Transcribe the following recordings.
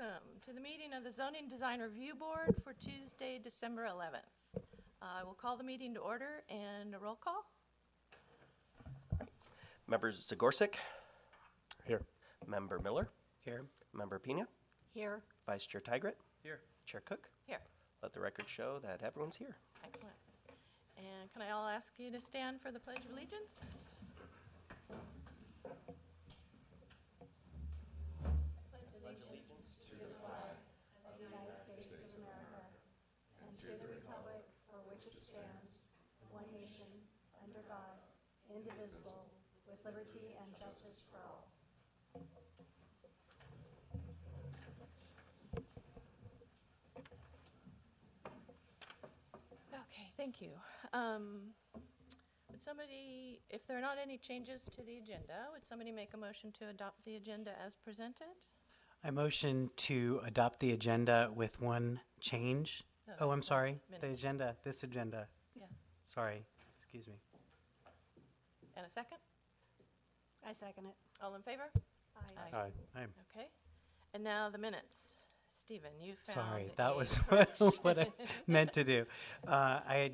Welcome to the meeting of the Zoning Design Review Board for Tuesday, December 11th. I will call the meeting to order and a roll call. Members Zagorczyk, Here. Member Miller, Here. Member Pena, Here. Vice Chair Tigret, Here. Chair Cook. Here. Let the record show that everyone's here. Excellent. And can I all ask you to stand for the Pledge of Allegiance? Indivisible, with liberty and justice for all. Okay, thank you. Would somebody, if there are not any changes to the agenda, would somebody make a motion to adopt the agenda as presented? I motion to adopt the agenda with one change. Oh, I'm that's sorry. The minutes. agenda, this agenda. Yeah. Sorry, excuse me. And a second? I second it. All in favor? Aye. Aye. Okay. And now the minutes. Stephen, you found Sorry, that a was correction. what I meant to do. I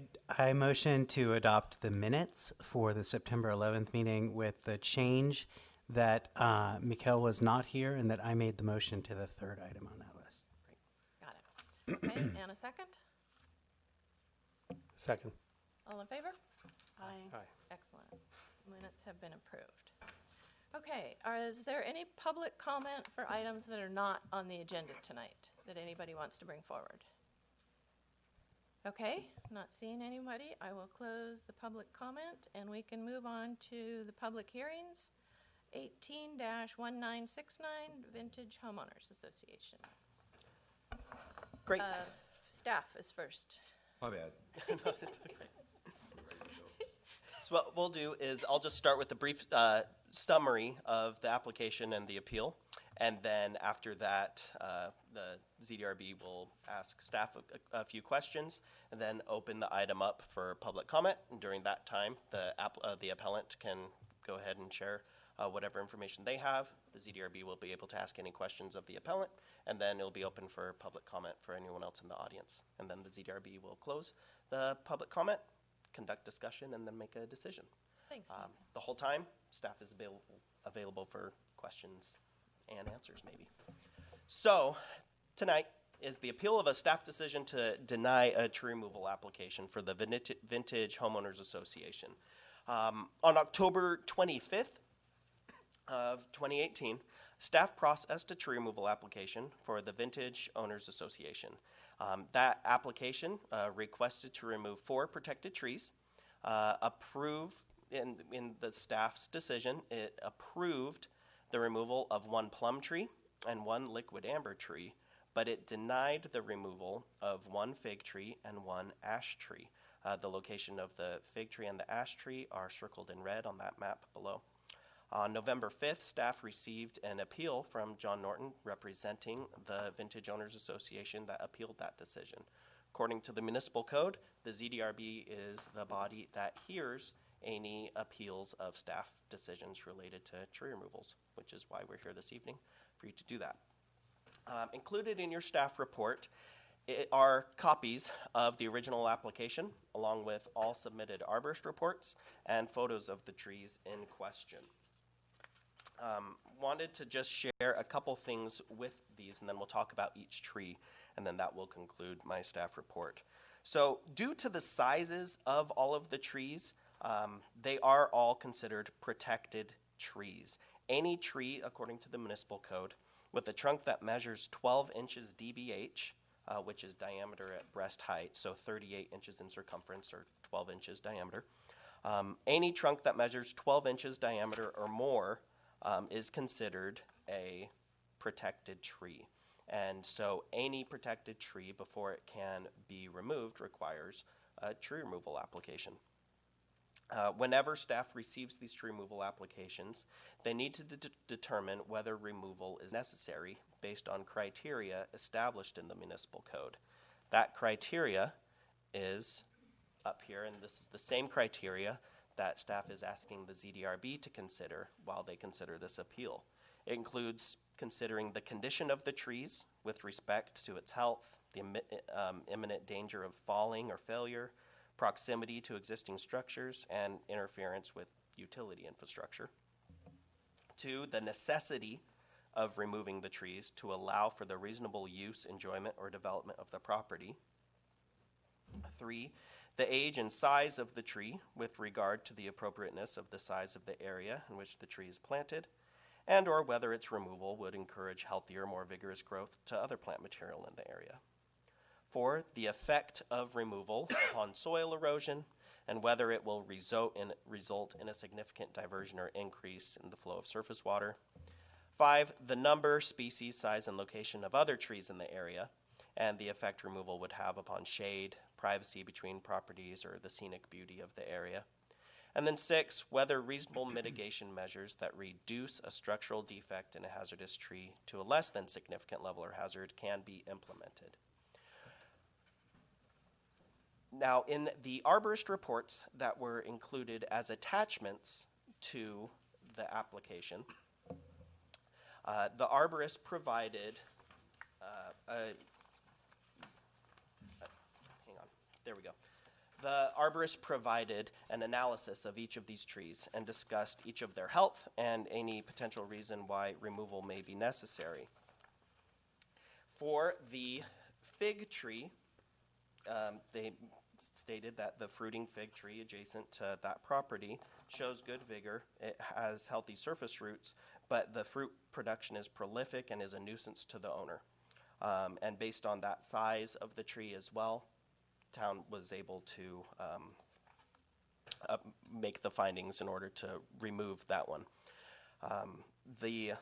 motion to adopt the minutes for the September 11th meeting with the change that Mikhail was not here and that I made the motion to the third item on that list. Got it. Okay, and a second? Second. All in favor? Aye. Excellent. Minutes have been approved. Okay, is there any public comment for items that are not on the agenda tonight that anybody wants to bring forward? Okay, not seeing anybody, I will close the public comment and we can move on to the public hearings. 18-1969 Vintage Homeowners Association. Great. Staff is first. My bad. So what we'll do is I'll just start with a brief summary of the application and the appeal. And then after that, the ZDRB will ask staff a few questions and then open the item up for public comment. And during that time, the appellant can go ahead and share whatever information they have. The ZDRB will be able to ask any questions of the appellant, and then it'll be open for public comment for anyone else in the audience. And then the ZDRB will close the public comment, conduct discussion, and then make a decision. Thanks. The whole time, staff is available for questions and answers, maybe. So, tonight is the appeal of a staff decision to deny a tree removal application for the Vintage Homeowners Association. On October 25th of 2018, staff processed a tree removal application for the Vintage Owners Association. That application requested to remove 4 protected trees. In the staff's decision, it approved the removal of 1 plum tree and 1 liquid amber tree, but it denied the removal of 1 fig tree and 1 ash tree. The location of the fig tree and the ash tree are circled in red on that map below. On November 5th, staff received an appeal from John Norton representing the Vintage Owners Association that appealed that decision. According to the municipal code, the ZDRB is the body that hears any appeals of staff decisions related to tree removals, which is why we're here this evening, for you to do that. Included in your staff report are copies of the original application, along with all submitted arborist reports and photos of the trees in question. Wanted to just share a couple things with these, and then we'll talk about each tree, and then that will conclude my staff report. So due to the sizes of all of the trees, they are all considered protected trees. Any tree, according to the municipal code, with a trunk that measures 12 inches DBH, which is diameter at breast height, so 38 inches in circumference or 12 inches diameter. Any trunk that measures 12 inches diameter or more is considered a protected tree. And so any protected tree, before it can be removed, requires a tree removal application. Whenever staff receives these tree removal applications, they need to determine whether removal is necessary based on criteria established in the municipal code. That criteria is up here, and this is the same criteria that staff is asking the ZDRB to consider while they consider this appeal. It includes considering the condition of the trees with respect to its health, the imminent danger of falling or failure, proximity to existing structures, and interference with utility infrastructure. 2, the necessity of removing the trees to allow for the reasonable use, enjoyment, or development of the property. 3, the age and size of the tree with regard to the appropriateness of the size of the area in which the tree is planted, and or whether its removal would encourage healthier, more vigorous growth to other plant material in the area. 4, the effect of removal on soil erosion and whether it will result in a significant diversion or increase in the flow of surface water. 5, the number, species, size, and location of other trees in the area and the effect removal would have upon shade, privacy between properties, or the scenic beauty of the area. And then 6, whether reasonable mitigation measures that reduce a structural defect in a hazardous tree to a less than significant level or hazard can be implemented. Now, in the arborist reports that were included as attachments to the application, the arborist provided The arborist provided an analysis of each of these trees and discussed each of their health and any potential reason why removal may be necessary. For the fig tree, they stated that the fruiting fig tree adjacent to that property shows good vigor. It has healthy surface roots, but the fruit production is prolific and is a nuisance to the owner. And based on that size of the tree as well, town was able to make the findings in order to remove that one. The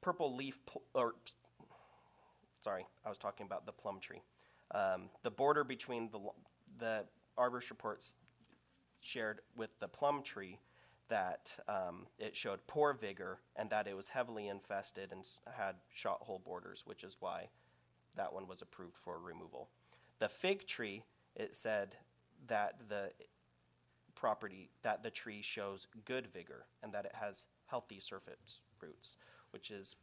purple leaf, I was talking about the plum tree. The border between the arborist reports shared with the plum tree that it showed poor vigor and that it was heavily infested and had shot hole borders, which is why that one was approved for removal. The fig tree, it said that the tree shows good vigor and that it has healthy surface roots, which is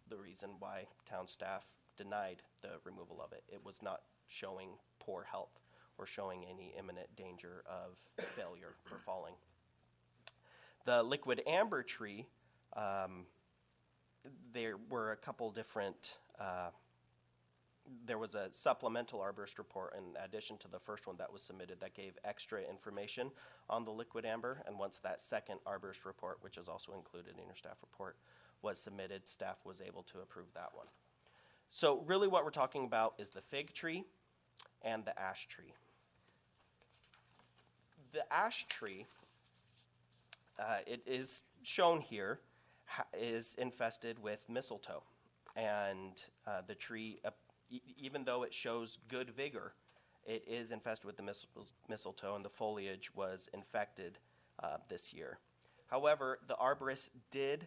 the reason why town staff denied the removal of it. It was not showing poor health or showing any imminent danger of failure or falling. The liquid amber tree, there were a couple different, there was a supplemental arborist report in addition to the first one that was submitted that gave extra information on the liquid amber, and once that second arborist report, which is also included in your staff report, was submitted, staff was able to approve that one. So really what we're talking about is the fig tree and the ash tree. The ash tree, it is shown here, is infested with mistletoe. And the tree, even though it shows good vigor, it is infested with the mistletoe, and the foliage was infected this year. However, the arborist did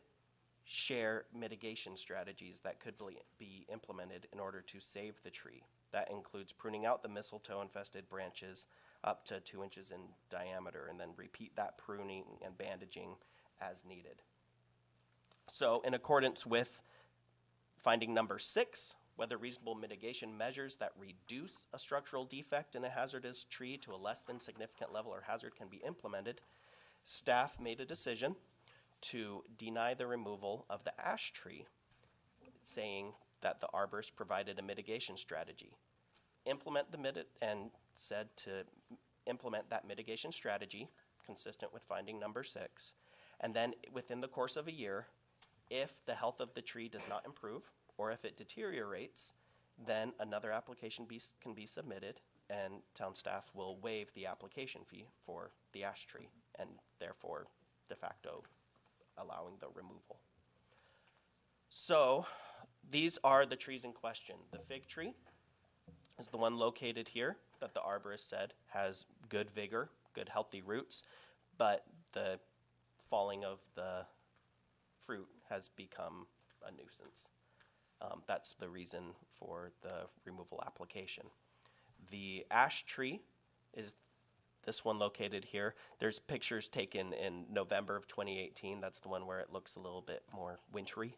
share mitigation strategies that could be implemented in order to save the tree. That includes pruning out the mistletoe-infested branches up to 2 inches in diameter, and then repeat that pruning and bandaging as needed. So in accordance with finding number 6, whether reasonable mitigation measures that reduce a structural defect in a hazardous tree to a less than significant level or hazard can be implemented, staff made a decision to deny the removal of the ash tree, saying that the arborist provided a mitigation strategy. And said to implement that mitigation strategy consistent with finding number 6, and then within the course of a year, if the health of the tree does not improve or if it deteriorates, then another application can be submitted, and town staff will waive the application fee for the ash tree, and therefore de facto allowing the removal. So these are the trees in question. The fig tree is the one located here that the arborist said has good vigor, good healthy roots, but the falling of the fruit has become a nuisance. That's the reason for the removal application. The ash tree is this one located here. There's pictures taken in November of 2018. That's the one where it looks a little bit more wintry.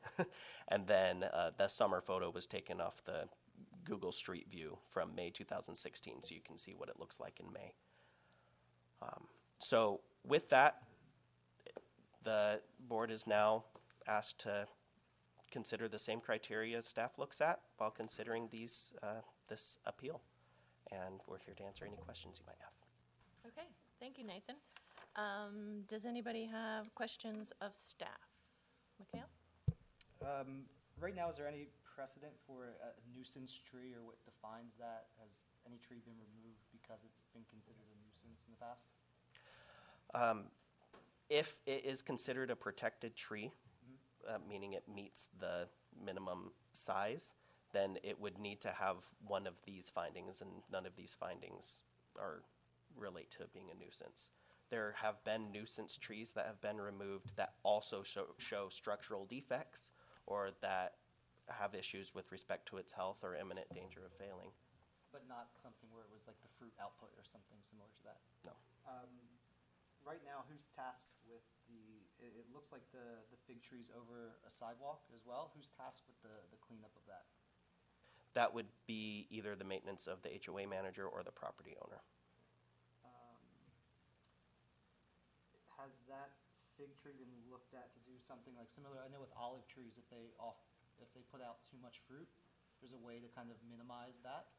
And then the summer photo was taken off the Google Street View from May 2016, so you can see what it looks like in May. So with that, the board is now asked to consider the same criteria staff looks at while considering this appeal. And we're here to answer any questions you might have. Okay, thank you, Nathan. Does anybody have questions of staff? Mikhail? Right now, is there any precedent for a nuisance tree, or what defines that? Has any tree been removed because it's been considered a nuisance in the past? If it is considered a protected tree, meaning it meets the minimum size, then it would need to have one of these findings, and none of these findings relate to being a nuisance. There have been nuisance trees that have been removed that also show structural defects or that have issues with respect to its health or imminent danger of failing. But not something where it was like the fruit output or something similar to that? No. Right now, who's tasked with it looks like the fig tree's over a sidewalk as well. Who's tasked with the cleanup of that? That would be either the maintenance of the HOA manager or the property owner. Has that fig tree been looked at to do something like similar? I know with olive trees, if they put out too much fruit, there's a way to kind of minimize that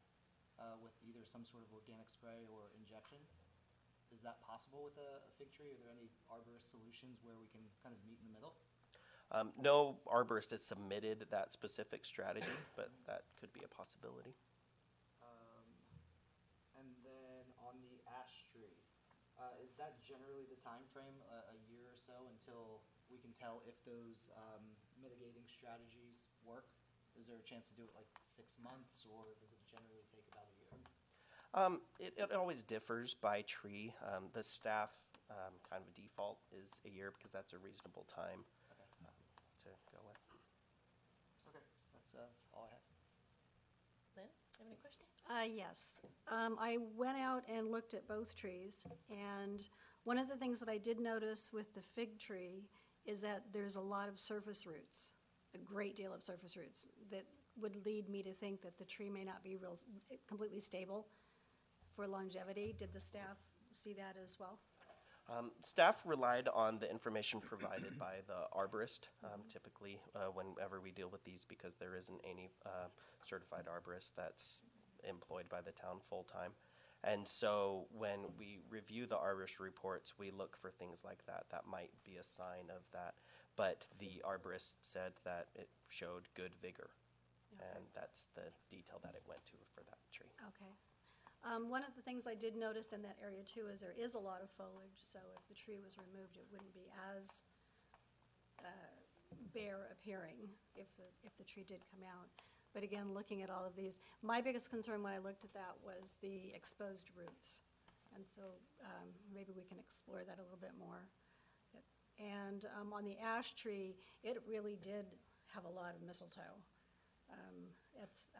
with either some sort of organic spray or injection. Is that possible with a fig tree? Are there any arborist solutions where we can kind of meet in the middle? No arborist has submitted that specific strategy, but that could be a possibility. And then on the ash tree, is that generally the time frame, a year or so, until we can tell if those mitigating strategies work? Is there a chance to do it like 6 months, or does it generally take about a year? It always differs by tree. The staff kind of default is a year because that's a reasonable time to go with. Okay, that's all I have. Lynn, have any questions? Yes. I went out and looked at both trees, and one of the things that I did notice with the fig tree is that there's a lot of surface roots, a great deal of surface roots, that would lead me to think that the tree may not be completely stable for longevity. Did the staff see that as well? Staff relied on the information provided by the arborist, typically whenever we deal with these, because there isn't any certified arborist that's employed by the town full-time. And so when we review the arborist reports, we look for things like that. That might be a sign of that. But the arborist said that it showed good vigor. Okay. And that's the detail that it went to for that tree. Okay. One of the things I did notice in that area too is there is a lot of foliage, so if the tree was removed, it wouldn't be as bare appearing if the tree did come out. But again, looking at all of these, my biggest concern when I looked at that was the exposed roots. And so maybe we can explore that a little bit more. And on the ash tree, it really did have a lot of mistletoe.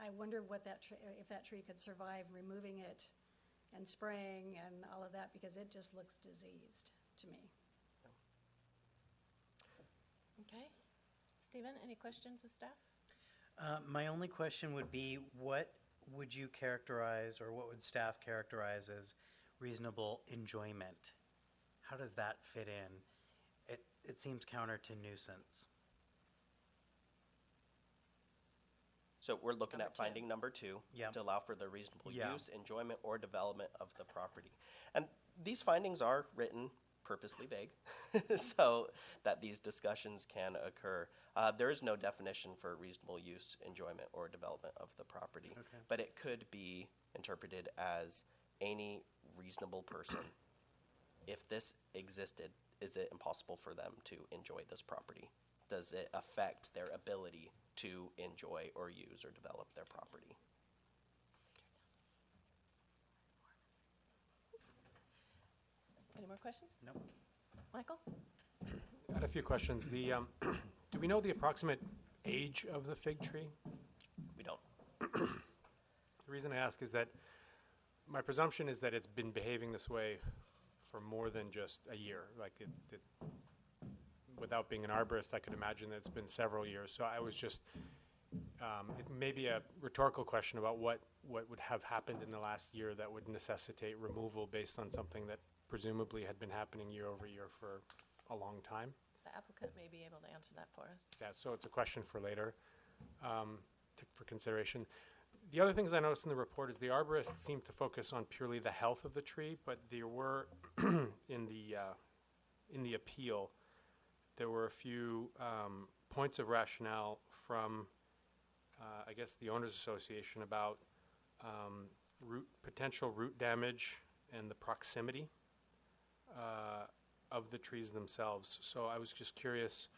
I wonder what if that tree could survive removing it and spraying and all of that, because it just looks diseased to me. Okay. Stephen, any questions of staff? My only question would be, what would you characterize, or what would staff characterize as reasonable enjoyment? How does that fit in? It seems counter to nuisance. So we're looking Number at two. finding number 2 Yeah. to allow for the reasonable Yeah. use, enjoyment, or development of the property. And these findings are written purposely vague so that these discussions can occur. There is no definition for reasonable use, enjoyment, or development of the property. Okay. But it could be interpreted as any reasonable person. If this existed, is it impossible for them to enjoy this property? Does it affect their ability to enjoy or use or develop their property? Any more questions? No. Michael? I had a few questions. Do we know the approximate age of the fig tree? We don't. The reason I ask is that my presumption is that it's been behaving this way for more than just a year. Like without being an arborist, I could imagine that it's been several years. So I was just, it may be a rhetorical question about what would have happened in the last year that would necessitate removal based on something that presumably had been happening year over year for a long time. The applicant may be able to answer that for us. Yeah, so it's a question for later, for consideration. The other things I noticed in the report is the arborists seemed to focus on purely the health of the tree, but there were, in the appeal, there were a few points of rationale from, I guess, the Owners Association about potential root damage and the proximity of the trees themselves. So I was just curious,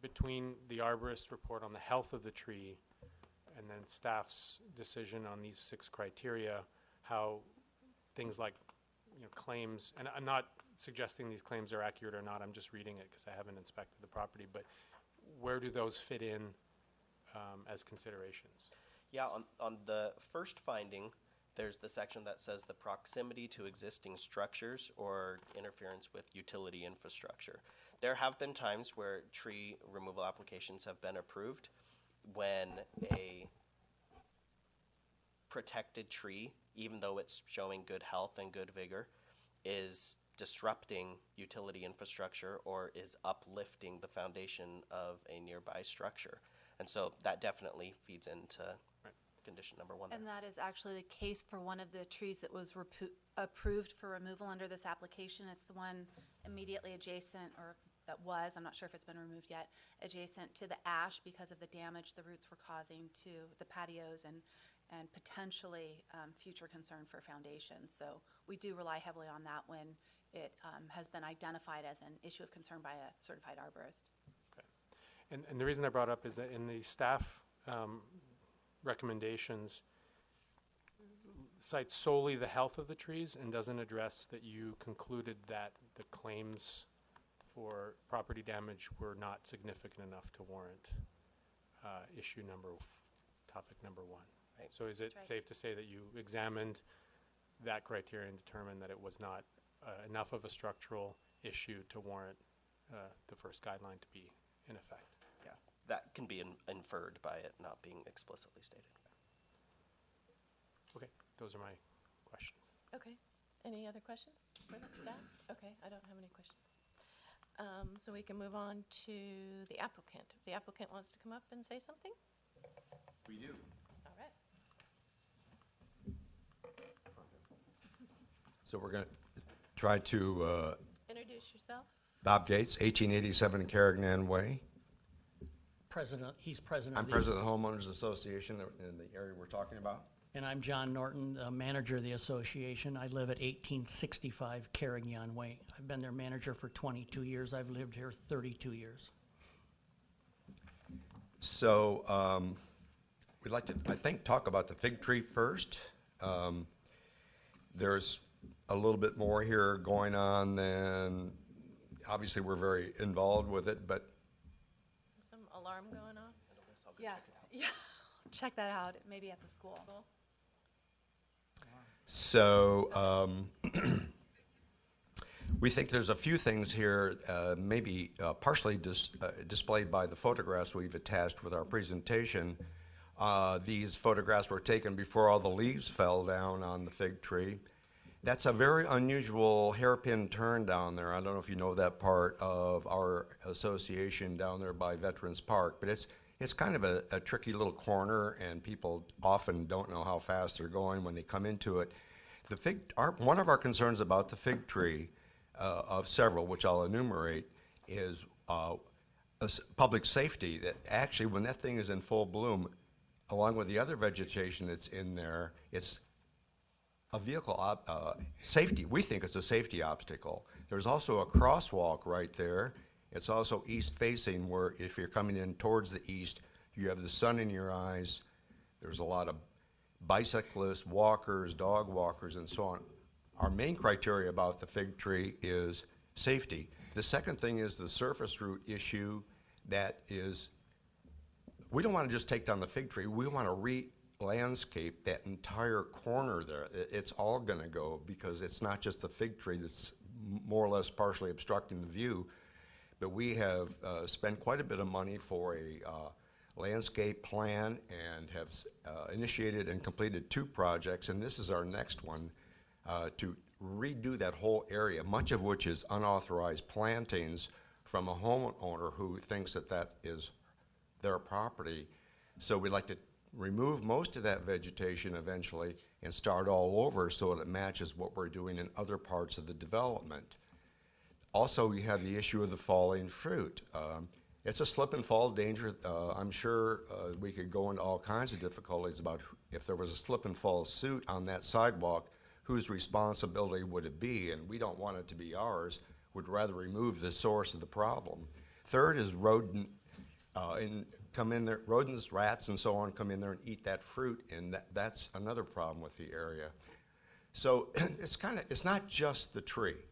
between the arborist report on the health of the tree and then staff's decision on these 6 criteria, how things like, claims, and I'm not suggesting these claims are accurate or not, I'm just reading it because I haven't inspected the property, but where do those fit in as considerations? Yeah, on the first finding, there's the section that says the proximity to existing structures or interference with utility infrastructure. There have been times where tree removal applications have been approved when a protected tree, even though it's showing good health and good vigor, is disrupting utility infrastructure or is uplifting the foundation of a nearby structure. And so that definitely feeds into condition number 1 there. And that is actually the case for one of the trees that was approved for removal under this application. It's the one immediately adjacent, or that was, I'm not sure if it's been removed yet, adjacent to the ash because of the damage the roots were causing to the patios and potentially future concern for foundation. So we do rely heavily on that when it has been identified as an issue of concern by a certified arborist. Okay. And the reason I brought up is that in the staff recommendations cites solely the health of the trees and doesn't address that you concluded that the claims for property damage were not significant enough to warrant topic number 1. Right. So is it That's right. safe to say that you examined that criteria and determined that it was not enough of a structural issue to warrant the first guideline to be in effect? Yeah, that can be inferred by it not being explicitly stated. Okay, those are my questions. Okay. Any other questions for the staff? Okay, I don't have any questions. So we can move on to the applicant. If the applicant wants to come up and say something? We do. All right. So we're going to try to, Introduce yourself. Bob Gates, 1887 Carignan Way. He's president I'm of the... president of the Homeowners Association in the area we're talking about. And I'm John Norton, manager of the association. I live at 1865 Carignan Way. I've been their manager for 22 years. I've lived here 32 years. So we'd like to, I think, talk about the fig tree first. There's a little bit more here going on than, obviously we're very involved with it, but Some alarm going on? Yeah, yeah. Check that out. It may be at the school. Cool. so we think there's a few things here, maybe partially displayed by the photographs we've attached with our presentation. These photographs were taken before all the leaves fell down on the fig tree. That's a very unusual hairpin turn down there. I don't know if you know that part of our association down there by Veterans Park, but it's kind of a tricky little corner, and people often don't know how fast they're going when they come into it. One of our concerns about the fig tree, of several, which I'll enumerate, is public safety. That actually, when that thing is in full bloom, along with the other vegetation that's in there, it's a vehicle safety. We think it's a safety obstacle. There's also a crosswalk right there. It's also east-facing, where if you're coming in towards the east, you have the sun in your eyes. There's a lot of bicyclists, walkers, dog walkers, and so on. Our main criteria about the fig tree is safety. The second thing is the surface root issue. That is, we don't want to just take down the fig tree. We want to re-landscape that entire corner there. It's all going to go, because it's not just the fig tree that's more or less partially obstructing the view. But we have spent quite a bit of money for a landscape plan and have initiated and completed 2 projects, and this is our next one, to redo that whole area, much of which is unauthorized plantings from a homeowner who thinks that that is their property. So we'd like to remove most of that vegetation eventually and start all over so that it matches what we're doing in other parts of the development. Also, we have the issue of the falling fruit. It's a slip and fall danger. I'm sure we could go into all kinds of difficulties about if there was a slip and fall suit on that sidewalk, whose responsibility would it be? And we don't want it to be ours. We'd rather remove the source of the problem. Third is rodents, rats, and so on come in there and eat that fruit, and that's another problem with the area. So it's not just the tree.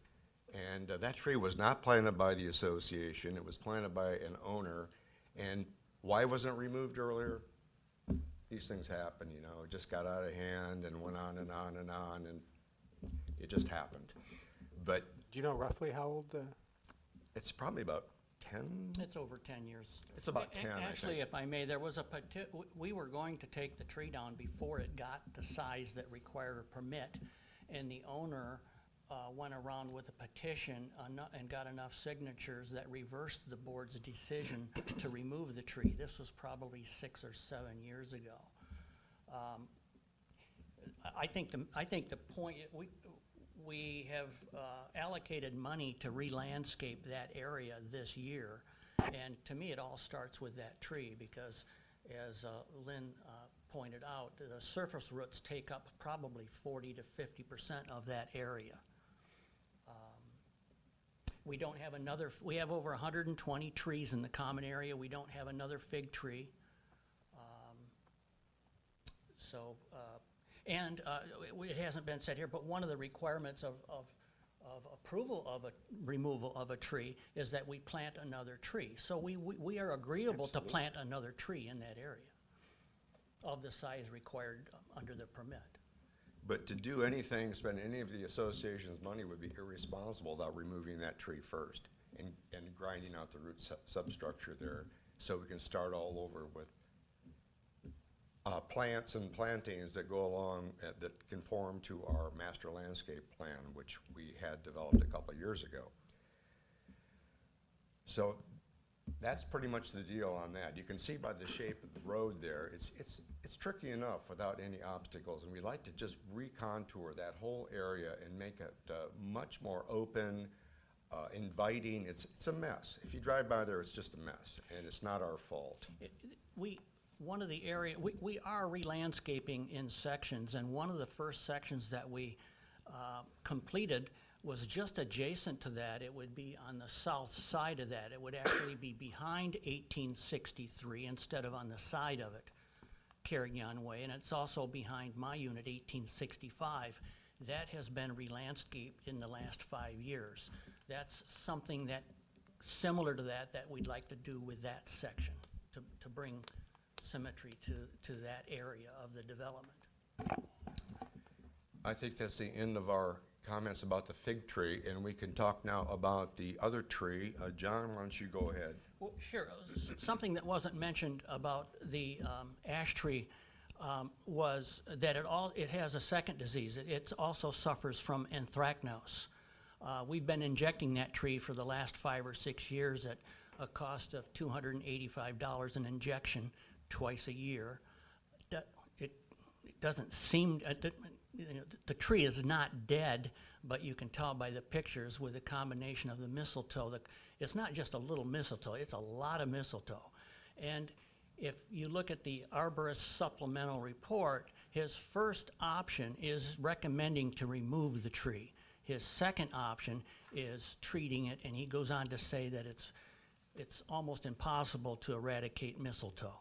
And that tree was not planted by the association. It was planted by an owner. And why wasn't it removed earlier? These things happen, you know. It just got out of hand and went on and on and on, and it just happened. But Do you know roughly how old the? it's probably about 10. It's over 10 years. It's about 10, I Actually, think. if I may, there was we were going to take the tree down before it got the size that required a permit, and the owner went around with a petition and got enough signatures that reversed the board's decision to remove the tree. This was probably 6 or 7 years ago. I think the point, we have allocated money to re-landscape that area this year, and to me it all starts with that tree because, as Lynn pointed out, the surface roots take up probably 40 to 50% of that area. We don't have we have over 120 trees in the common area. We don't have another fig tree. It hasn't been said here, but one of the requirements of approval of a removal of a tree is that we plant another tree. So we are agreeable to plant another tree in that area of the size required under the permit. But to do anything, spend any of the association's money would be irresponsible without removing that tree first and grinding out the root substructure there so we can start all over with plants and plantings that go along that conform to our master landscape plan, which we had developed a couple of years ago. So that's pretty much the deal on that. You can see by the shape of the road there, it's tricky enough without any obstacles, and we like to just recontour that whole area and make it much more open, inviting. It's a mess. If you drive by there, it's just a mess, and it's not our fault. We are re-landscaping in sections, and one of the first sections that we completed was just adjacent to that. It would be on the south side of that. It would actually be behind 1863 instead of on the side of it, Carignan Way, and it's also behind my unit, 1865. That has been re-landscaped in the last 5 years. That's something that, similar to that we'd like to do with that section, to bring symmetry to that area of the development. I think that's the end of our comments about the fig tree, and we can talk now about the other tree. John, why don't you go ahead? Well, sure. Something that wasn't mentioned about the ash tree was that it has a second disease. It also suffers from anthracnose. We've been injecting that tree for the last 5 or 6 years at a cost of $285 an injection twice a year. It doesn't seem, the tree is not dead, but you can tell by the pictures with a combination of the mistletoe. It's not just a little mistletoe, it's a lot of mistletoe. And if you look at the arborist supplemental report, his first option is recommending to remove the tree. His second option is treating it, and he goes on to say that it's almost impossible to eradicate mistletoe.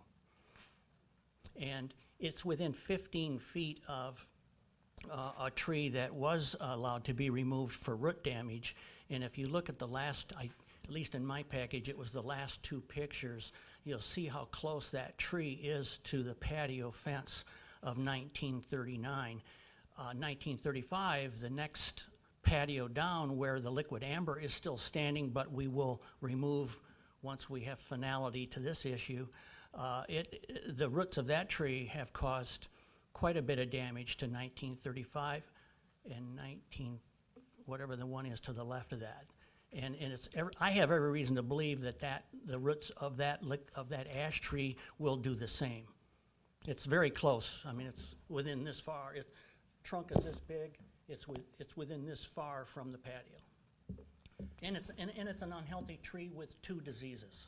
And it's within 15 feet of a tree that was allowed to be removed for root damage. And if you look at the last, at least in my package, it was the last 2 pictures, you'll see how close that tree is to the patio fence of 1939. 1935, the next patio down where the liquid amber is still standing, but we will remove, once we have finality to this issue, the roots of that tree have caused quite a bit of damage to 1935 and 19, whatever the one is to the left of that. And I have every reason to believe that the roots of that ash tree will do the same. It's very close. I mean, it's within this far. Trunk is this big. It's within this far from the patio. And it's an unhealthy tree with 2 diseases.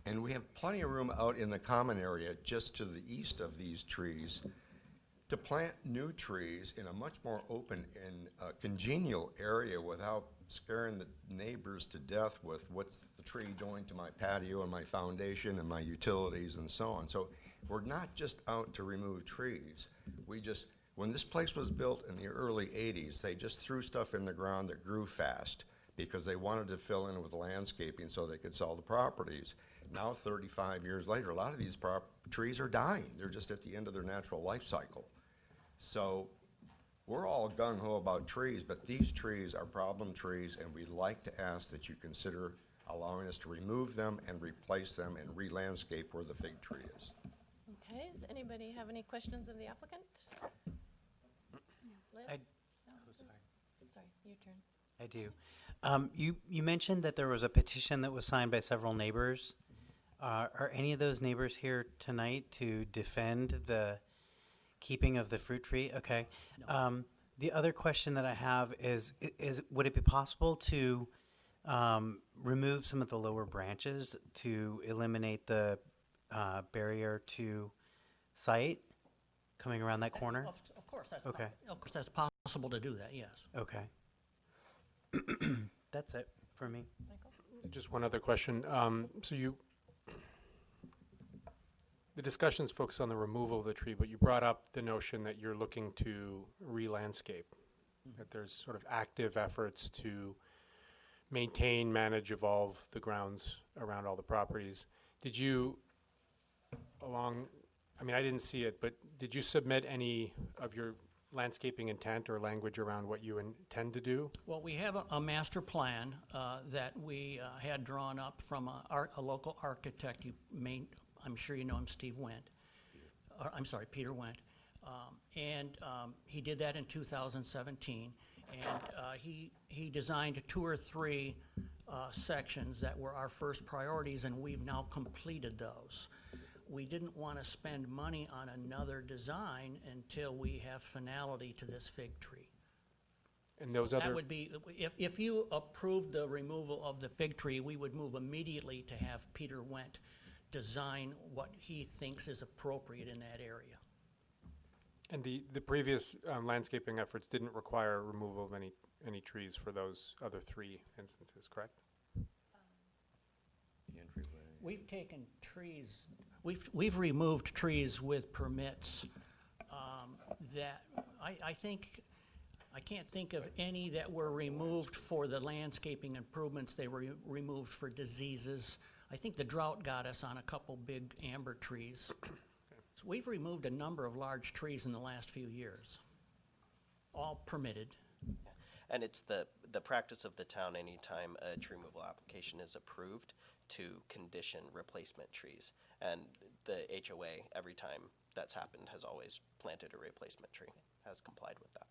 And we have plenty of room out in the common area just to the east of these trees to plant new trees in a much more open and congenial area without scaring the neighbors to death with what's the tree doing to my patio and my foundation and my utilities and so on. So we're not just out to remove trees. When this place was built in the early 80s, they just threw stuff in the ground that grew fast because they wanted to fill in with landscaping so they could sell the properties. Now, 35 years later, a lot of these trees are dying. They're just at the end of their natural life cycle. So we're all gung-ho about trees, but these trees are problem trees, and we'd like to ask that you consider allowing us to remove them and replace them and re-landscape where the fig tree is. Okay, does anybody have any questions of the applicant? Lynn? Sorry, your turn. I do. You mentioned that there was a petition that was signed by several neighbors. Are any of those neighbors here tonight to defend the keeping of the fruit tree? Okay. The other question that I have is would it be possible to remove some of the lower branches to eliminate the barrier to sight coming around that corner? Of course, that's Okay. Of course, that's possible to do that, yes. Okay. That's it for me. Michael? Just one other question. The discussions focus on the removal of the tree, but you brought up the notion that you're looking to re-landscape, that there's sort of active efforts to maintain, manage, evolve the grounds around all the properties. Did you, I didn't see it, but did you submit any of your landscaping intent or language around what you intend to do? Well, we have a master plan that we had drawn up from a local architect. I'm sure you know him, Steve Wendt. I'm sorry, Peter Wendt. He did that in 2017. And he designed 2 or 3 sections that were our first priorities, and we've now completed those. We didn't want to spend money on another design until we have finality to this fig tree. And those That other, would be, if you approved the removal of the fig tree, we would move immediately to have Peter Wendt design what he thinks is appropriate in that area. and the previous landscaping efforts didn't require removal of any trees for those other 3 instances, correct? We've taken trees, we've removed trees with permits that I can't think of any that were removed for the landscaping improvements. They were removed for diseases. I think the drought got us on a couple big amber trees. So we've removed a number of large trees in the last few years, all permitted. And it's the practice of the town anytime a tree removal application is approved to condition replacement trees. And the HOA, every time that's happened, has always planted a replacement tree, has complied with that.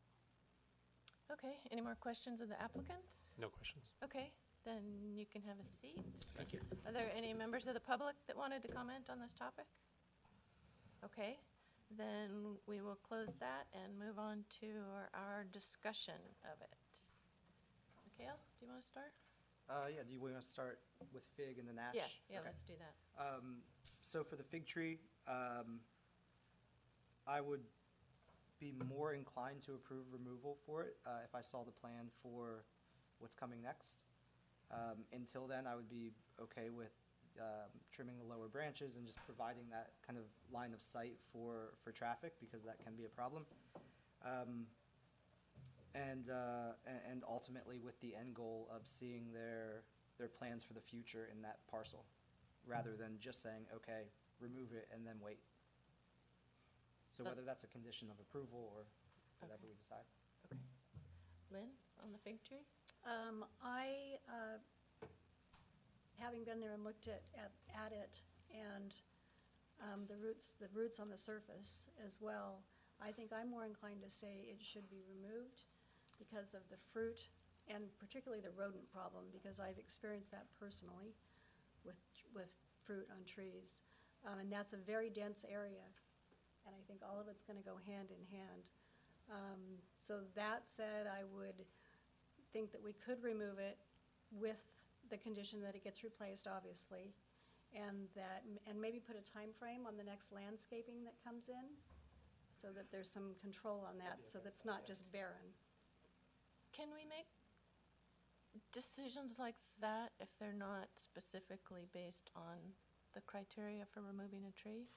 Okay, any more questions of the applicant? No questions. Okay, then you can have a seat. Thank you. Are there any members of the public that wanted to comment on this topic? Okay, then we will close that and move on to our discussion of it. Mikhail, do you want to start? Yeah, do you want to start with fig and then ash? Yeah, Okay. let's do that. So for the fig tree, I would be more inclined to approve removal for it if I saw the plan for what's coming next. Until then, I would be okay with trimming the lower branches and just providing that kind of line of sight for traffic, because that can be a problem. And ultimately with the end goal of seeing their plans for the future in that parcel, rather than just saying, okay, remove it and then wait. So whether that's a condition of approval or whatever we decide. Okay. Lynn? on the fig tree? I, having been there and looked at it, and the roots on the surface as well, I think I'm more inclined to say it should be removed because of the fruit, and particularly the rodent problem, because I've experienced that personally with fruit on trees. And that's a very dense area, and I think all of it's going to go hand in hand. So that said, I would think that we could remove it with the condition that it gets replaced, obviously, and maybe put a time frame on the next landscaping that comes in, so that there's some control on that, so that's not just barren. Can we make decisions like that if they're not specifically based on the criteria for removing a tree?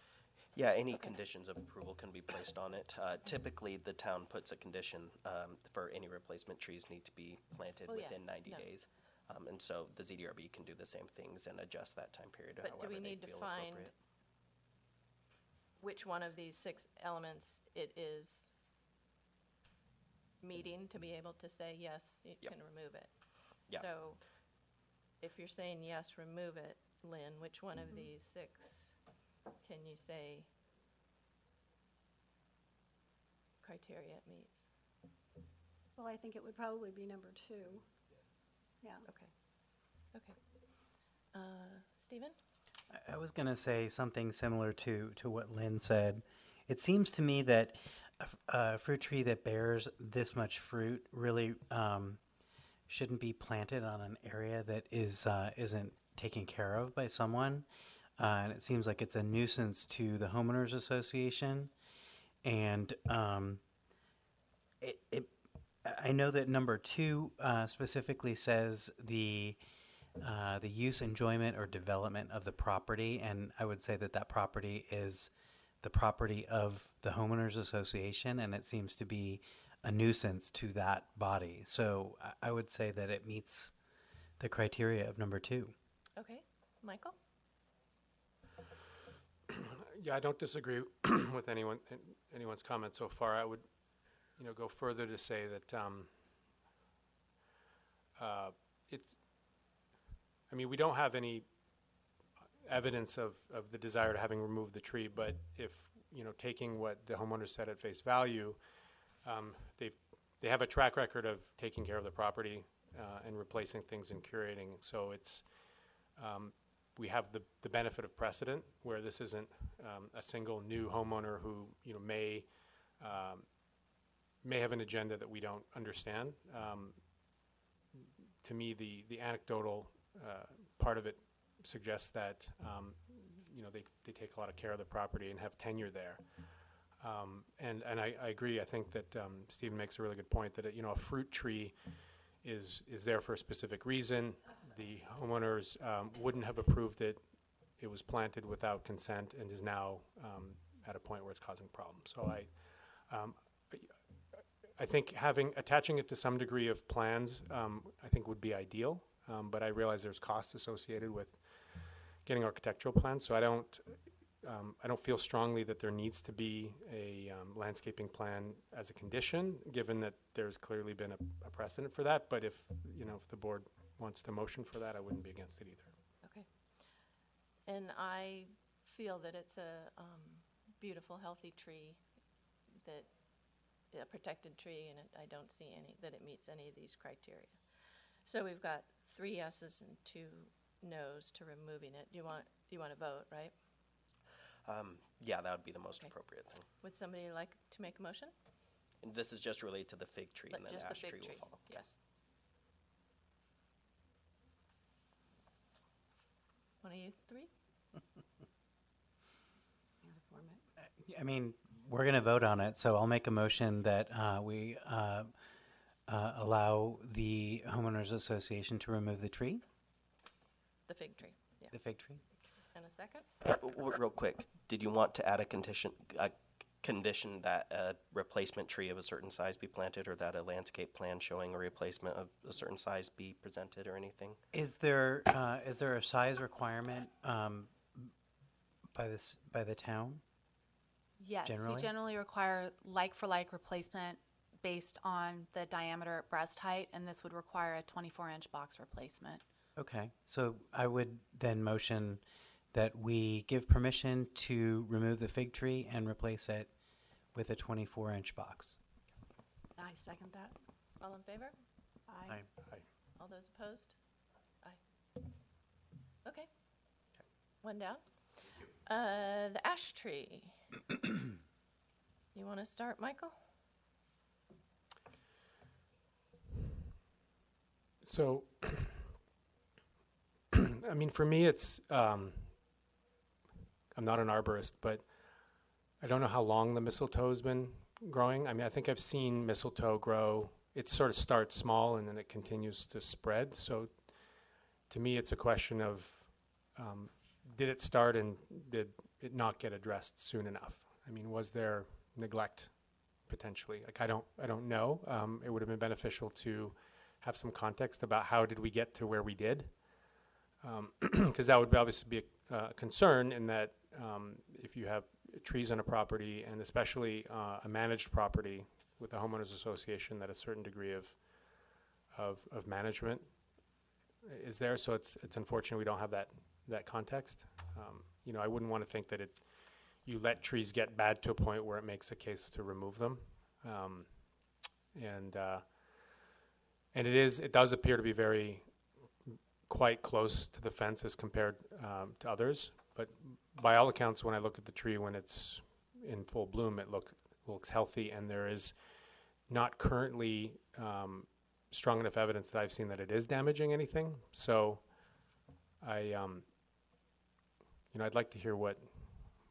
Yeah, any conditions of approval can be placed on it. Typically, the town puts a condition for any replacement trees need to be planted Well, yeah, within 90 no. days. And so the ZDRB can do the same things and adjust that time period But do however we they need to feel find appropriate. which one of these 6 elements it is meeting to be able to say, yes, you Yep. can remove it? Yeah. So if you're saying, yes, remove it, Lynn, which one of these 6 can you say criteria it meets? Well, I think it would probably be number 2. Yeah. Okay. Okay. Stephen? I was going to say something similar to what Lynn said. It seems to me that a fruit tree that bears this much fruit really shouldn't be planted on an area that isn't taken care of by someone. And it seems like it's a nuisance to the homeowners association. And I know that number 2 specifically says the use, enjoyment, or development of the property, and I would say that that property is the property of the homeowners association, and it seems to be a nuisance to that body. So I would say that it meets the criteria of number 2. Okay. Michael? Yeah, I don't disagree with anyone's comment so far. I would, go further to say that we don't have any evidence of the desire to having removed the tree, but if, taking what the homeowner said at face value, they have a track record of taking care of the property and replacing things and curating. So it's, we have the benefit of precedent where this isn't a single new homeowner who, may have an agenda that we don't understand. To me, the anecdotal part of it suggests that they take a lot of care of the property and have tenure there. And I agree. I think that Stephen makes a really good point that a fruit tree is there for a specific reason. The homeowners wouldn't have approved it. It was planted without consent and is now at a point where it's causing problems. So I think attaching it to some degree of plans, I think would be ideal. But I realize there's costs associated with getting architectural plans. So I don't feel strongly that there needs to be a landscaping plan as a condition, given that there's clearly been a precedent for that. But if the board wants to motion for that, I wouldn't be against it either. Okay. And I feel that it's a beautiful, healthy tree, a protected tree, and I don't see that it meets any of these criteria. So we've got 3 yeses and 2 no's to removing it. Do you want to vote, right? Yeah, that would be the most Okay. appropriate thing. Would somebody like to make a motion? And this is just related to the fig tree, and then Just the ash fig tree tree, will follow. yes. One of you 3? I mean, we're going to vote on it, so I'll make a motion that we allow the homeowners association to remove the tree, The fig tree, yeah. the fig tree. And a second? Real quick, did you want to add a condition that a replacement tree of a certain size be planted, or that a landscape plan showing a replacement of a certain size be presented, or anything? Is there a size requirement by the town? Yes, Generally? we generally require like-for-like replacement based on the diameter at breast height, and this would require a 24-inch box replacement. Okay, so I would then motion that we give permission to remove the fig tree and replace it with a 24-inch box. I second that. All in favor? Aye. Aye. All those opposed? Aye. Okay. One down. The ash tree. You want to start, Michael? So, I mean, for me, it's, I'm not an arborist, but I don't know how long the mistletoe has been growing. I mean, I think I've seen mistletoe grow. It sort of starts small and then it continues to spread. So to me, it's a question of, did it start and did it not get addressed soon enough? I mean, was there neglect potentially? Like, I don't know. It would have been beneficial to have some context about how did we get to where we did, because that would obviously be a concern in that if you have trees on a property, and especially a managed property with a homeowners association, that a certain degree of management is there. So it's unfortunate we don't have that context. You know, I wouldn't want to think that you let trees get bad to a point where it makes a case to remove them. And it does appear to be quite close to the fence as compared to others. But by all accounts, when I look at the tree when it's in full bloom, it looks healthy, and there is not currently strong enough evidence that I've seen that it is damaging anything. So I'd like to hear what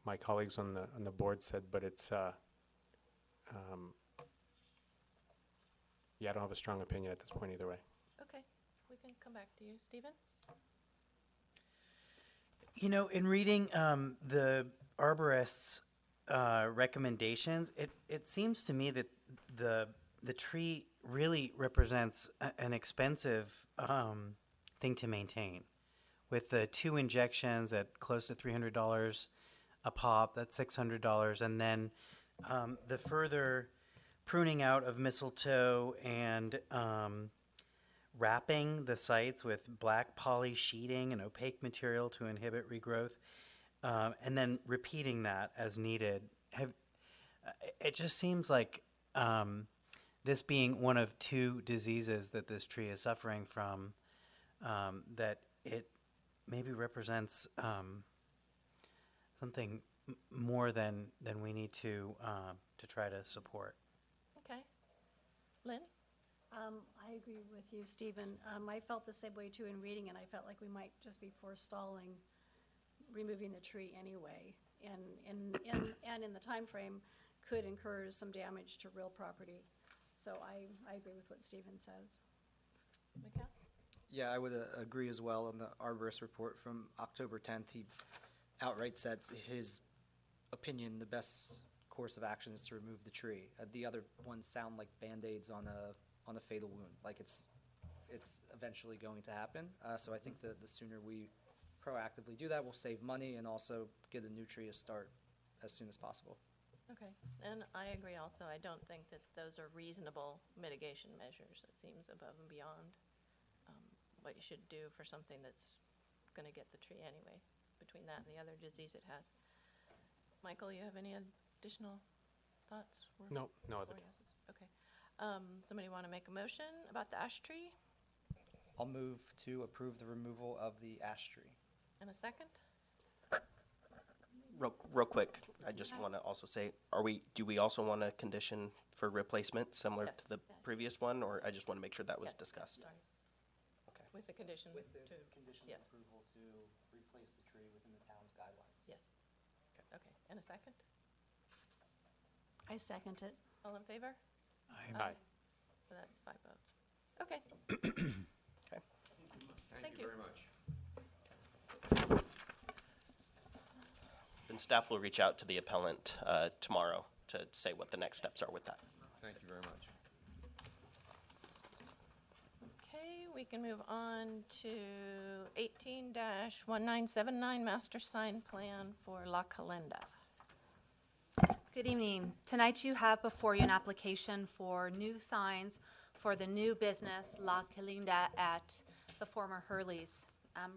my colleagues on the board said, but it's I don't have a strong opinion at this point either way. Okay, we can come back to you, Stephen. You know, in reading the arborist's recommendations, it seems to me that the tree really represents an expensive thing to maintain. With the 2 injections at close to $300 a pop, that's $600, and then the further pruning out of mistletoe and wrapping the sites with black poly sheeting and opaque material to inhibit regrowth, and then repeating that as needed. It just seems like this being one of 2 diseases that this tree is suffering from, that it maybe represents something more than we need to try to support. Okay. Lynn? I agree with you, Stephen. I felt the same way too in reading, and I felt like we might just be forestalling removing the tree anyway, and in the time frame could incur some damage to real property. So I agree with what Stephen says. Mikhail? Yeah, I would agree as well. In the arborist report from October 10th, he outright said his opinion, the best course of action is to remove the tree. The other ones sound like Band-Aids on a fatal wound, like it's eventually going to happen. So I think the sooner we proactively do that, we'll save money and also get a new tree to start as soon as possible. Okay, and I agree also. I don't think that those are reasonable mitigation measures. It seems above and beyond what you should do for something that's going to get the tree anyway, between that and the other disease it has. Michael, you have any additional thoughts? No other. Okay. Somebody want to make a motion about the ash tree? I'll move to approve the removal of the ash tree. And a second? Real quick, I just want to also say, do we also want a condition for replacement similar Yes. to the previous one, or I just want to make sure that was Yes, discussed? sorry. Okay. With the condition With the to, condition yes. of approval to replace the tree within the town's guidelines. yes. Okay, and a second? I second it. All in favor? Aye. So that's 5 votes. Okay, Okay. thank you. very much. Then staff will reach out to the appellant tomorrow to say what the next steps are with that. Thank you very much. Okay, we can move on to 18-1979 master sign plan for La Calenda. Good evening. Tonight you have before you an application for new signs for the new business La Calinda at the former Hurley's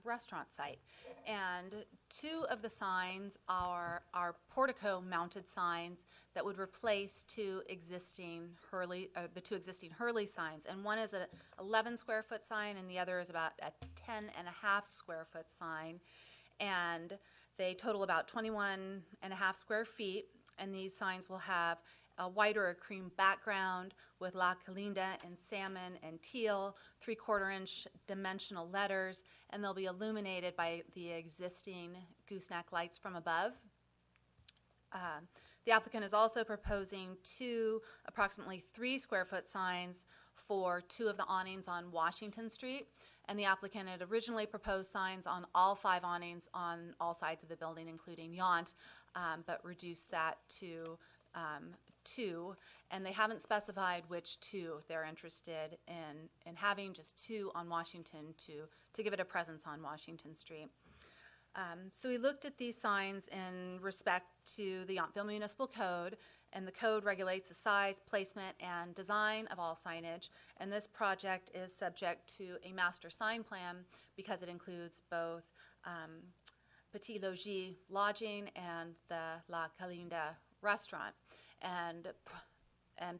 restaurant site. And two of the signs are portico mounted signs that would replace the two existing Hurley signs. And one is an 11 square foot sign and the other is about a 10.5 square foot sign. And they total about 21.5 square feet. And these signs will have a white or a cream background with La Calinda in salmon and teal, 3/4 inch dimensional letters, and they'll be illuminated by the existing gooseneck lights from above. The applicant is also proposing two approximately 3 square foot signs for two of the awnings on Washington Street. And the applicant had originally proposed signs on all 5 awnings on all sides of the building, including Yount, but reduced that to 2. And they haven't specified which 2 they're interested in having, just 2 on Washington to give it a presence on Washington Street. So we looked at these signs in respect to the Yountville Municipal Code, and the code regulates the size, placement, and design of all signage. And this project is subject to a master sign plan because it includes both Petit Logis lodging and the La Calinda restaurant. And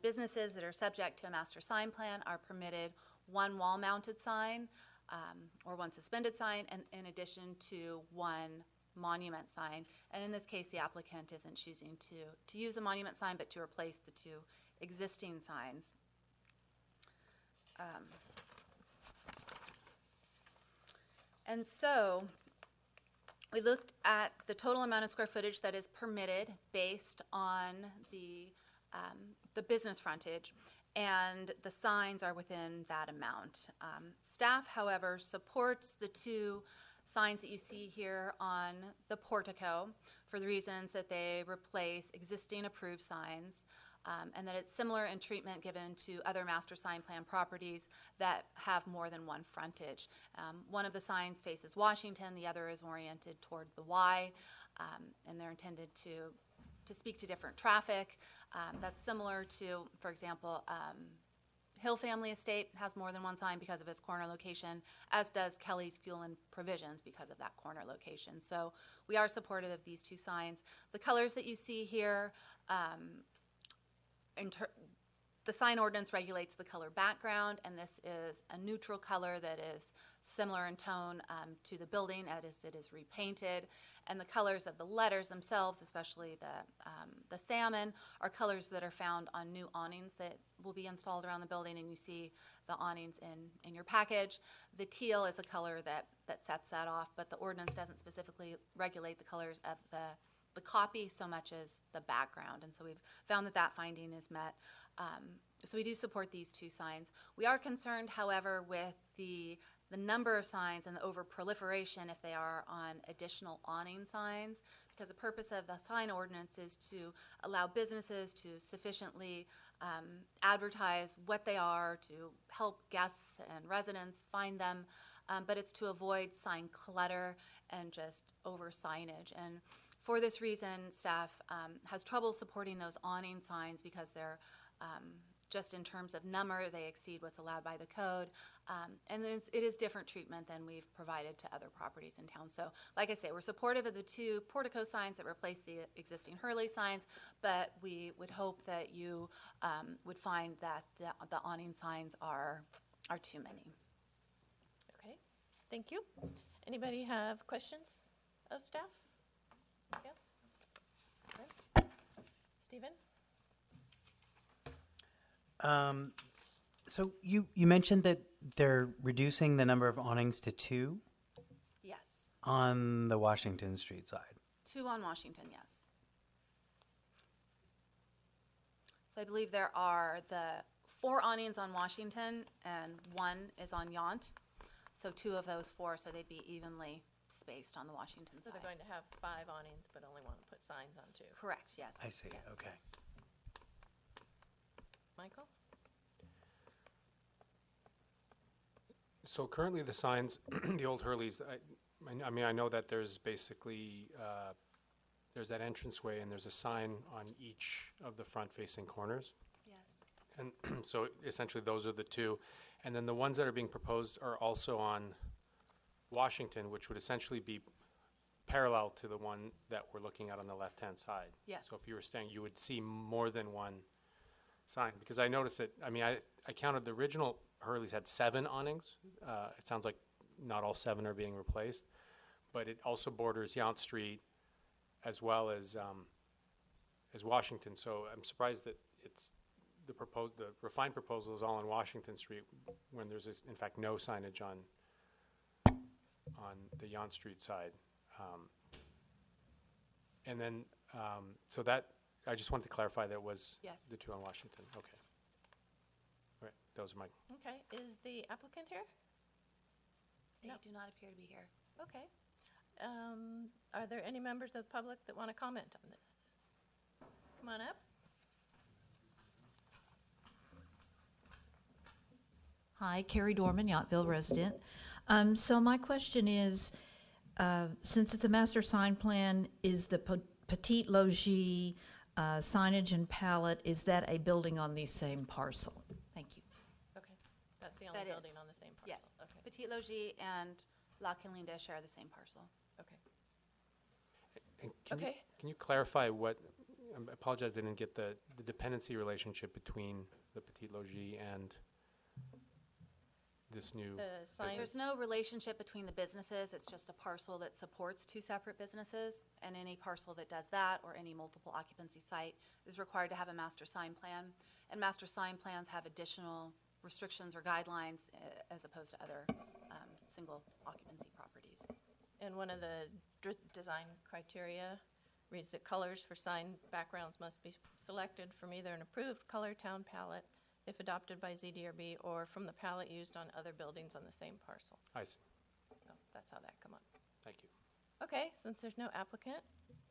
businesses that are subject to a master sign plan are permitted one wall-mounted sign or one suspended sign, and in addition to one monument sign. And in this case, the applicant isn't choosing to use a monument sign, but to replace the 2 existing signs. And so we looked at the total amount of square footage that is permitted based on the business frontage, and the signs are within that amount. Staff, however, supports the 2 signs that you see here on the portico for the reasons that they replace existing approved signs, and that it's similar in treatment given to other master sign plan properties that have more than one frontage. One of the signs faces Washington, the other is oriented toward the Y, and they're intended to speak to different traffic. That's similar to, for example, Hill Family Estate has more than one sign because of its corner location, as does Kelly's Fuel and Provisions because of that corner location. So we are supportive of these 2 signs. The colors that you see here, the sign ordinance regulates the color background, and this is a neutral color that is similar in tone to the building as it is repainted. And the colors of the letters themselves, especially the salmon, are colors that are found on new awnings that will be installed around the building, and you see the awnings in your package. The teal is a color that sets that off, but the ordinance doesn't specifically regulate the colors of the copy so much as the background, and so we've found that finding is met. So we do support these 2 signs. We are concerned, however, with the number of signs and the over-proliferation if they are on additional awning signs, because the purpose of the sign ordinance is to allow businesses to sufficiently advertise what they are, to help guests and residents find them, but it's to avoid sign clutter and just over signage. And for this reason, staff has trouble supporting those awning signs because they're just in terms of number, they exceed what's allowed by the code. And then it is different treatment than we've provided to other properties in town. So like I say, we're supportive of the 2 portico signs that replace the existing Hurley signs, but we would hope that you would find that the awning signs are too many. Okay, thank you. Anybody have questions of staff? Yeah? Okay. Stephen? So you mentioned that they're reducing the number of awnings to 2 Yes. on the Washington Street side. 2 on Washington, yes. So I believe there are the 4 awnings on Washington and 1 is on Yount. So 2 of those 4, so they'd be evenly spaced on the Washington So side. they're going to have 5 awnings, but only want to put signs on 2. Correct, yes. I see, yes, okay. yes. Michael? So currently the signs, the old Hurleys, I mean, I know that there's basically there's that entranceway and there's a sign on each of the front-facing corners. Yes. And so essentially those are the two. And then the ones that are being proposed are also on Washington, which would essentially be parallel to the one that we're looking at on the left-hand side. Yes. So if you were staying, you would see more than one sign. Because I noticed that, I mean, I counted the original Hurley's had 7 awnings. It sounds like not all 7 are being replaced. But it also borders Yount Street as well as Washington. So I'm surprised that it's the refined proposal is all on Washington Street when there's, in fact, no signage on the Yount Street side. And then, so that, I just wanted to clarify that was Yes. the 2 on Washington. Okay. All right, those are my, Okay, is the applicant here? They No. do not appear to be here. Okay. Are there any members of the public that want to comment on this? Come on up. Hi, Carrie Dorman, Yountville resident. So my question is, since it's a master sign plan, is the Petite Logis signage and palette, is that a building on the same parcel? Thank you. Okay, that's the only That is. building on the same parcel? Yes. Okay, Petit Logis and La Quinlinda share the same parcel. okay. and can you, Okay. can you clarify what, I apologize, I didn't get the dependency relationship between the Petit Logis and this new, The sign, There's no relationship between the businesses. It's just a parcel that supports 2 separate businesses. And any parcel that does that or any multiple occupancy site is required to have a master sign plan. And master sign plans have additional restrictions or guidelines as opposed to other single occupancy properties. and one of the design criteria reads that colors for sign backgrounds must be selected from either an approved color town palette, if adopted by ZDRB, or from the palette used on other buildings on the same parcel. I see, So that's how that come up. thank you. Okay, since there's no applicant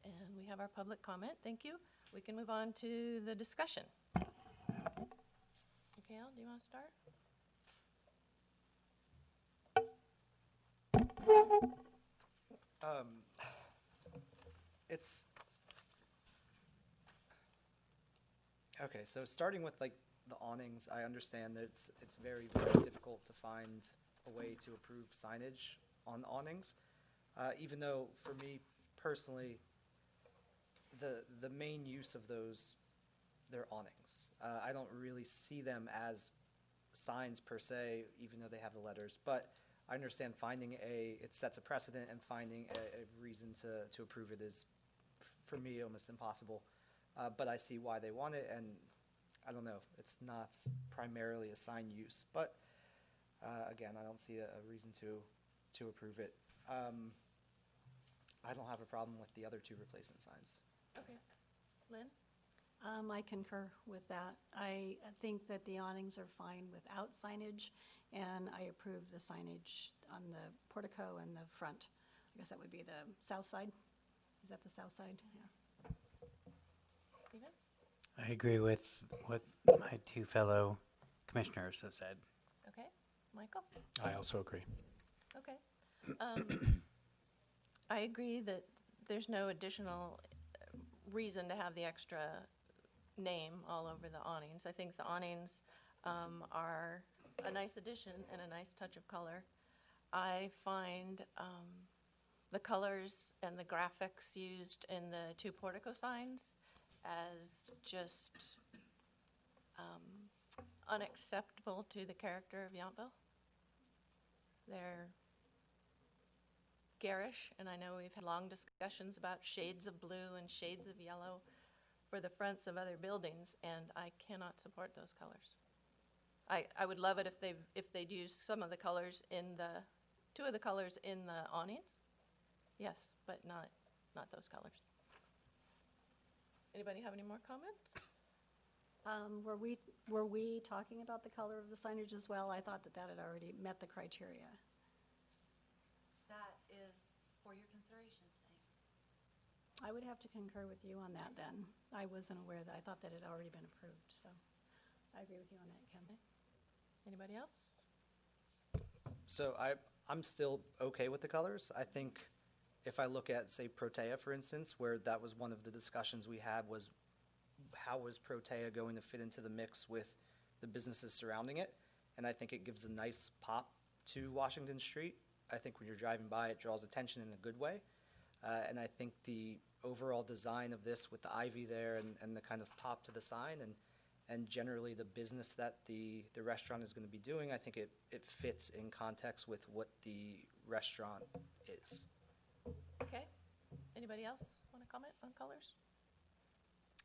and we have our public comment, thank you, we can move on to the discussion. Mikhail, do you want to start? It's okay. So starting with like the awnings, I understand that it's very, very difficult to find a way to approve signage on awnings. Even though for me personally, the main use of those, they're awnings. I don't really see them as signs per se, even though they have the letters. But I understand it sets a precedent, and finding a reason to approve it is, for me, almost impossible. But I see why they want it, and I don't know, it's not primarily a sign use. But again, I don't see a reason to approve it. I don't have a problem with the other 2 replacement signs. Okay. Lynn? I concur with that. I think that the awnings are fine without signage, and I approve the signage on the portico and the front. I guess that would be the south side. Is that the south side? Yeah. Stephen? I agree with what my 2 fellow commissioners have said. Okay. Michael? I also agree. Okay. I agree that there's no additional reason to have the extra name all over the awnings. I think the awnings are a nice addition and a nice touch of color. I find the colors and the graphics used in the 2 portico signs as just unacceptable to the character of Yountville. They're garish, and I know we've had long discussions about shades of blue and shades of yellow for the fronts of other buildings, and I cannot support those colors. I would love it if they'd use some of the colors in the, 2 of the colors in the awnings. Yes, but not those colors. Anybody have any more comments? Were we talking about the color of the signage as well? I thought that had already met the criteria. That is for your consideration tonight. I would have to concur with you on that then. I wasn't aware that, I thought that had already been approved, so I agree with you on that, Kim. Anybody else? So I'm still okay with the colors. I think if I look at, say, Protea, for instance, where that was one of the discussions we had, was how was Protea going to fit into the mix with the businesses surrounding it? And I think it gives a nice pop to Washington Street. I think when you're driving by, it draws attention in a good way. And I think the overall design of this with the ivy there and the kind of pop to the sign and generally the business that the restaurant is going to be doing, I think it fits in context with what the restaurant is. Okay. Anybody else want to comment on colors?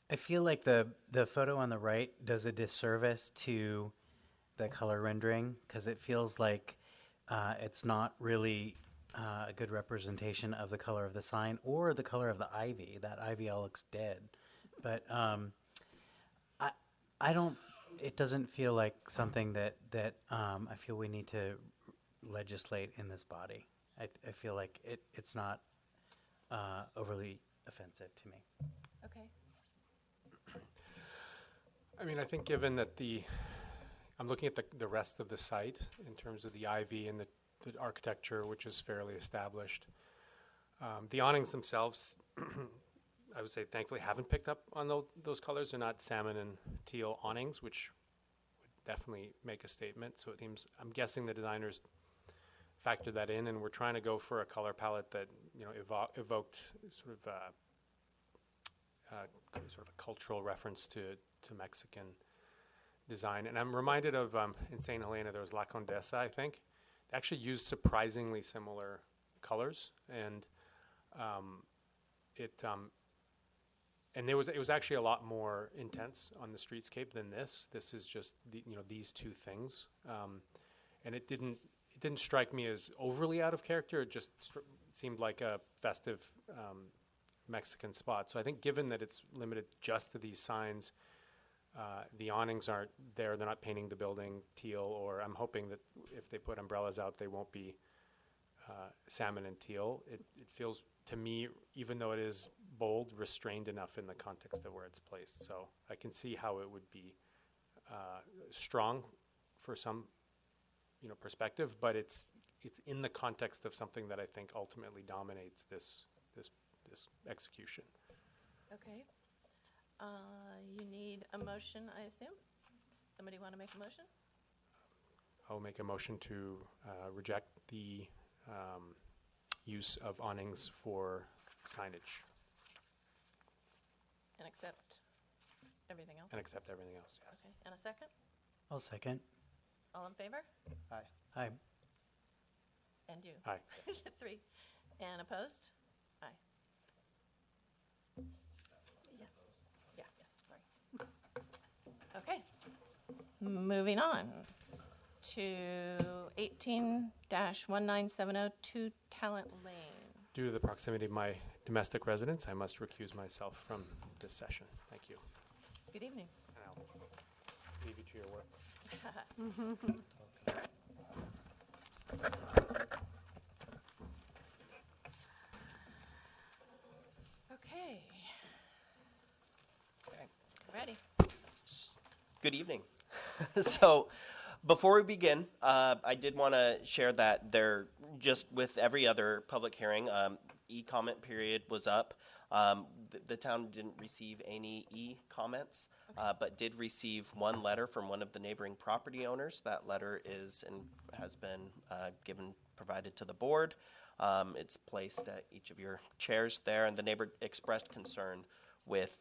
I feel like the photo on the right does a disservice to the color rendering because it feels like it's not really a good representation of the color of the sign or the color of the ivy. That ivy all looks dead. But I don't. It doesn't feel like something that I feel we need to legislate in this body. I feel like it's not overly offensive to me. Okay. I mean, I think given that I'm looking at the rest of the site in terms of the ivy and the architecture, which is fairly established. The awnings themselves, I would say, thankfully, haven't picked up on those colors. They're not salmon and teal awnings, which would definitely make a statement. So it seems, I'm guessing the designers factored that in, and we're trying to go for a color palette that evoked sort of a cultural reference to Mexican design. And I'm reminded of in St. Helena, there was La Condesa, I think. They actually used surprisingly similar colors, and it was actually a lot more intense on the streetscape than this. This is just these two things, and it didn't strike me as overly out of character. It just seemed like a festive Mexican spot. So I think given that it's limited just to these signs, the awnings aren't there. They're not painting the building teal, or I'm hoping that if they put umbrellas out, they won't be salmon and teal. It feels to me, even though it is bold, restrained enough in the context of where it's placed. So I can see how it would be strong for some perspective, but it's in the context of something that I think ultimately dominates this execution. Okay. You need a motion, I assume? Somebody want to make a motion? I'll make a motion to reject the use of awnings for signage And accept everything else? and accept everything else, yes. Okay. And a second? I'll second. All in favor? Aye. Aye. And you? Aye. 3. And opposed? Aye. Yes. Yeah, sorry. Okay. Moving on to 18-19702 Talent Lane. Due to the proximity of my domestic residence, I must recuse myself from this session. Thank you. Good evening. And I'll leave you to your work. Okay. Ready? Good evening. So, before we begin, I did want to share that just with every other public hearing, e-comment period was up. The town didn't receive any e-comments, but did receive one letter from one of the neighboring property owners. That letter is and has been provided to the board. It's placed at each of your chairs there, and the neighbor expressed concern with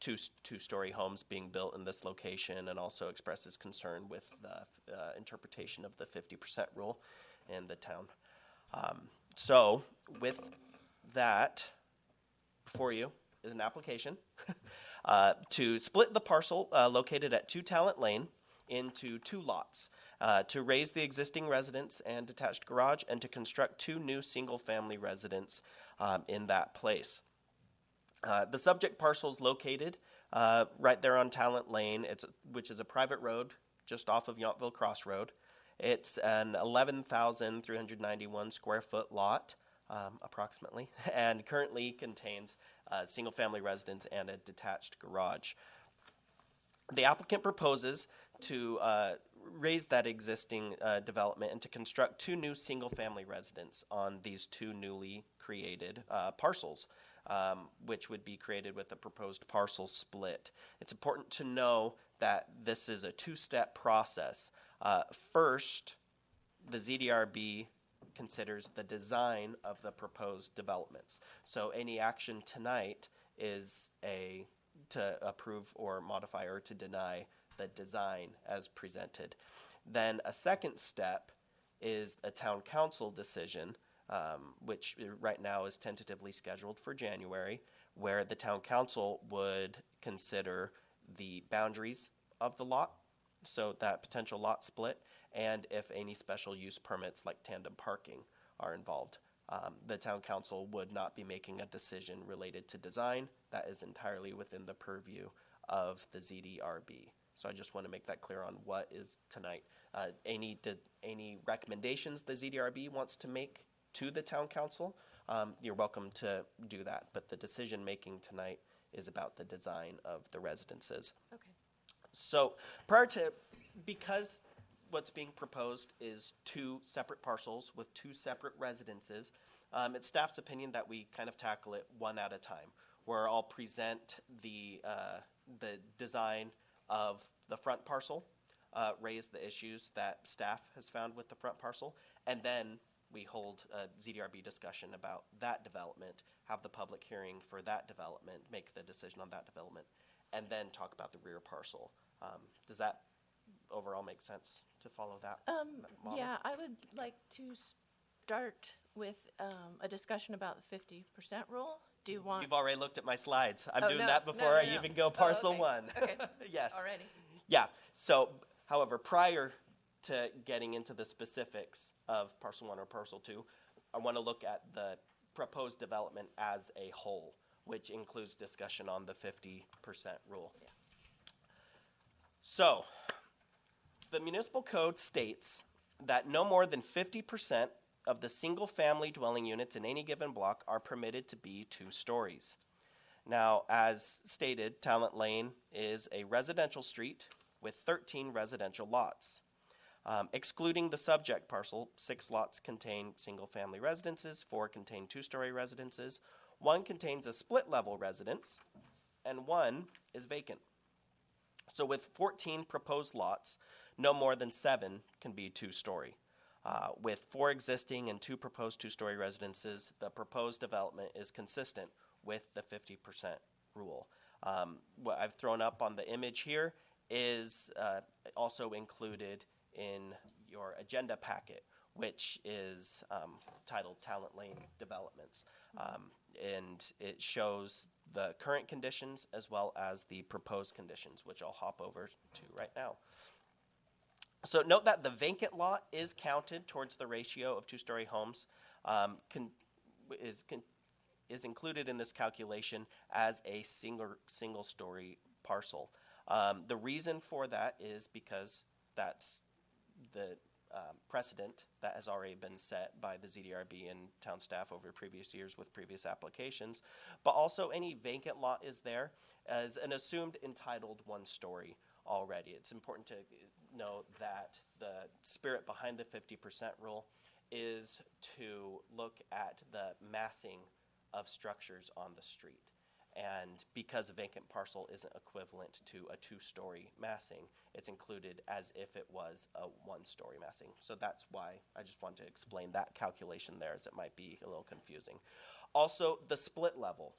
two-story homes being built in this location, and also expresses concern with the interpretation of the 50% rule in the town. So with that, before you is an application to split the parcel located at 2 Talent Lane into 2 lots, to raise the existing residence and detached garage, and to construct 2 new single-family residents in that place. The subject parcel is located right there on Talent Lane, which is a private road just off of Yountville Crossroad. It's an 11,391 square foot lot, approximately, and currently contains a single-family residence and a detached garage. The applicant proposes to raise that existing development and to construct 2 new single-family residents on these 2 newly created parcels, which would be created with a proposed parcel split. It's important to know that this is a 2-step process. First, the ZDRB considers the design of the proposed developments. So any action tonight is to approve or modify or to deny the design as presented. Then a second step is a town council decision, which right now is tentatively scheduled for January, where the town council would consider the boundaries of the lot, so that potential lot split, and if any special use permits like tandem parking are involved. The town council would not be making a decision related to design. That is entirely within the purview of the ZDRB. So I just want to make that clear on what is tonight. Any recommendations the ZDRB wants to make to the town council, you're welcome to do that. But the decision making tonight is about the design of the residences. Okay. So because what's being proposed is 2 separate parcels with 2 separate residences, it's staff's opinion that we kind of tackle it one at a time, where I'll present the design of the front parcel, raise the issues that staff has found with the front parcel, and then we hold a ZDRB discussion about that development, have the public hearing for that development, make the decision on that development, and then talk about the rear parcel. Does that overall make sense to follow that model? Yeah, I would like to start with a discussion about the 50% rule. Do you want? You've already looked at my slides. I'm Oh, doing no, that no, before no, I no. even go Oh, parcel okay. 1. Okay. Yes. Already. Yeah. So, however, prior to getting into the specifics of parcel 1 or parcel 2, I want to look at the proposed development as a whole, which includes discussion on the 50% rule. Yeah. So, the municipal code states that no more than 50% of the single-family dwelling units in any given block are permitted to be 2 stories. Now, as stated, Talent Lane is a residential street with 13 residential lots. Excluding the subject parcel, 6 lots contain single-family residences, 4 contain 2-story residences, 1 contains a split-level residence, and 1 is vacant. So with 14 proposed lots, no more than 7 can be 2-story. With 4 existing and 2 proposed 2-story residences, the proposed development is consistent with the 50% rule. What I've thrown up on the image here is also included in your agenda packet, which is titled Talent Lane Developments. And it shows the current conditions as well as the proposed conditions, which I'll hop over to right now. So note that the vacant lot is counted towards the ratio of 2-story homes, is included in this calculation as a single-story parcel. The reason for that is because that's the precedent that has already been set by the ZDRB and town staff over previous years with previous applications. But also any vacant lot is there as an assumed entitled 1-story already. It's important to know that the spirit behind the 50% rule is to look at the massing of structures on the street. And because a vacant parcel isn't equivalent to a 2-story massing, it's included as if it was a 1-story massing. So that's why I just wanted to explain that calculation there, as it might be a little confusing. Also, the split level.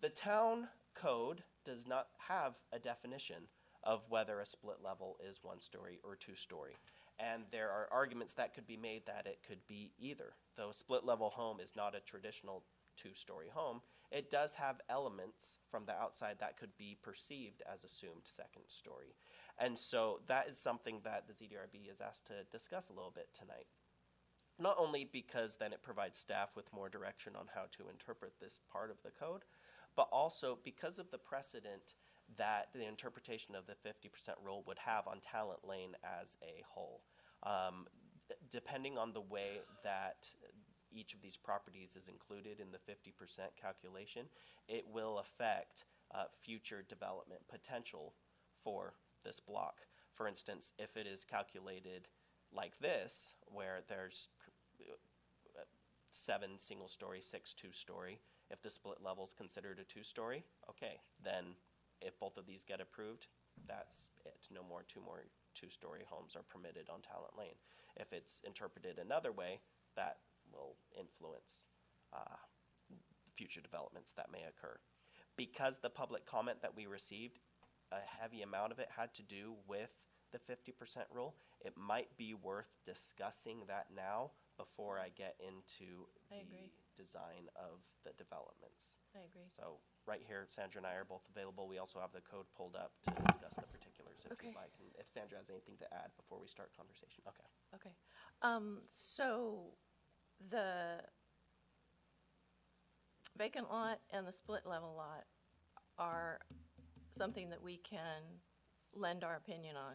The town code does not have a definition of whether a split level is 1-story or 2-story. And there are arguments that could be made that it could be either. Though a split level home is not a traditional 2-story home, it does have elements from the outside that could be perceived as assumed 2nd story. And so that is something that the ZDRB is asked to discuss a little bit tonight. Not only because then it provides staff with more direction on how to interpret this part of the code, but also because of the precedent that the interpretation of the 50% rule would have on Talent Lane as a whole. Depending on the way that each of these properties is included in the 50% calculation, it will affect future development potential for this block. for instance, if it is calculated like this, where there's 7 single-story, 6 two-story, if the split level is considered a two-story, okay, then if both of these get approved, that's it. No more two-story homes are permitted on Talent Lane. If it's interpreted another way, that will influence future developments that may occur. Because the public comment that we received, a heavy amount of it had to do with the 50% rule, it might be worth discussing that now before I get into I agree. the design of the developments. I agree. So right here, Sandra and I are both available. We also have the code pulled up to discuss the particulars if Okay. you'd like. And if Sandra has anything to add before we start conversation. Okay. Okay. So the vacant lot and the split level lot are something that we can lend our opinion on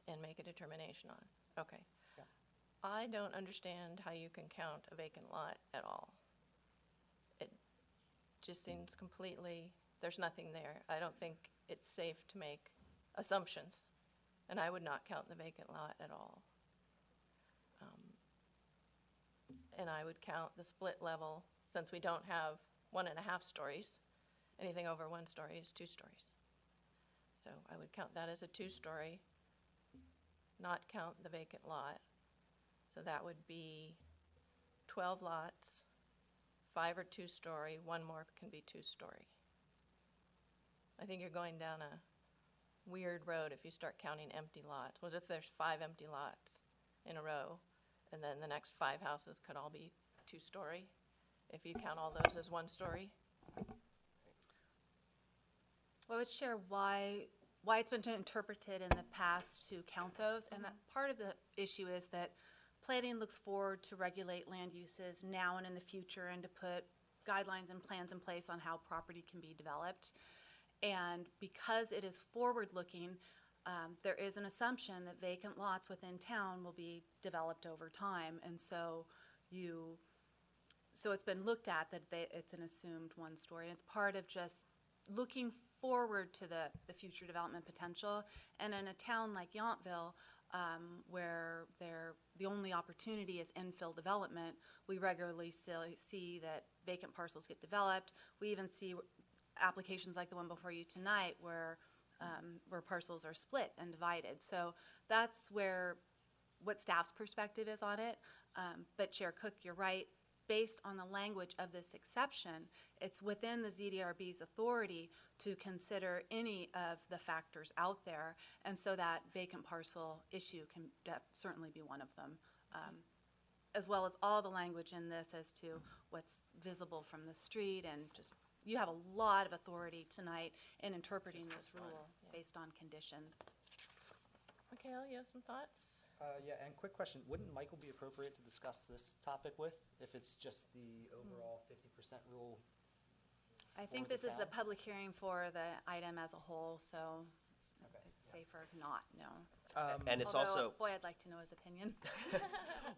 and make a determination on. Okay. Yeah. I don't understand how you can count a vacant lot at all. It just seems completely, there's nothing there. I don't think it's safe to make assumptions, and I would not count the vacant lot at all. And I would count the split level, since we don't have 1.5 stories. Anything over 1 story is 2 stories. So I would count that as a 2-story, not count the vacant lot. So that would be 12 lots, 5 are 2-story, 1 more can be 2-story. I think you're going down a weird road if you start counting empty lots. What if there's 5 empty lots in a row, and then the next 5 houses could all be 2-story, if you count all those as 1-story? Well, I would share why it's been interpreted in the past to count those, and that part of the issue is that planning looks forward to regulate land uses now and in the future and to put guidelines and plans in place on how property can be developed. And because it is forward-looking, there is an assumption that vacant lots within town will be developed over time, and so it's been looked at that it's an assumed 1-story, and it's part of just looking forward to the future development potential. And in a town like Yountville, where the only opportunity is infill development, we regularly see that vacant parcels get developed. We even see applications like the one before you tonight where parcels are split and divided. So that's what staff's perspective is on it. But Chair Cook, you're right. Based on the language of this exception, it's within the ZDRB's authority to consider any of the factors out there, and so that vacant parcel issue can certainly be one of them, as well as all the language in this as to what's visible from the street, and just, you have a lot of authority tonight in interpreting this rule based on conditions. Mikhail, you have some thoughts? Yeah, and quick question, wouldn't Michael be appropriate to discuss this topic with, if it's just the overall 50% rule? I think the this is the town? public hearing for the item as a whole, so Okay, it's safer not, no. And it's Although, also, boy, I'd like to know his opinion.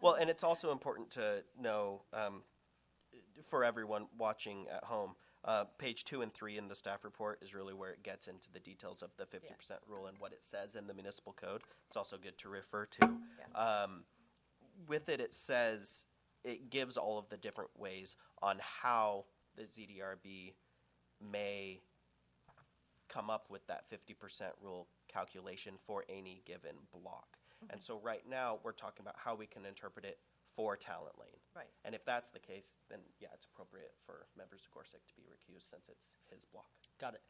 well, and it's also important to know, for everyone watching at home, page 2 and 3 in the staff report is really where it gets into the details of the 50% rule and what it says in the municipal code. It's also good to refer to. With it, it says, it gives all of the different ways on how the ZDRB may come up with that 50% rule calculation for any given block. And so right now, we're talking about how we can interpret it for Talent Lane. Right. And if that's the case, then yeah, it's appropriate for members of Gorsick to be recused since it's his block. Got it.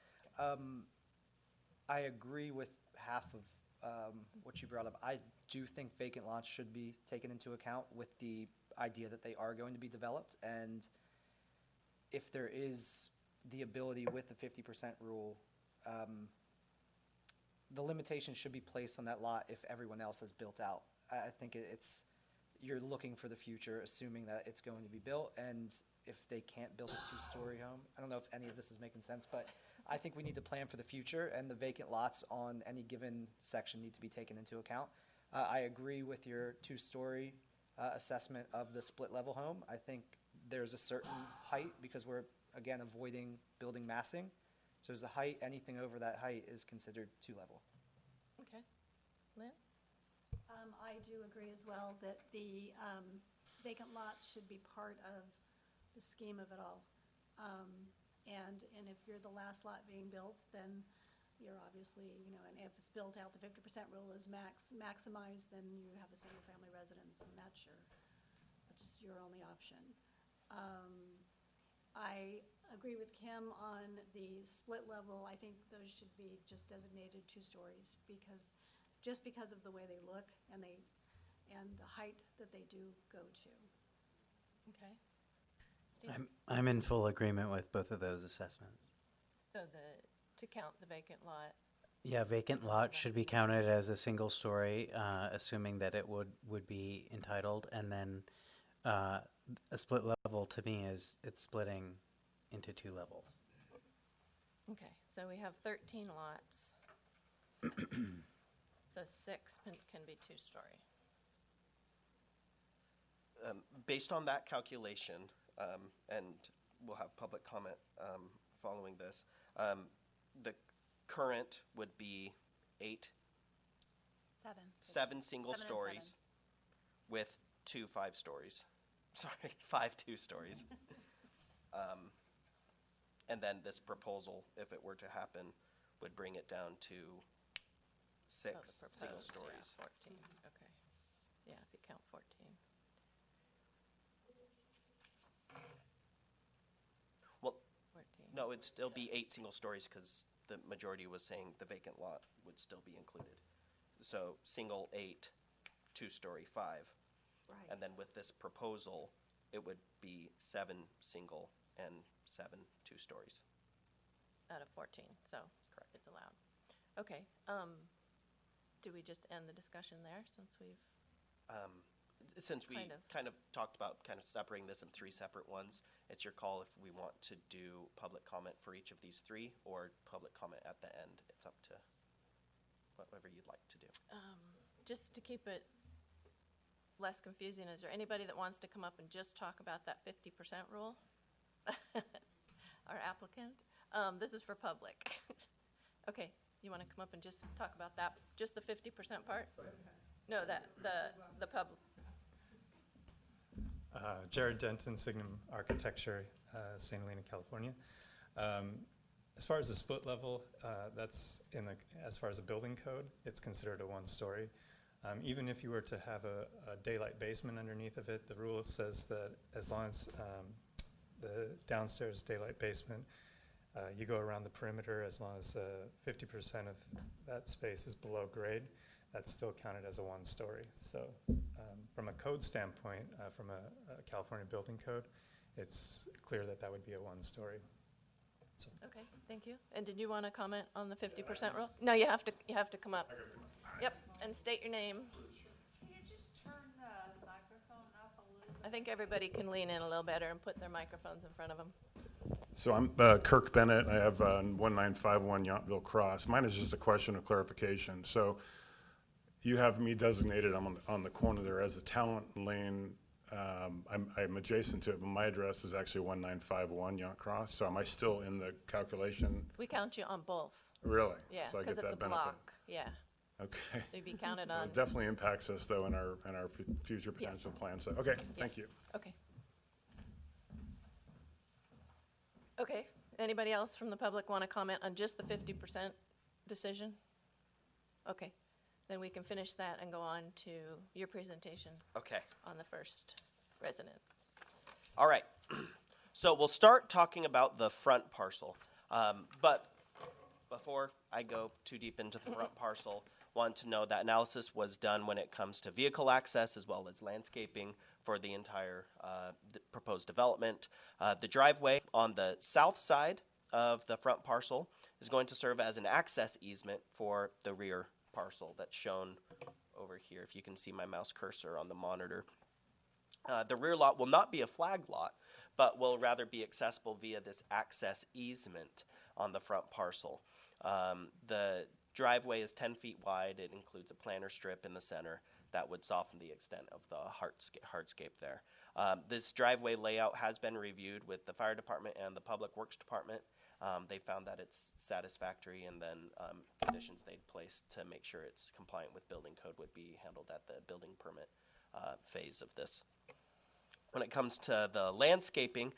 I agree with half of what you brought up. I do think vacant lots should be taken into account with the idea that they are going to be developed. And if there is the ability with the 50% rule, the limitation should be placed on that lot if everyone else has built out. I think it's, you're looking for the future, assuming that it's going to be built, and if they can't build a 2-story home, I don't know if any of this is making sense, but I think we need to plan for the future, and the vacant lots on any given section need to be taken into account. I agree with your 2-story assessment of the split-level home. I think there's a certain height, because we're, again, avoiding building massing. So there's a height, anything over that height is considered 2-level. Okay. Lynn? I do agree as well that the vacant lots should be part of the scheme of it all. And if you're the last lot being built, then you're obviously, you know, and if it's built out, the 50% rule is maximized, then you have a single-family residence, and that's your only option. I agree with Kim on the split level. I think those should be just designated 2 stories just because of the way they look and the height that they do go to. Okay. Steve? I'm in full agreement with both of those assessments. So to count the vacant lot, Yeah, vacant lot should be counted as a single story, assuming that it would be entitled, and then a split level to me is it's splitting into 2 levels. okay, so we have 13 lots. So 6 can be 2-story. Based on that calculation, and we'll have public comment following this, the current would be 7 single 7 and stories 7. with 2 5-stories. Sorry, 5 2-stories. And then this proposal, if it were to happen, would bring it down to 6 Oh, the single proposed, stories. Yeah, 14, okay. Yeah, if you count 14. Well, 14. no, it'd still be 8 single stories because the majority was saying the vacant lot would still be included. So single 8, 2-story 5. Right. And then with this proposal, it would be 7 single and 7 2-stories. Out of 14, so Correct. it's allowed. Okay, do we just end the discussion there since we've, Since we Kind of. kind of talked about kind of separating this in 3 separate ones, it's your call if we want to do public comment for each of these 3 or public comment at the end. It's up to whatever you'd like to do. just to keep it less confusing, is there anybody that wants to come up and just talk about that 50% rule? Our applicant? This is for public. Okay, you want to come up and just talk about that, just the 50% part? No, the public. Jared Denton, Signum Architecture, St. Helena, California. As far as the split level, that's as far as the building code, it's considered a 1-story. Even if you were to have a daylight basement underneath of it, the rule says that as long as the downstairs daylight basement, you go around the perimeter, as long as 50% of that space is below grade, that's still counted as a 1-story. So from a code standpoint, from a California building code, it's clear that that would be a 1-story. So. Okay, thank you. And did you want to comment on the 50% rule? No, you have to come up. Yep, and state your name. Can you just turn the microphone up a little bit? I think everybody can lean in a little better and put their microphones in front of them. So I'm Kirk Bennett. I have 1951 Yountville Cross. Mine is just a question of clarification. So you have me designated on the corner there as a Talent Lane. I'm adjacent to it, but my address is actually 1951 Yount Cross. So am I still in the calculation? We count you on both. Really? Yeah, So I because get it's a that benefit. block. Yeah, Okay. you'd be counted So on. it definitely impacts us though in our future Yes. potential plans. So, okay, thank you. Okay. Okay, anybody else from the public want to comment on just the 50% decision? Okay, then we can finish that and go on to your presentation Okay. on the first residence. All right. So we'll start talking about the front parcel. But before I go too deep into the front parcel, want to know that analysis was done when it comes to vehicle access as well as landscaping for the entire proposed development. The driveway on the south side of the front parcel is going to serve as an access easement for the rear parcel that's shown over here. If you can see my mouse cursor on the monitor. The rear lot will not be a flag lot, but will rather be accessible via this access easement on the front parcel. The driveway is 10 feet wide. It includes a planter strip in the center that would soften the extent of the hardscape there. This driveway layout has been reviewed with the fire department and the public works department. They found that it's satisfactory, and then conditions they'd placed to make sure it's compliant with building code would be handled at the building permit phase of this. When it comes to the landscaping,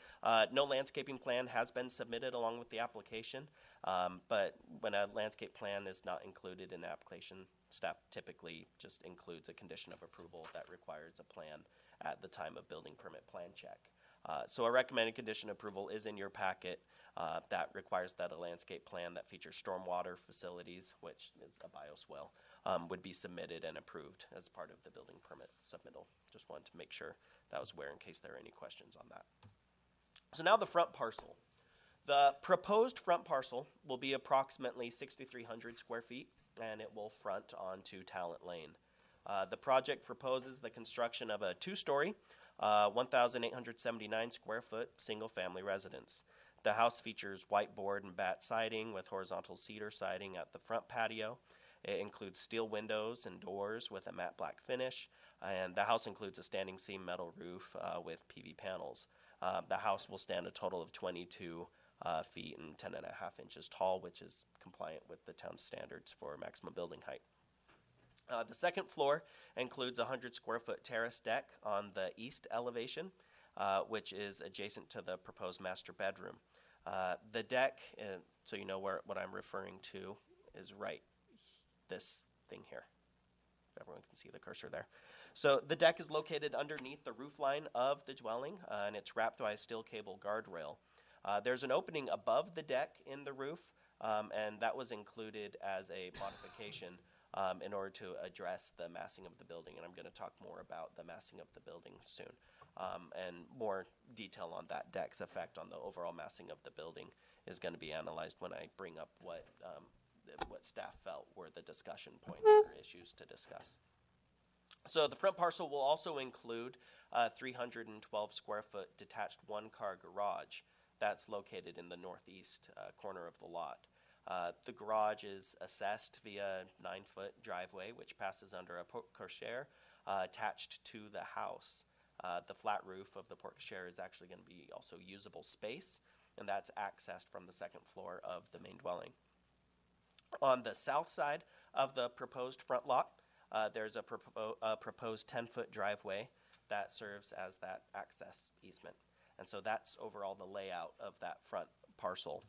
no landscaping plan has been submitted along with the application, but when a landscape plan is not included in the application, staff typically just includes a condition of approval that requires a plan at the time of building permit plan check. So a recommended condition approval is in your packet that requires that a landscape plan that features stormwater facilities, which is a bioswale, would be submitted and approved as part of the building permit submittal. Just wanted to make sure that was aware in case there are any questions on that. So now the front parcel. The proposed front parcel will be approximately 6,300 square feet, and it will front onto Talent Lane. The project proposes the construction of a two-story, 1,879 square foot single-family residence. The house features white board and batt siding with horizontal cedar siding at the front patio. It includes steel windows and doors with a matte black finish, and the house includes a standing seam metal roof with PV panels. The house will stand a total of 22 feet and 10.5 inches tall, which is compliant with the town's standards for maximum building height. The second floor includes a 100 square foot terrace deck on the east elevation, which is adjacent to the proposed master bedroom. The deck, so you know what I'm referring to, is right this thing here. Everyone can see the cursor there. So the deck is located underneath the roof line of the dwelling, and it's wrapped by a steel cable guardrail. There's an opening above the deck in the roof, and that was included as a modification in order to address the massing of the building, and I'm going to talk more about the massing of the building soon. And more detail on that deck's effect on the overall massing of the building is going to be analyzed when I bring up what staff felt were the discussion points or issues to discuss. So the front parcel will also include a 312 square foot detached one-car garage that's located in the northeast corner of the lot. The garage is assessed via a 9-foot driveway, which passes under a porte cochere attached to the house. The flat roof of the porte cochere is actually going to be also usable space, and that's accessed from the second floor of the main dwelling. On the south side of the proposed front lot, there's a proposed 10-foot driveway that serves as that access easement. And so that's overall the layout of that front parcel.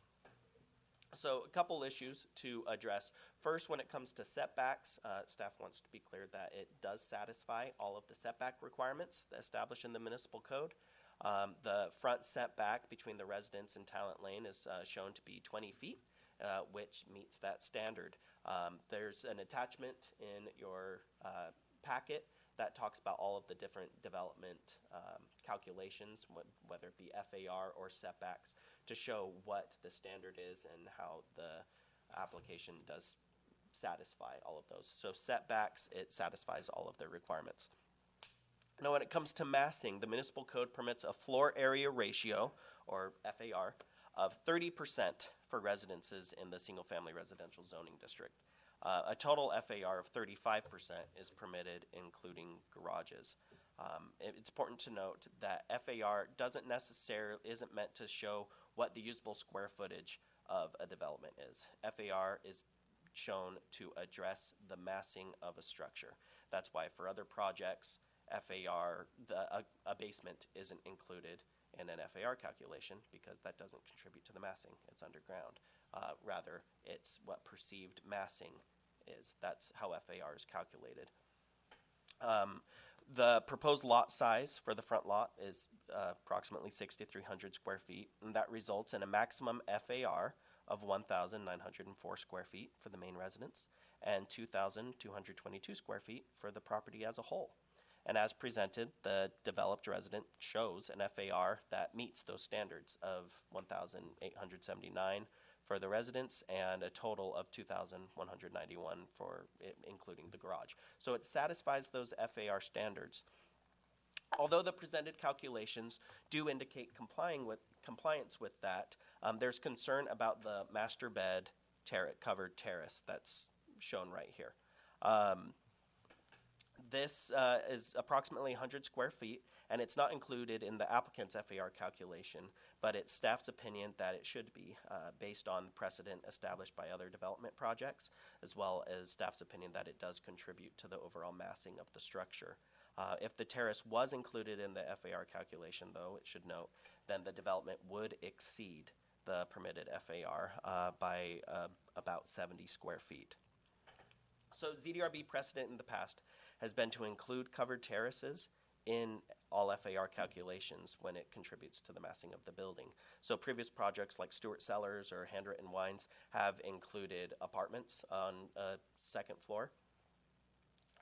So a couple issues to address. First, when it comes to setbacks, staff wants to be clear that it does satisfy all of the setback requirements established in the municipal code. The front setback between the residence and Talent Lane is shown to be 20 feet, which meets that standard. There's an attachment in your packet that talks about all of the different development calculations, whether it be FAR or setbacks, to show what the standard is and how the application does satisfy all of those. So setbacks, it satisfies all of their requirements. Now when it comes to massing, the municipal code permits a floor area ratio, or FAR, of 30% for residences in the single-family residential zoning district. A total FAR of 35% is permitted, including garages. It's important to note that FAR isn't meant to show what the usable square footage of a development is. FAR is shown to address the massing of a structure. That's why for other projects, FAR, a basement isn't included in an FAR calculation because that doesn't contribute to the massing. It's underground. Rather, it's what perceived massing is. That's how FAR is calculated. The proposed lot size for the front lot is approximately 6,300 square feet, and that results in a maximum FAR of 1,904 square feet for the main residence and 2,222 square feet for the property as a whole. And as presented, the developed resident shows an FAR that meets those standards of 1,879 for the residence and a total of 2,191 for it, including the garage. So it satisfies those FAR standards. Although the presented calculations do indicate compliance with that, there's concern about the master bed covered terrace that's shown right here. This is approximately 100 square feet, and it's not included in the applicant's FAR calculation, but it's staff's opinion that it should be, based on precedent established by other development projects, as well as staff's opinion that it does contribute to the overall massing of the structure. If the terrace was included in the FAR calculation, though, it should note, then the development would exceed the permitted FAR by about 70 square feet. So ZDRB precedent in the past has been to include covered terraces in all FAR calculations when it contributes to the massing of the building. So previous projects like Stewart Cellars or Handwritten Wines have included apartments on a second floor.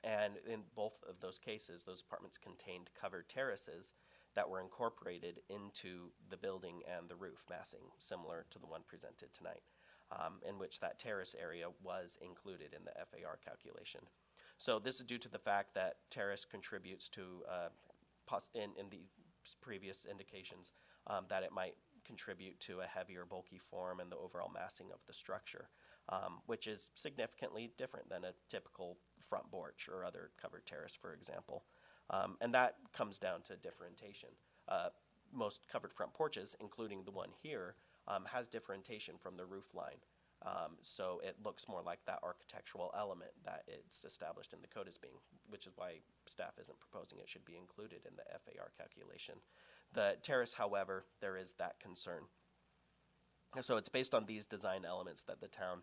And in both of those cases, those apartments contained covered terraces that were incorporated into the building and the roof massing, similar to the one presented tonight, in which that terrace area was included in the FAR calculation. So this is due to the fact that terrace contributes to, in the previous indications, that it might contribute to a heavier, bulky form and the overall massing of the structure, which is significantly different than a typical front porch or other covered terrace, for example. And that comes down to differentiation. Most covered front porches, including the one here, has differentiation from the roof line. So it looks more like that architectural element that it's established in the code as being, which is why staff isn't proposing it should be included in the FAR calculation. The terrace, however, there is that concern. So it's based on these design elements that the town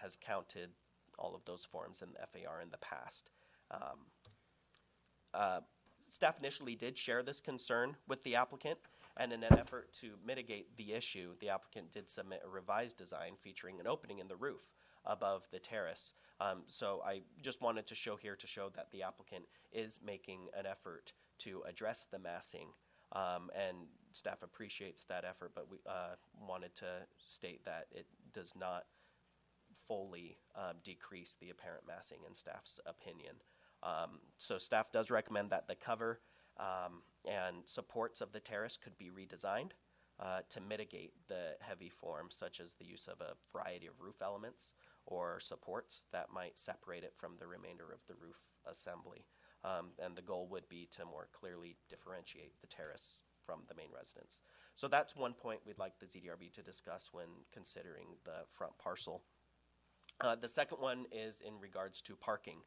has counted all of those forms in the FAR in the past. Staff initially did share this concern with the applicant, and in an effort to mitigate the issue, the applicant did submit a revised design featuring an opening in the roof above the terrace. So I just wanted to show here to show that the applicant is making an effort to address the massing, and staff appreciates that effort, but we wanted to state that it does not fully decrease the apparent massing in staff's opinion. So staff does recommend that the cover and supports of the terrace could be redesigned to mitigate the heavy form, such as the use of a variety of roof elements or supports that might separate it from the remainder of the roof assembly. And the goal would be to more clearly differentiate the terrace from the main residence. So that's one point we'd like the ZDRB to discuss when considering the front parcel. The second one is in regards to parking.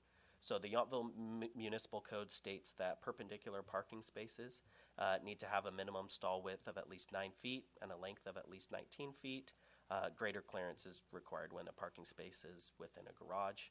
So the Yountville Municipal Code states that perpendicular parking spaces need to have a minimum stall width of at least 9 feet and a length of at least 19 feet. Greater clearance is required when a parking space is within a garage,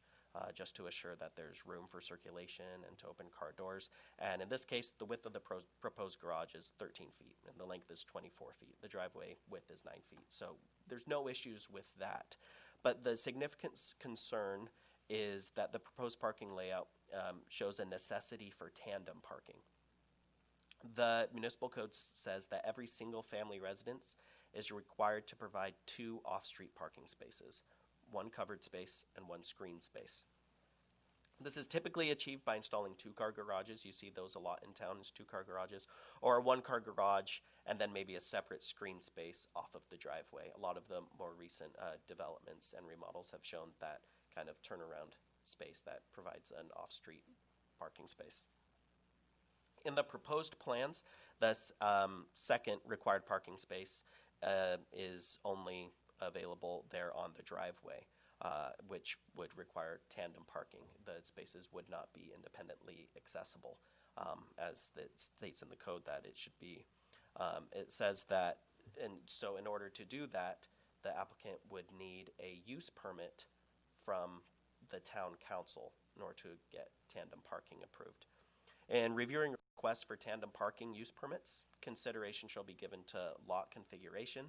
just to assure that there's room for circulation and to open car doors. And in this case, the width of the proposed garage is 13 feet and the length is 24 feet. The driveway width is 9 feet. So there's no issues with that. But the significant concern is that the proposed parking layout shows a necessity for tandem parking. The municipal code says that every single family residence is required to provide 2 off-street parking spaces, 1 covered space and 1 screened space. This is typically achieved by installing 2-car garages. You see those a lot in town as 2-car garages, or a 1-car garage and then maybe a separate screen space off of the driveway. A lot of the more recent developments and remodels have shown that kind of turnaround space that provides an off-street parking space. In the proposed plans, the second required parking space is only available there on the driveway, which would require tandem parking. The spaces would not be independently accessible, as it states in the code that it should be. It says that, and so in order to do that, the applicant would need a use permit from the town council in order to get tandem parking approved. In reviewing requests for tandem parking use permits, consideration shall be given to lot configuration,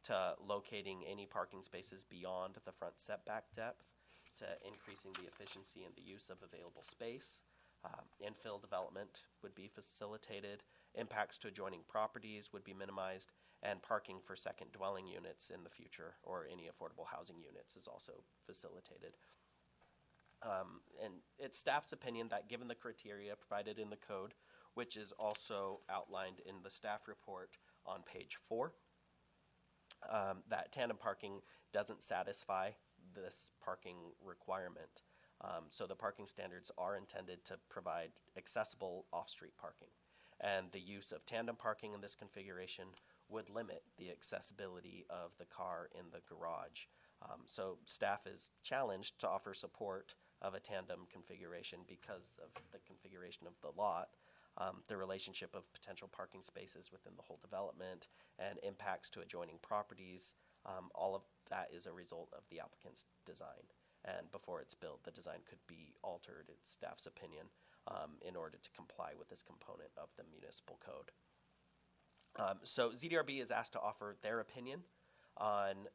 to locating any parking spaces beyond the front setback depth, to increasing the efficiency and the use of available space. Infill development would be facilitated, impacts to adjoining properties would be minimized, and parking for second dwelling units in the future or any affordable housing units is also facilitated. And it's staff's opinion that given the criteria provided in the code, which is also outlined in the staff report on page 4, that tandem parking doesn't satisfy this parking requirement. So the parking standards are intended to provide accessible off-street parking. And the use of tandem parking in this configuration would limit the accessibility of the car in the garage. So staff is challenged to offer support of a tandem configuration because of the configuration of the lot, the relationship of potential parking spaces within the whole development, and impacts to adjoining properties. All of that is a result of the applicant's design. And before it's built, the design could be altered, it's staff's opinion, in order to comply with this component of the municipal code. So ZDRB is asked to offer their opinion on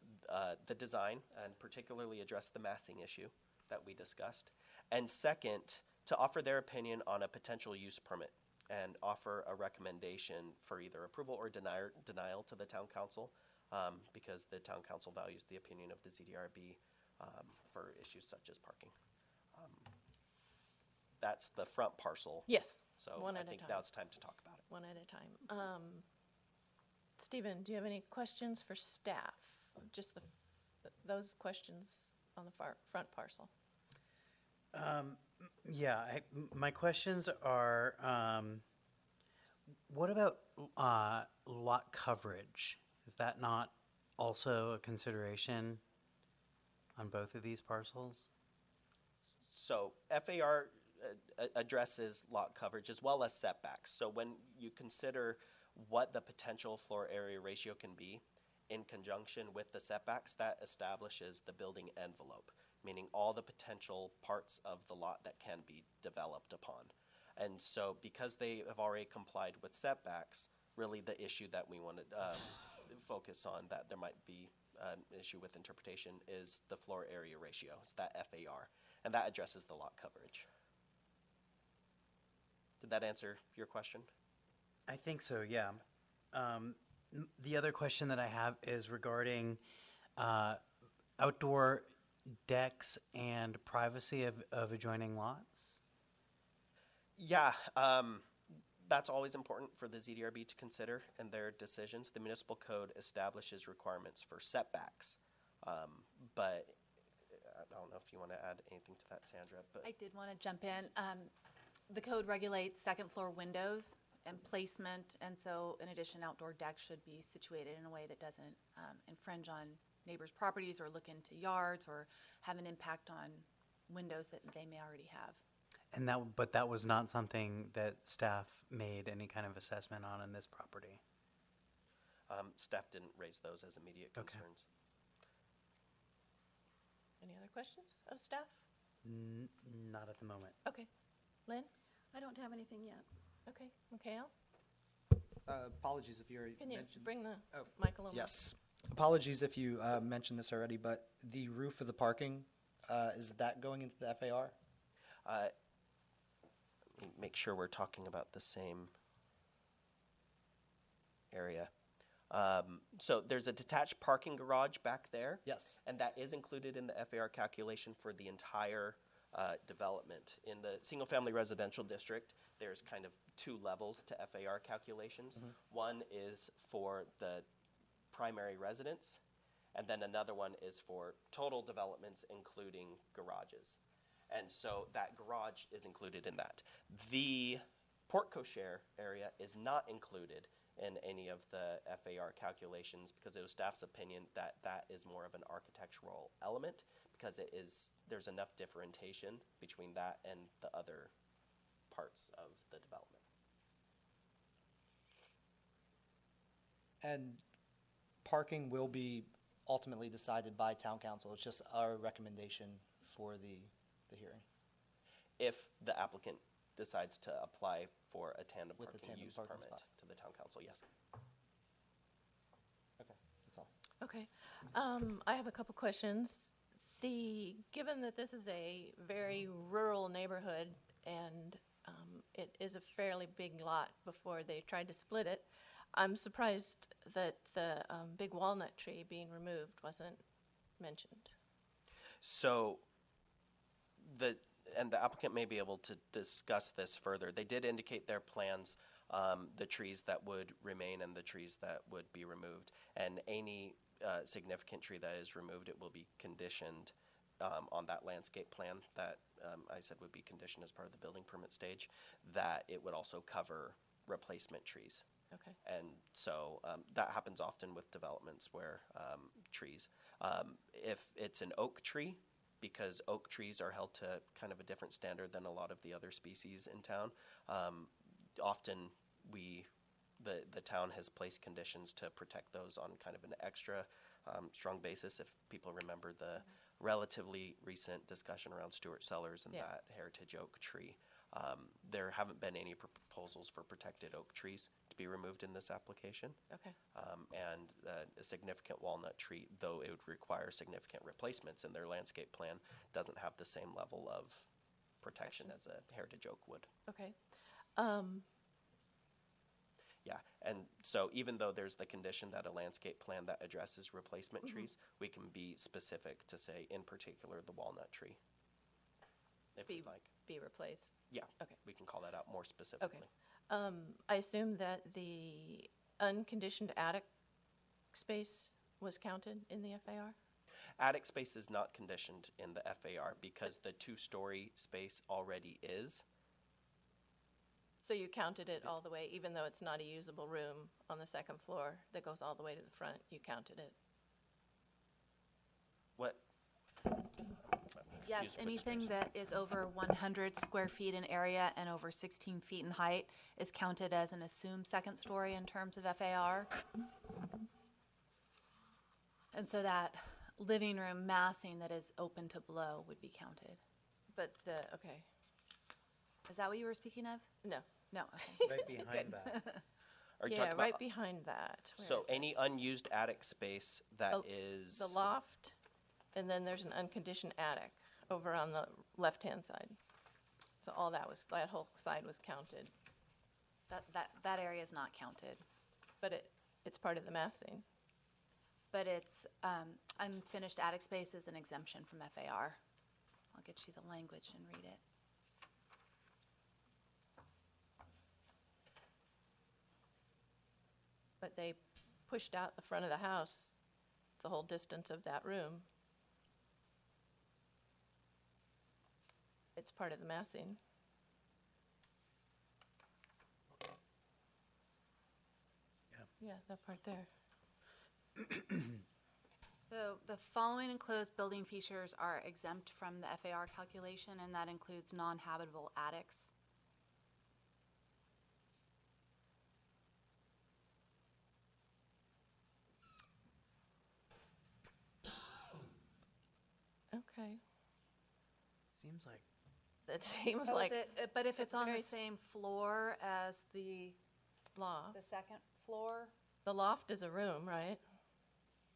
the design and particularly address the massing issue that we discussed. And second, to offer their opinion on a potential use permit and offer a recommendation for either approval or denial to the town council, because the town council values the opinion of the ZDRB for issues such as parking. That's the front parcel. Yes, So one I at a think time. now it's time to talk about it. One at a time. Stephen, do you have any questions for staff? Just those questions on the front parcel. Yeah, my questions are, what about lot coverage? Is that not also a consideration on both of these parcels? So FAR addresses lot coverage as well as setbacks. So when you consider what the potential floor area ratio can be in conjunction with the setbacks, that establishes the building envelope, meaning all the potential parts of the lot that can be developed upon. And so because they have already complied with setbacks, really the issue that we want to focus on, that there might be an issue with interpretation, is the floor area ratio. It's that FAR, and that addresses the lot coverage. Did that answer your question? I think so, yeah. The other question that I have is regarding outdoor decks and privacy of adjoining lots. Yeah, that's always important for the ZDRB to consider in their decisions. The municipal code establishes requirements for setbacks, but I don't know if you want to add anything to that, Sandra. But I did want to jump in. The code regulates second floor windows and placement, and so in addition, outdoor decks should be situated in a way that doesn't infringe on neighbors' properties or look into yards or have an impact on windows that they may already have. And but that was not something that staff made any kind of assessment on in this property. Staff didn't raise those as immediate Okay. concerns. Any other questions of staff? Not at the moment. Okay. Lynn? I don't have anything yet. Okay. Mikhail? Apologies if you already Can you mentioned. bring the Oh, mic a little Yes. Apologies if you mentioned this already, but the roof of the parking, is that going into the FAR? Let me make sure we're talking about the same area. So there's a detached parking garage back there. Yes. And that is included in the FAR calculation for the entire development. In the single-family residential district, there's kind of two levels to FAR calculations. One is for the primary residence, and then another one is for total developments, including garages. And so that garage is included in that. The port cochere area is not included in any of the FAR calculations because it was staff's opinion that that is more of an architectural element because there's enough differentiation between that and the other parts of the development. And parking will be ultimately decided by town council. It's just our recommendation for the hearing. If the applicant decides to apply for a tandem With the parking tandem use parking permit spot. to the town council, yes. Okay, that's all. Okay. I have a couple questions. Given that this is a very rural neighborhood and it is a fairly big lot before they tried to split it, I'm surprised that the big walnut tree being removed wasn't mentioned. So the applicant may be able to discuss this further. They did indicate their plans, the trees that would remain and the trees that would be removed. And any significant tree that is removed, it will be conditioned on that landscape plan that I said would be conditioned as part of the building permit stage, that it would also cover replacement trees. Okay. And so that happens often with developments where trees. If it's an oak tree, because oak trees are held to kind of a different standard than a lot of the other species in town, often the town has placed conditions to protect those on kind of an extra strong basis. If people remember the relatively recent discussion around Stuart Cellars and that heritage oak tree, there haven't been any proposals for protected oak trees to be removed in this application. Okay. And a significant walnut tree, though it would require significant replacements in their landscape plan, doesn't have the same level of protection as a heritage oak would. Okay. Yeah, and so even though there's the condition that a landscape plan that addresses replacement trees, we can be specific to say, in particular, the walnut tree, if we'd like. Be replaced. Yeah, Okay. we can call that out more specifically. Okay. I assume that the unconditioned attic space was counted in the FAR? Attic space is not conditioned in the FAR because the two-story space already is. So you counted it all the way, even though it's not a usable room on the second floor that goes all the way to the front, you counted it? What? Yes, anything that is over 100 square feet in area and over 16 feet in height is counted as an assumed second story in terms of FAR. And so that living room massing that is open to blow would be counted. But okay. Is that what you were speaking of? No. No, okay. Right behind that. Are you Yeah, talking about- right behind that. Where So is it? any unused attic space that Oh, is. The loft, and then there's an unconditioned attic over on the left-hand side. So all that whole side was counted, That area is not counted. but it's part of the massing. But it's unfinished attic space is an exemption from FAR. I'll get you the language and read it. But they pushed out the front of the house the whole distance of that room. It's part of the massing. Yeah, that part there. So the following enclosed building features are exempt from the FAR calculation, and that includes non-habitable attics. Okay. Seems like That seems So like but if it's on the very- same floor as the law. second floor, The loft is a room, right?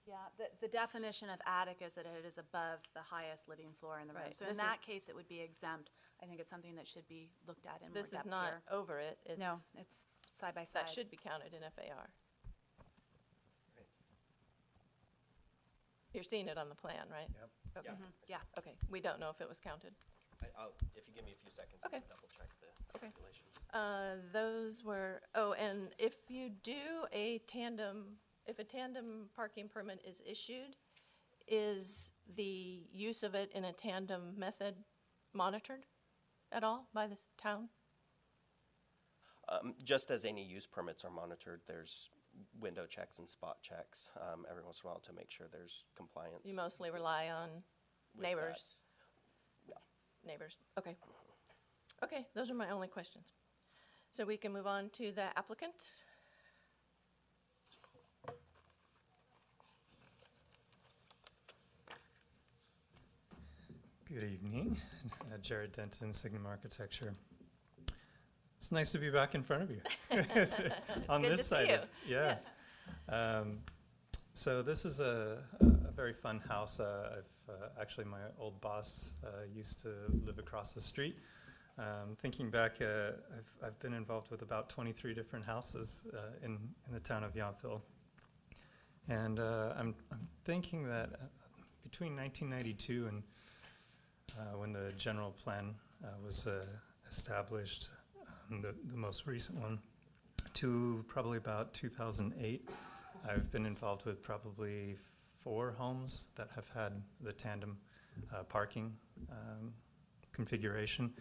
yeah, the definition of attic is that it is above the highest living floor in the room. Right. So This in is- that case, it would be exempt. I think it's something that should be looked at in more This depth is not here. over it. No, It's, it's side by side. that should be counted in FAR. You're seeing it on the plan, right? Yep. Okay. Yeah. Yeah. Okay, we don't know if it was counted. If you give me a few seconds, I Okay. can double check the Okay. calculations. Those were, and if you do if a tandem parking permit is issued, is the use of it in a tandem method monitored at all by the town? Just as any use permits are monitored, there's window checks and spot checks every once in a while to make sure there's compliance. You mostly rely on With neighbors? Yeah. Neighbors, okay. Okay, those are my only questions. So we can move on to the applicant. Good evening, Jared Denton, Signum Architecture. It's nice to be back in front of you. On good this to see side, you. yeah. Yes. So this is a very fun house. Actually, my old boss used to live across the street. Thinking back, I've been involved with about 23 different houses in the town of Yountville. And I'm thinking that between 1992 and when the general plan was established, the most recent one, to probably about 2008, I've been involved with probably 4 homes that have had the tandem parking configuration.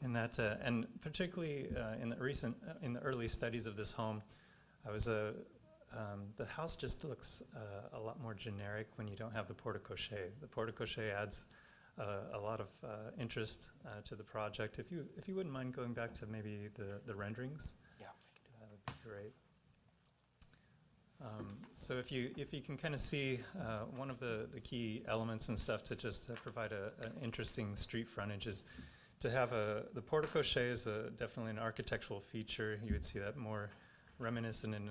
And particularly in the early studies of this home, the house just looks a lot more generic when you don't have the porte-cochere. The porte-cochere adds a lot of interest to the project. If you wouldn't mind going back to maybe the renderings, Yeah, I can do that would be great. So if you can kind of see one of the key elements and stuff to just provide an interesting street frontage is to have the porte-cochere is definitely an architectural feature. You would see that more reminiscent in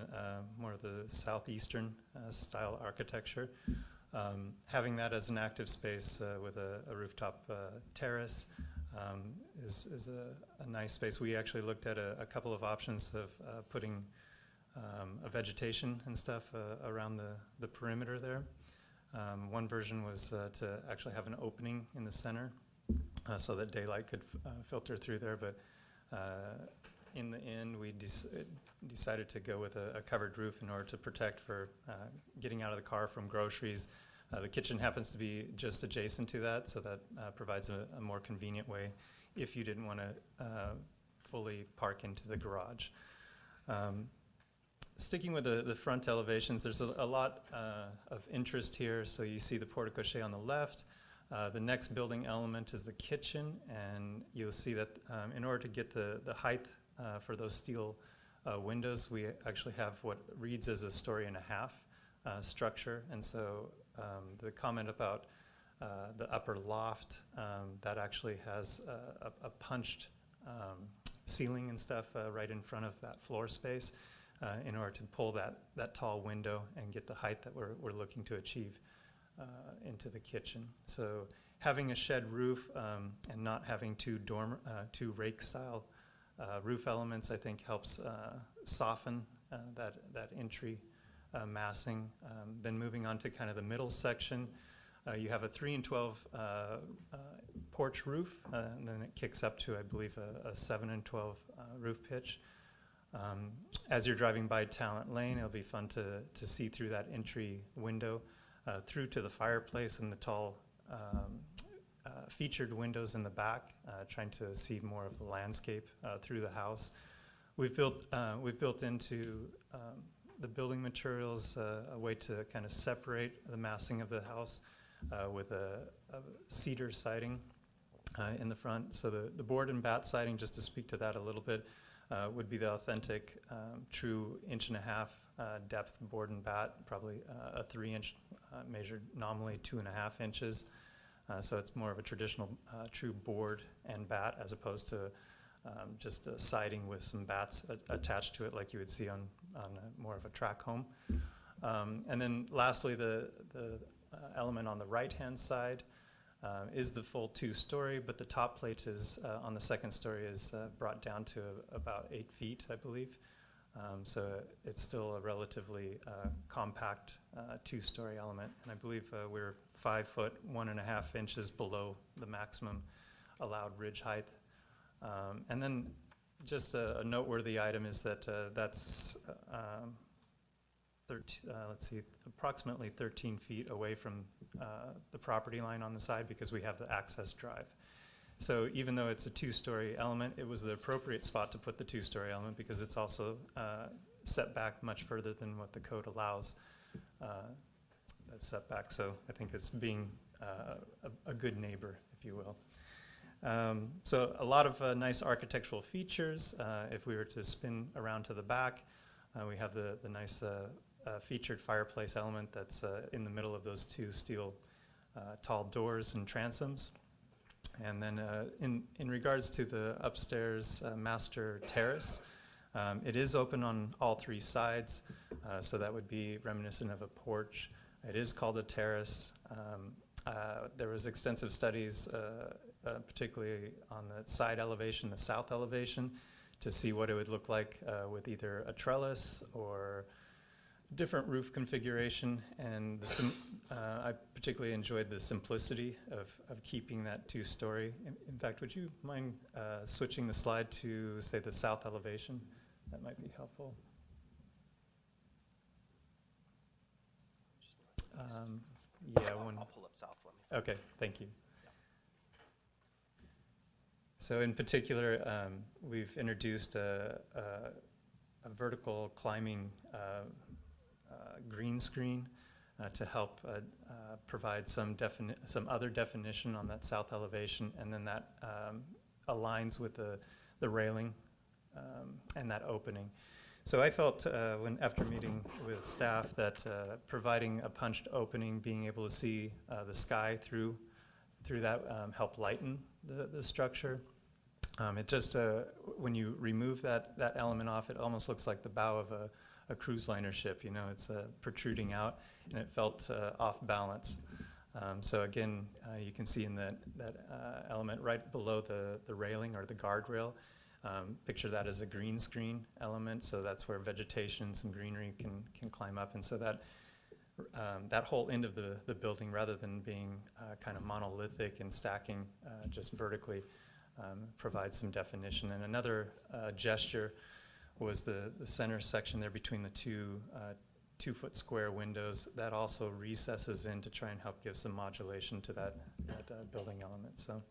more of the southeastern style architecture. Having that as an active space with a rooftop terrace is a nice space. We actually looked at a couple of options of putting a vegetation and stuff around the perimeter there. One version was to actually have an opening in the center so that daylight could filter through there, but in the end we decided to go with a covered roof in order to protect for getting out of the car from groceries. The kitchen happens to be just adjacent to that, so that provides a more convenient way if you didn't want to fully park into the garage. Sticking with the front elevations, there's a lot of interest here. So you see the porte-cochere on the left. The next building element is the kitchen, and you'll see that in order to get the height for those steel windows, we actually have what reads as a 1.5-story structure. And so the comment about the upper loft, that actually has a punched ceiling and stuff right in front of that floor space in order to pull that tall window and get the height that we're looking to achieve into the kitchen. So having a shed roof and not having two rake-style roof elements, I think, helps soften that entry massing. Then moving on to kind of the middle section, you have a 3-and-12 porch roof, and then it kicks up to, I believe, a 7-and-12 roof pitch. As you're driving by Talent Lane, it'll be fun to see through that entry window through to the fireplace and the tall featured windows in the back, trying to see more of the landscape through the house. We've built into the building materials a way to kind of separate the massing of the house with a cedar siding in the front. So the board and bat siding, just to speak to that a little bit, would be the authentic, true 1.5-inch depth board and bat, probably a 3-inch measured nominally 2.5 inches. So it's more of a traditional true board and bat as opposed to just a siding with some bats attached to it like you would see on more of a track home. And then lastly, the element on the right-hand side is the full 2-story, but the top plate is on the 2nd story is brought down to about 8 feet, I believe. So it's still a relatively compact 2-story element, and I believe we're 5 foot 1.5 inches below the maximum allowed ridge height. And then just a noteworthy item is that that's approximately 13 feet away from the property line on the side because we have the access drive. So even though it's a 2-story element, it was the appropriate spot to put the 2-story element because it's also set back much further than what the code allows that setback. So I think it's being a good neighbor, if you will. So a lot of nice architectural features. If we were to spin around to the back, we have the nice featured fireplace element that's in the middle of those 2 steel tall doors and transoms. And then in regards to the upstairs master terrace, it is open on all 3 sides, so that would be reminiscent of a porch. It is called a terrace. There was extensive studies, particularly on the side elevation, the south elevation, to see what it would look like with either a trellis or different roof configuration, and I particularly enjoyed the simplicity of keeping that 2-story. In fact, would you mind switching the slide to, say, the south elevation? That might be helpful. I'll pull up south. Let me. Okay, thank you. So in particular, we've introduced a vertical climbing green screen to help provide some other definition on that south elevation, and then that aligns with the railing and that opening. So I felt after meeting with staff that providing a punched opening, being able to see the sky through that helped lighten the structure. It just when you remove that element off, it almost looks like the bow of a cruise liner ship. You know, it's protruding out, and it felt off balance. So again, you can see in that element right below the railing or the guardrail. Picture that as a green screen element, so that's where vegetation, some greenery can climb up, and so that whole end of the building, rather than being kind of monolithic and stacking just vertically, provides some definition. And another gesture was the center section there between the two 2-foot square windows. That also recesses in to try and help give some modulation to that building element. So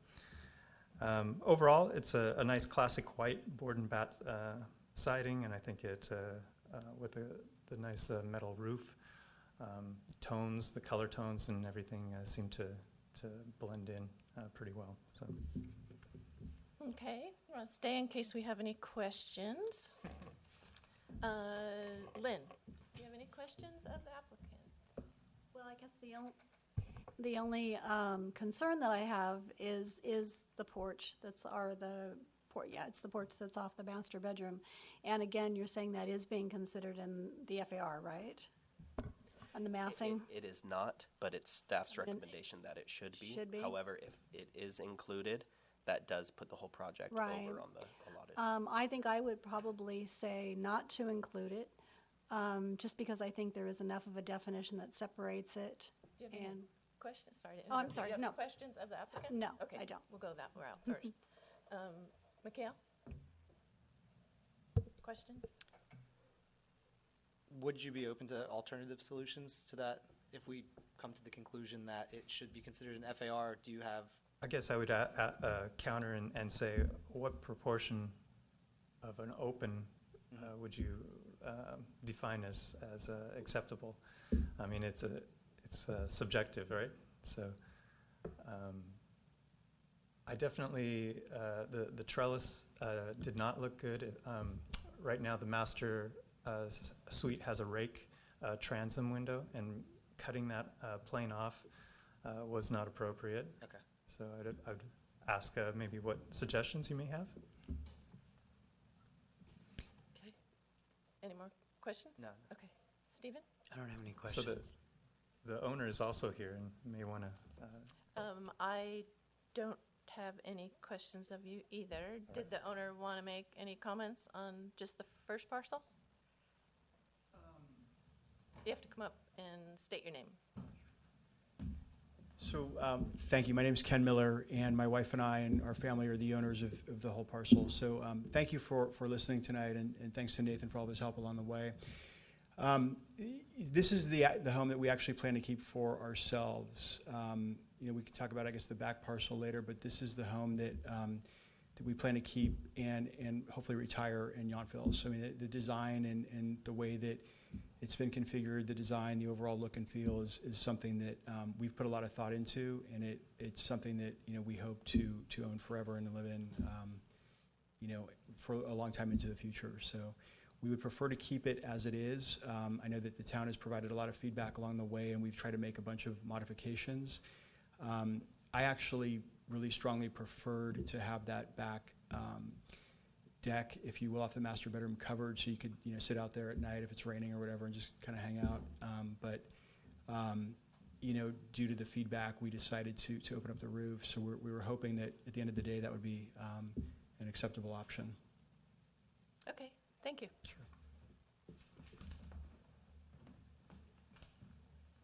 overall, it's a nice classic white board and bat siding, and I think it with the nice metal roof, tones, the color tones and everything seem to blend in pretty well. So. Okay, I'll stay in case we have any questions. Lynn, do you have any questions of the applicant? Well, I guess the only concern that I have is the porch it's the porch that's off the master bedroom. And again, you're saying that is being considered in the FAR, right? And the massing? It is not, but it's staff's recommendation that it should be. Should be. However, if it is included, that does put the whole project Right. over on the allotted. I think I would probably say not to include it, just because I think there is enough of a definition that separates it. Do you have any And questions? Sorry. to Oh, I'm interrupt you. sorry, Do you have no. questions of the applicant? No, Okay, I don't. We'll go that route first. Mikhail? Questions? Would you be open to alternative solutions to that if we come to the conclusion that it should be considered an FAR? Do you have? I guess I would counter and say, what proportion of an open would you define as acceptable? I mean, it's subjective, right? So I definitely the trellis did not look good. Right now, the master suite has a rake transom window, and cutting that plane off was not appropriate. Okay. So I'd ask maybe what suggestions you may have. Okay. Any more questions? No. Okay. Stephen? I don't have any So questions. the owner is also here and may want to. I don't have any questions of you either. Did the owner want to make any comments on just the first parcel? You have to come up and state your name. So, thank you. My name is Ken Miller, and my wife and I and our family are the owners of the whole parcel. So, thank you for listening tonight, and thanks to Nathan for all of his help along the way. This is the home that we actually plan to keep for ourselves. You know, we can talk about, I guess, the back parcel later, but this is the home that we plan to keep and hopefully retire in Yountville. So, I mean, the design and the way that it's been configured, the design, the overall look and feel is something that we've put a lot of thought into, and it's something that, you know, we hope to own forever and to live in, you know, for a long time into the future. So we would prefer to keep it as it is. I know that the town has provided a lot of feedback along the way, and we've tried to make a bunch of modifications. I actually really strongly preferred to have that back deck, if you will, off the master bedroom covered, so you could, you know, sit out there at night if it's raining or whatever and just kind of hang out. But you know, due to the feedback, we decided to open up the roof. So we were hoping that at the end of the day, that would be an acceptable option. Okay, thank you. Sure.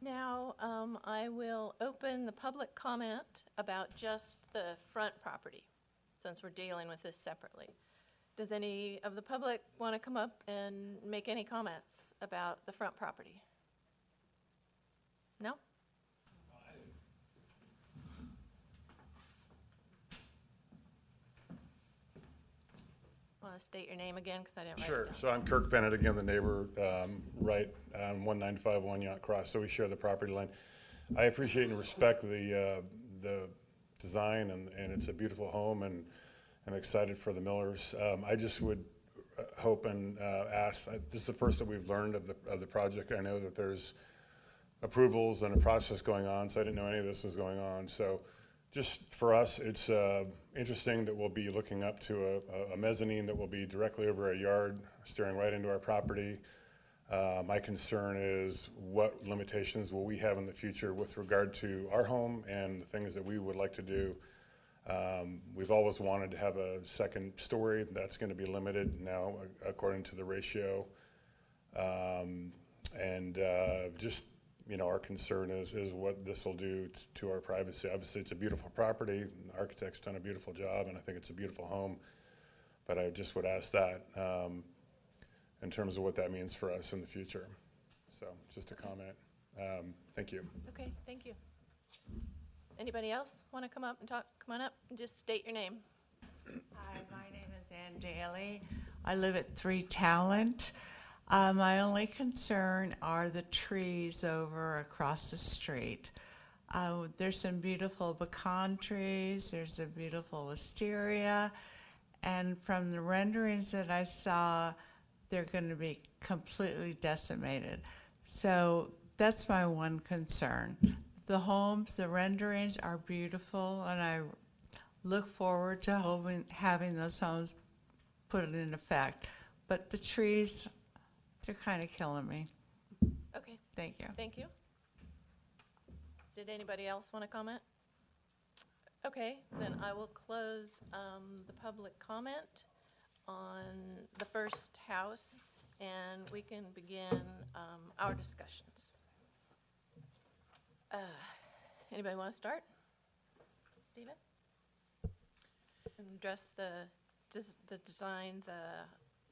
Now, I will open the public comment about just the front property, since we're dealing with this separately. Does any of the public want to come up and make any comments about the front property? No? Want to state your name again, because I didn't write it Sure. down. So I'm Kirk Bennett, again, the neighbor, right on 1951 Yacht Cross, so we share the property line. I appreciate and respect the design, and it's a beautiful home, and I'm excited for the Millers. I just would hope and ask, this is the first that we've learned of the project. I know that there's approvals and a process going on, so I didn't know any of this was going on. So just for us, it's interesting that we'll be looking up to a mezzanine that will be directly over our yard, staring right into our property. My concern is what limitations will we have in the future with regard to our home and the things that we would like to do. We've always wanted to have a second story. That's going to be limited now according to the ratio. Just, our concern is what this will do to our privacy. Obviously, it's a beautiful property. The architect's done a beautiful job, and I think it's a beautiful home. But I just would ask that in terms of what that means for us in the future. So just a comment. Thank you. Okay, thank you. Anybody else want to come up and talk? Come on up and just state your name. Hi, my name is Ann Daly. I live at 3 Talent. My only concern are the trees over across the street. There's some beautiful pecan trees, there's a beautiful wisteria, and from the renderings that I saw, they're going to be completely decimated. So that's my one concern. The homes, the renderings are beautiful, and I look forward to having those homes put in effect. But the trees, they're kind of killing me. Okay, Thank you. thank you. Did anybody else want to comment? Okay, then I will close the public comment on the first house, and we can begin our discussions. Anybody want to start? Stephen? And address the design, the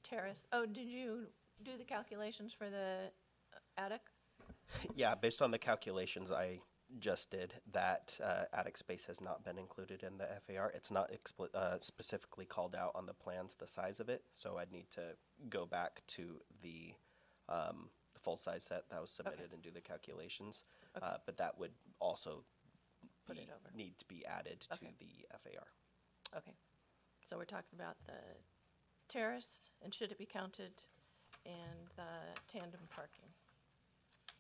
terrace. Oh, did you do the calculations for the attic? Yeah, based on the calculations I just did, that attic space has not been included in the FAR. It's not specifically called out on the plans, the size of it, so I'd need to go back to the full-size set that was submitted and do the calculations. Okay. But that would also Put it over. need to be added Okay. to the FAR. Okay, so we're talking about the terrace, and should it be counted, and the tandem parking.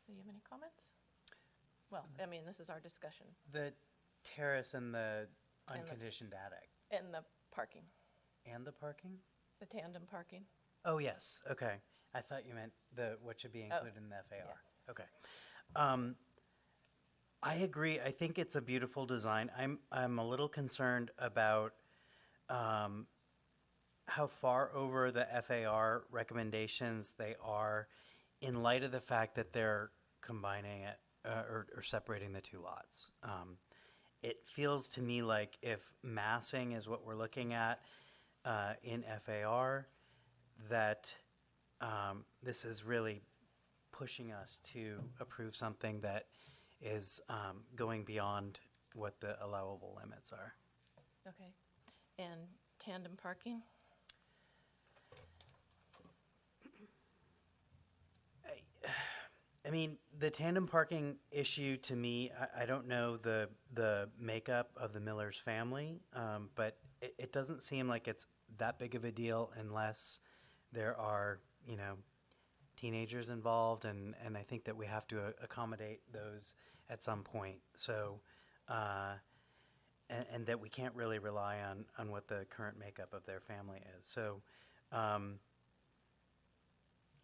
Do you have any comments? Well, I mean, this is our discussion, The terrace and the the- unconditioned attic. and the parking, And the parking? the tandem parking. Oh, yes, okay. I thought you meant what should be Oh, included in the FAR. Okay. I agree. I think it's a beautiful design. I'm a little concerned about how far over the FAR recommendations they are in light of the fact that they're combining it or separating the two lots. It feels to me like if massing is what we're looking at in FAR, that this is really pushing us to approve something that is going beyond what the allowable limits are. Okay, and tandem parking? I mean, the tandem parking issue to me, I don't know the makeup of the Miller's family, but it doesn't seem like it's that big of a deal unless there are, teenagers involved, and I think that we have to accommodate those at some point. So, and that we can't really rely on what the current makeup of their family is. So,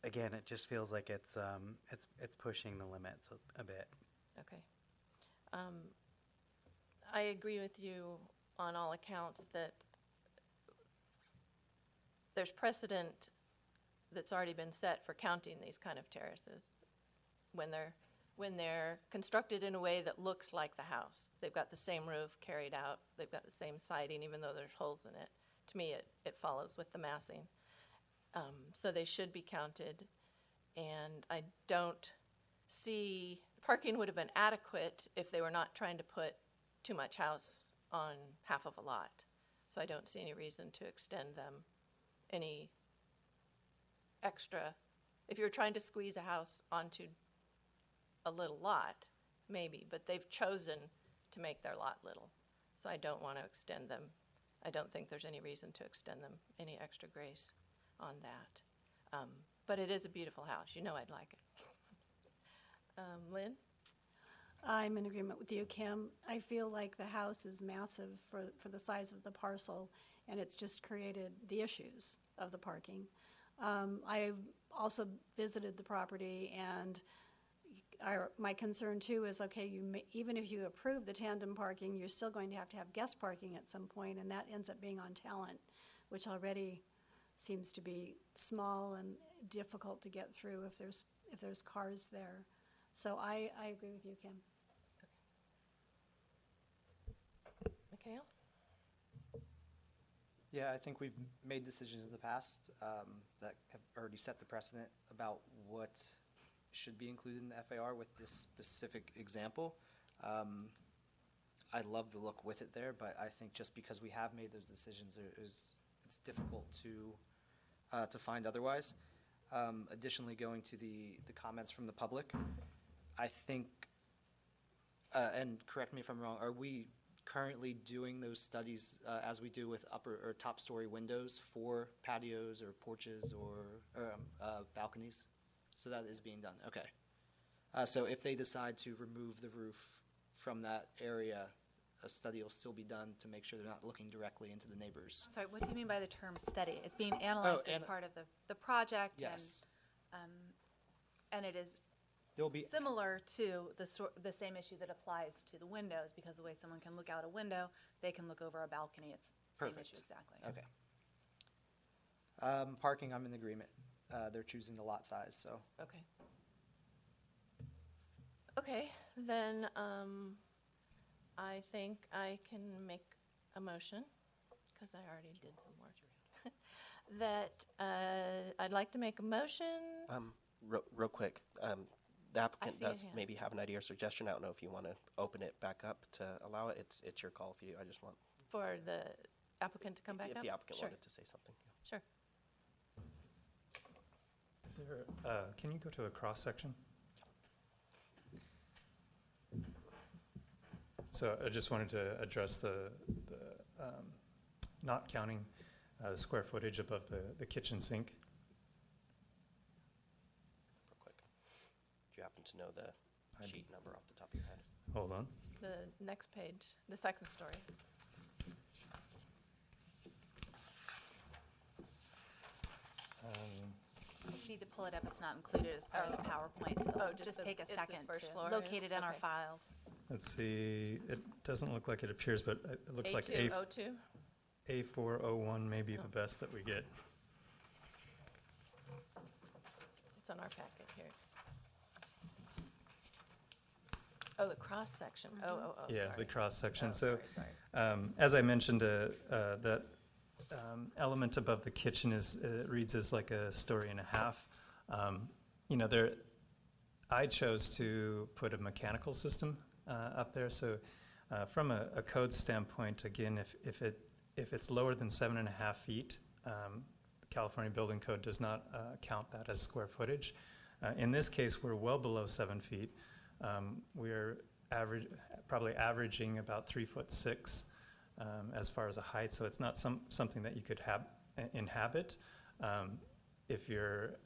again, it just feels like it's pushing the limits a bit. Okay. I agree with you on all accounts that there's precedent that's already been set for counting these kind of terraces when they're constructed in a way that looks like the house. They've got the same roof carried out, they've got the same siding, even though there's holes in it. To me, it follows with the massing. So they should be counted, and I don't see, parking would have been adequate if they were not trying to put too much house on half of a lot. So I don't see any reason to extend them any extra, if you're trying to squeeze a house onto a little lot, maybe, but they've chosen to make their lot little. So I don't want to extend them. I don't think there's any reason to extend them any extra grace on that. But it is a beautiful house. You know I'd like it. Lynn? I'm in agreement with you, Kim. I feel like the house is massive for the size of the parcel, and it's just created the issues of the parking. I also visited the property, and my concern too is, okay, even if you approve the tandem parking, you're still going to have guest parking at some point, and that ends up being on Talent, which already seems to be small and difficult to get through if there's cars there. So I agree with you, Kim. Mikhail? Yeah, I think we've made decisions in the past that have already set the precedent about what should be included in the FAR with this specific example. I love the look with it there, but I think just because we have made those decisions, it's difficult to find otherwise. Additionally, going to the comments from the public, I think, and correct me if I'm wrong, are we currently doing those studies as we do with upper or top story windows for patios or porches or balconies? So that is being done, okay. So if they decide to remove the roof from that area, a study will still be done to make sure they're not looking directly into the neighbors. Sorry, what do you mean by the term study? It's being analyzed as part of the project. Yes. And it is There'll be similar to the same issue that applies to the windows, because the way someone can look out a window, they can look over a balcony. It's the same Perfect. issue exactly. Okay. Parking, I'm in agreement. They're choosing the lot size, so. Okay. Okay, then I think I can make a motion, because I already did some work, that I'd like to make a motion. Real quick, the applicant see a does hand. maybe have an idea or suggestion. I don't know if you want to open it back up to allow it. It's your call. If you, I just want For the applicant to come back if up? the applicant Sure. wanted to say something. Yeah. Sure. Is there, can you go to a cross-section? So I just wanted to address the not counting the square footage above the kitchen sink. Real quick. Do you happen to know the sheet number off the top of your head? Hold on. The next page, the second story. You need to pull it up. It's not included as part of the PowerPoint, so just take a it's the second first to floor locate is? it in our Okay. files. Let's see, it doesn't look like it appears, but it looks like A202? A401 may be the best that we get. It's on our packet here. Oh, the cross-section. Oh, Yeah, sorry. the cross-section. Oh, So, sorry. as I mentioned, that element above the kitchen reads as like a story and a half. You know, I chose to put a mechanical system up there. So, from a code standpoint, again, if it's lower than 7.5 feet, California Building Code does not count that as square footage. In this case, we're well below 7 feet. We're probably averaging about 3'6" as far as a height, so it's not something that you could inhabit. If you're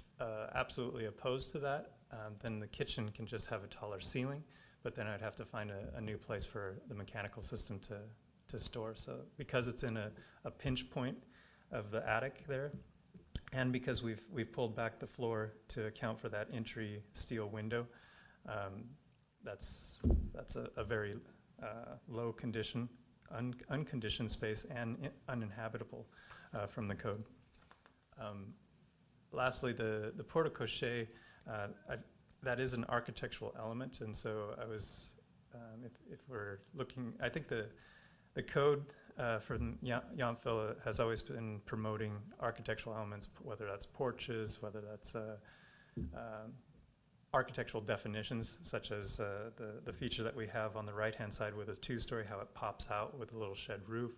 absolutely opposed to that, then the kitchen can just have a taller ceiling, but then I'd have to find a new place for the mechanical system to store. So because it's in a pinch point of the attic there, and because we've pulled back the floor to account for that entry steel window, that's a very low condition, unconditioned space and uninhabitable from the code. Lastly, the porte-cochere, that is an architectural element, and so I was, if we're looking, I think the code from Yountville has always been promoting architectural elements, whether that's porches, whether that's architectural definitions, such as the feature that we have on the right-hand side with a two-story, how it pops out with a little shed roof.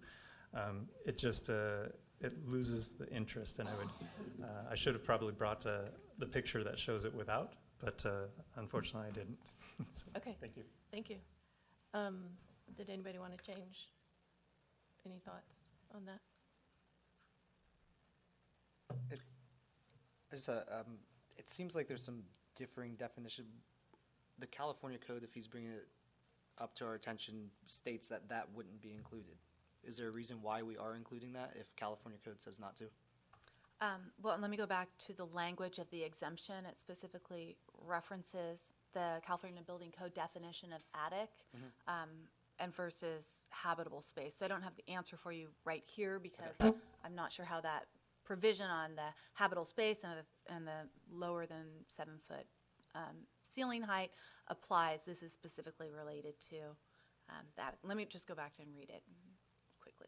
It just it loses the interest, and I should have probably brought the picture that shows it without, but unfortunately I didn't. So, Okay. Thank you. Thank you. Did anybody want to change? Any thoughts on that? It seems like there's some differing definition. The California code, if he's bringing it up to our attention, states that that wouldn't be included. Is there a reason why we are including that if California code says not to? Well, let me go back to the language of the exemption. It specifically references the California Building Code definition of attic and versus habitable space. So I don't have the answer for you right here because I'm not sure how that provision on the habitable space and the lower than 7 foot ceiling height applies. This is specifically related to that. Let me just go back and read it quickly.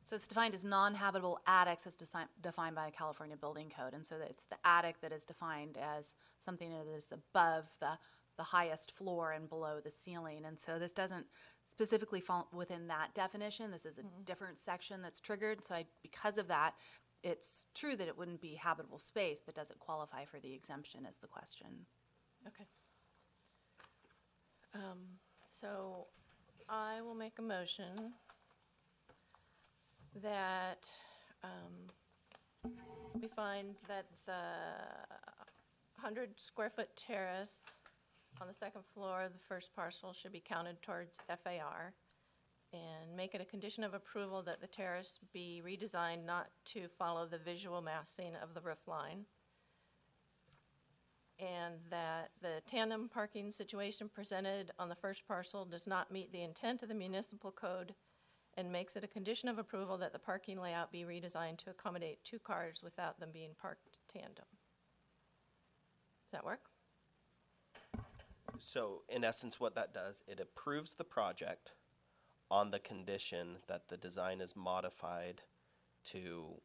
So it's defined as non-habitable attics as defined by the California Building Code. And so it's the attic that is defined as something that is above the highest floor and below the ceiling. And so this doesn't specifically fall within that definition. This is a different section that's triggered. So because of that, it's true that it wouldn't be habitable space, but does it qualify for the exemption is the question. Okay. So I will make a motion that we find that the 100 square foot terrace on the second floor of the first parcel should be counted towards FAR, and make it a condition of approval that the terrace be redesigned not to follow the visual massing of the roof line, and that the tandem parking situation presented on the first parcel does not meet the intent of the municipal code, and makes it a condition of approval that the parking layout be redesigned to accommodate 2 cars without them being parked tandem. Does that work? So in essence, what that does, it approves the project on the condition that the design is modified to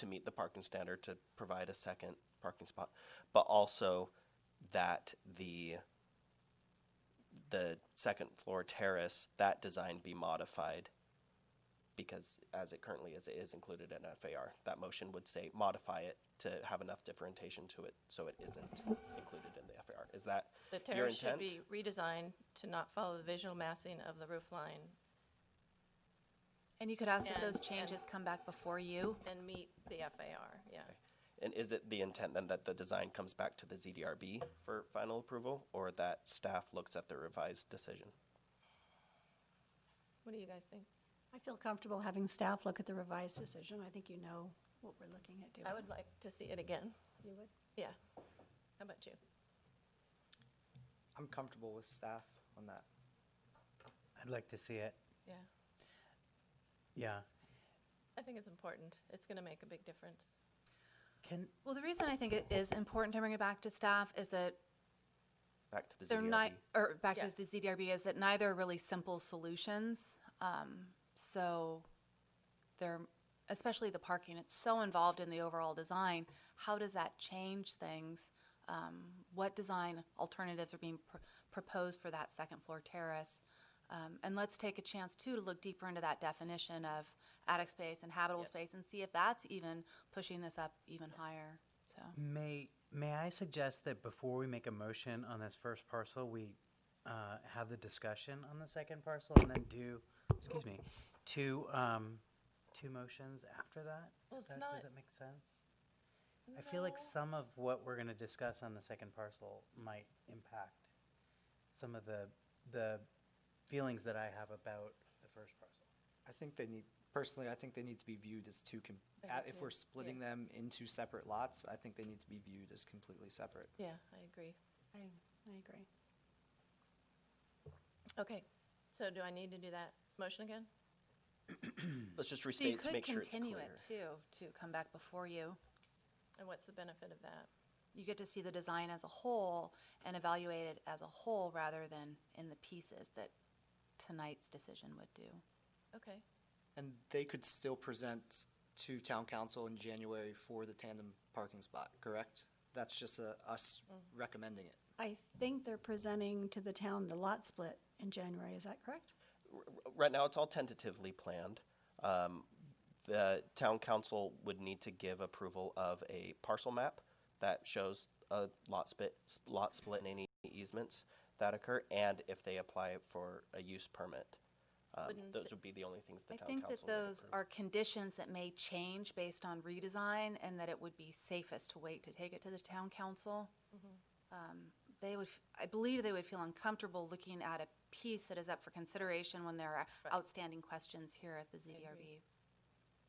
meet the parking standard, to provide a second parking spot, but also that the second floor terrace, that design be modified, because as it currently is, it is included in FAR. That motion would say modify it to have enough differentiation to it so it isn't included in the FAR. Is that The your terrace should intent? be redesigned to not follow the visual massing of the roof line And you could ask that those And- changes come back before you. and meet the FAR, yeah. And is it the intent then that the design comes back to the ZDRB for final approval, or that staff looks at the revised decision? What do you guys think? I feel comfortable having staff look at the revised decision. I think you know what we're looking at doing. I would like to see it again. You would? Yeah. How about you? I'm comfortable with staff on that. I'd like to see it. Yeah. Yeah. I think it's important. It's going to make a big difference. Well, the reason I think it is important to bring it back to staff is that Back to the they're ZDRB. not, or back Yeah. to the ZDRB, is that neither are really simple solutions. So they're, especially the parking, it's so involved in the overall design. How does that change things? What design alternatives are being proposed for that second floor terrace? And let's take a chance too to look deeper into that definition of attic space and habitable space and see if that's even pushing this up even higher. So May I suggest that before we make a motion on this first parcel, we have the discussion on the second parcel and then do, excuse me, two motions after that? Well, Does it's that- not- Does that make sense? I feel like some of what we're going to discuss on the second parcel might impact some of the feelings that I have about the first parcel. I think they need, personally, I think they need to be viewed as two, I do if too. we're splitting them into separate lots, I think they need to be viewed as completely separate. Yeah, I agree. I agree. Okay. So do I need to do that motion again? Let's just So you restate to could make sure it's continue clear. it too, to come back before you. And what's the benefit of that? You get to see the design as a whole and evaluate it as a whole rather than in the pieces that tonight's decision would do. Okay. And they could still present to town council in January for the tandem parking spot, correct? that's just us recommending it. I think they're presenting to the town the lot split in January, is that correct? Right now, it's all tentatively planned. The town council would need to give approval of a parcel map that shows a lot split and any easements that occur, and if they apply for a use permit. Those would be the only things the I town think council that would those approve. are conditions that may change based on redesign, and that it would be safest to wait to take it to the town council. I believe they would feel uncomfortable looking at a piece that is up for consideration when there are outstanding questions here at the ZDRB.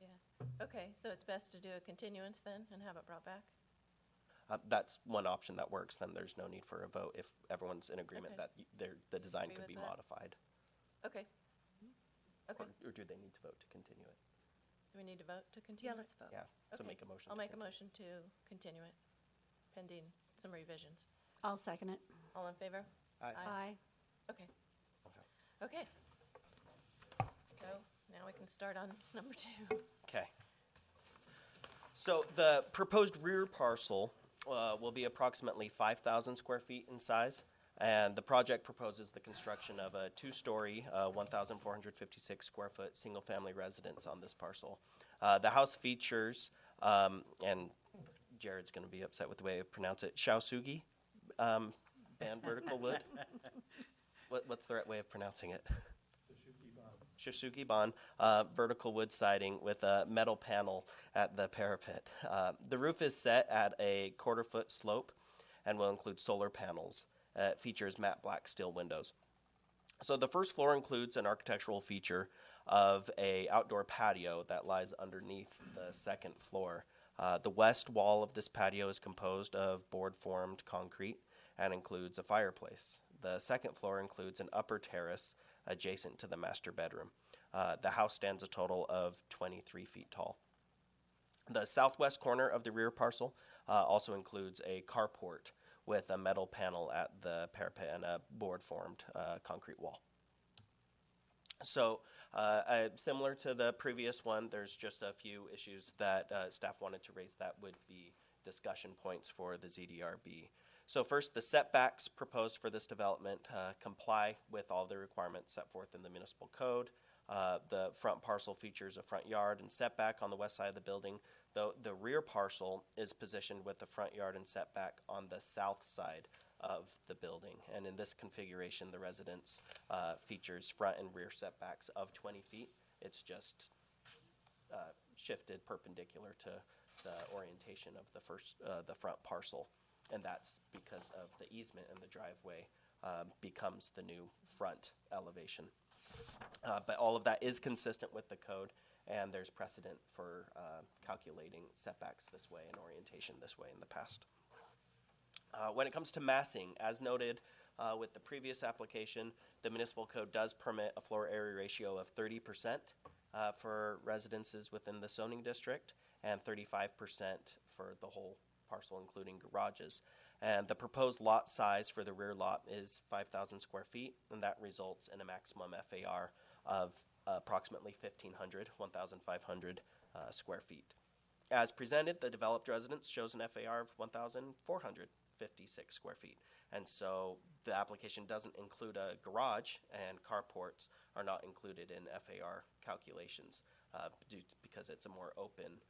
Yeah. Okay, so it's best to do a continuance then and have it brought back? That's one option that works, then there's no need for a vote if everyone's in agreement Okay. that the design Agree could be with that. modified. Okay. Okay. Or do they need to vote to continue it? Do we need to vote to continue? Yeah, let's vote. Yeah, so Okay. make a motion. I'll to make a continue. motion to continue it, pending some revisions. I'll second it. All in favor? Aye. Okay. Okay. So now we can start on number 2. Okay. So the proposed rear parcel will be approximately 5,000 square feet in size, and the project proposes the construction of a 2-story, 1,456 square foot single-family residence on this parcel. The house features, and Jared's going to be upset with the way I pronounce it, Shaosugi and vertical wood. What's the right way of pronouncing it? Shoshugi-ban, vertical wood siding with a metal panel at the parapet. The roof is set at a 1/4-foot slope and will include solar panels. It features matte black steel windows. So the first floor includes an architectural feature of a outdoor patio that lies underneath the second floor. The west wall of this patio is composed of board-formed concrete and includes a fireplace. The second floor includes an upper terrace adjacent to the master bedroom. The house stands a total of 23 feet tall. The southwest corner of the rear parcel also includes a carport with a metal panel at the parapet and a board-formed concrete wall. So similar to the previous one, there's just a few issues that staff wanted to raise that would be discussion points for the ZDRB. So first, the setbacks proposed for this development comply with all the requirements set forth in the municipal code. The front parcel features a front yard and setback on the west side of the building, though the rear parcel is positioned with the front yard and setback on the south side of the building. And in this configuration, the residence features front and rear setbacks of 20 feet. It's just shifted perpendicular to the orientation of the front parcel. And that's because of the easement and the driveway becomes the new front elevation. But all of that is consistent with the code, and there's precedent for calculating setbacks this way and orientation this way in the past. When it comes to massing, as noted with the previous application, the municipal code does permit a floor area ratio of 30% for residences within the zoning district and 35% for the whole parcel, including garages. And the proposed lot size for the rear lot is 5,000 square feet, and that results in a maximum FAR of approximately 1,500 square feet. As presented, the developed residence shows an FAR of 1,456 square feet. And so the application doesn't include a garage, and carports are not included in FAR calculations because it's a more open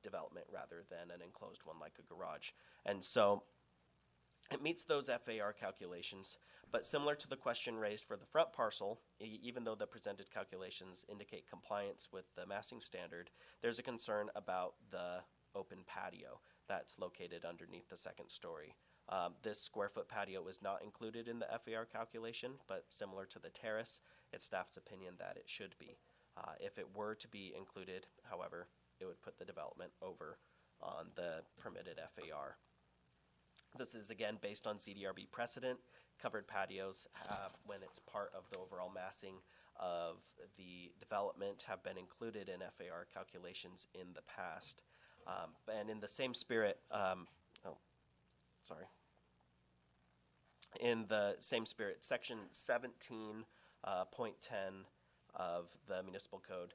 development rather than an enclosed one like a garage. And so it meets those FAR calculations, but similar to the question raised for the front parcel, even though the presented calculations indicate compliance with the massing standard, there's a concern about the open patio that's located underneath the second story. This square foot patio is not included in the FAR calculation, but similar to the terrace, it's staff's opinion that it should be. If it were to be included, however, it would put the development over on the permitted FAR. This is again based on ZDRB precedent. Covered patios, when it's part of the overall massing of the development, have been included in FAR calculations in the past. And in the same spirit, in the same spirit, section 17.10 of the municipal code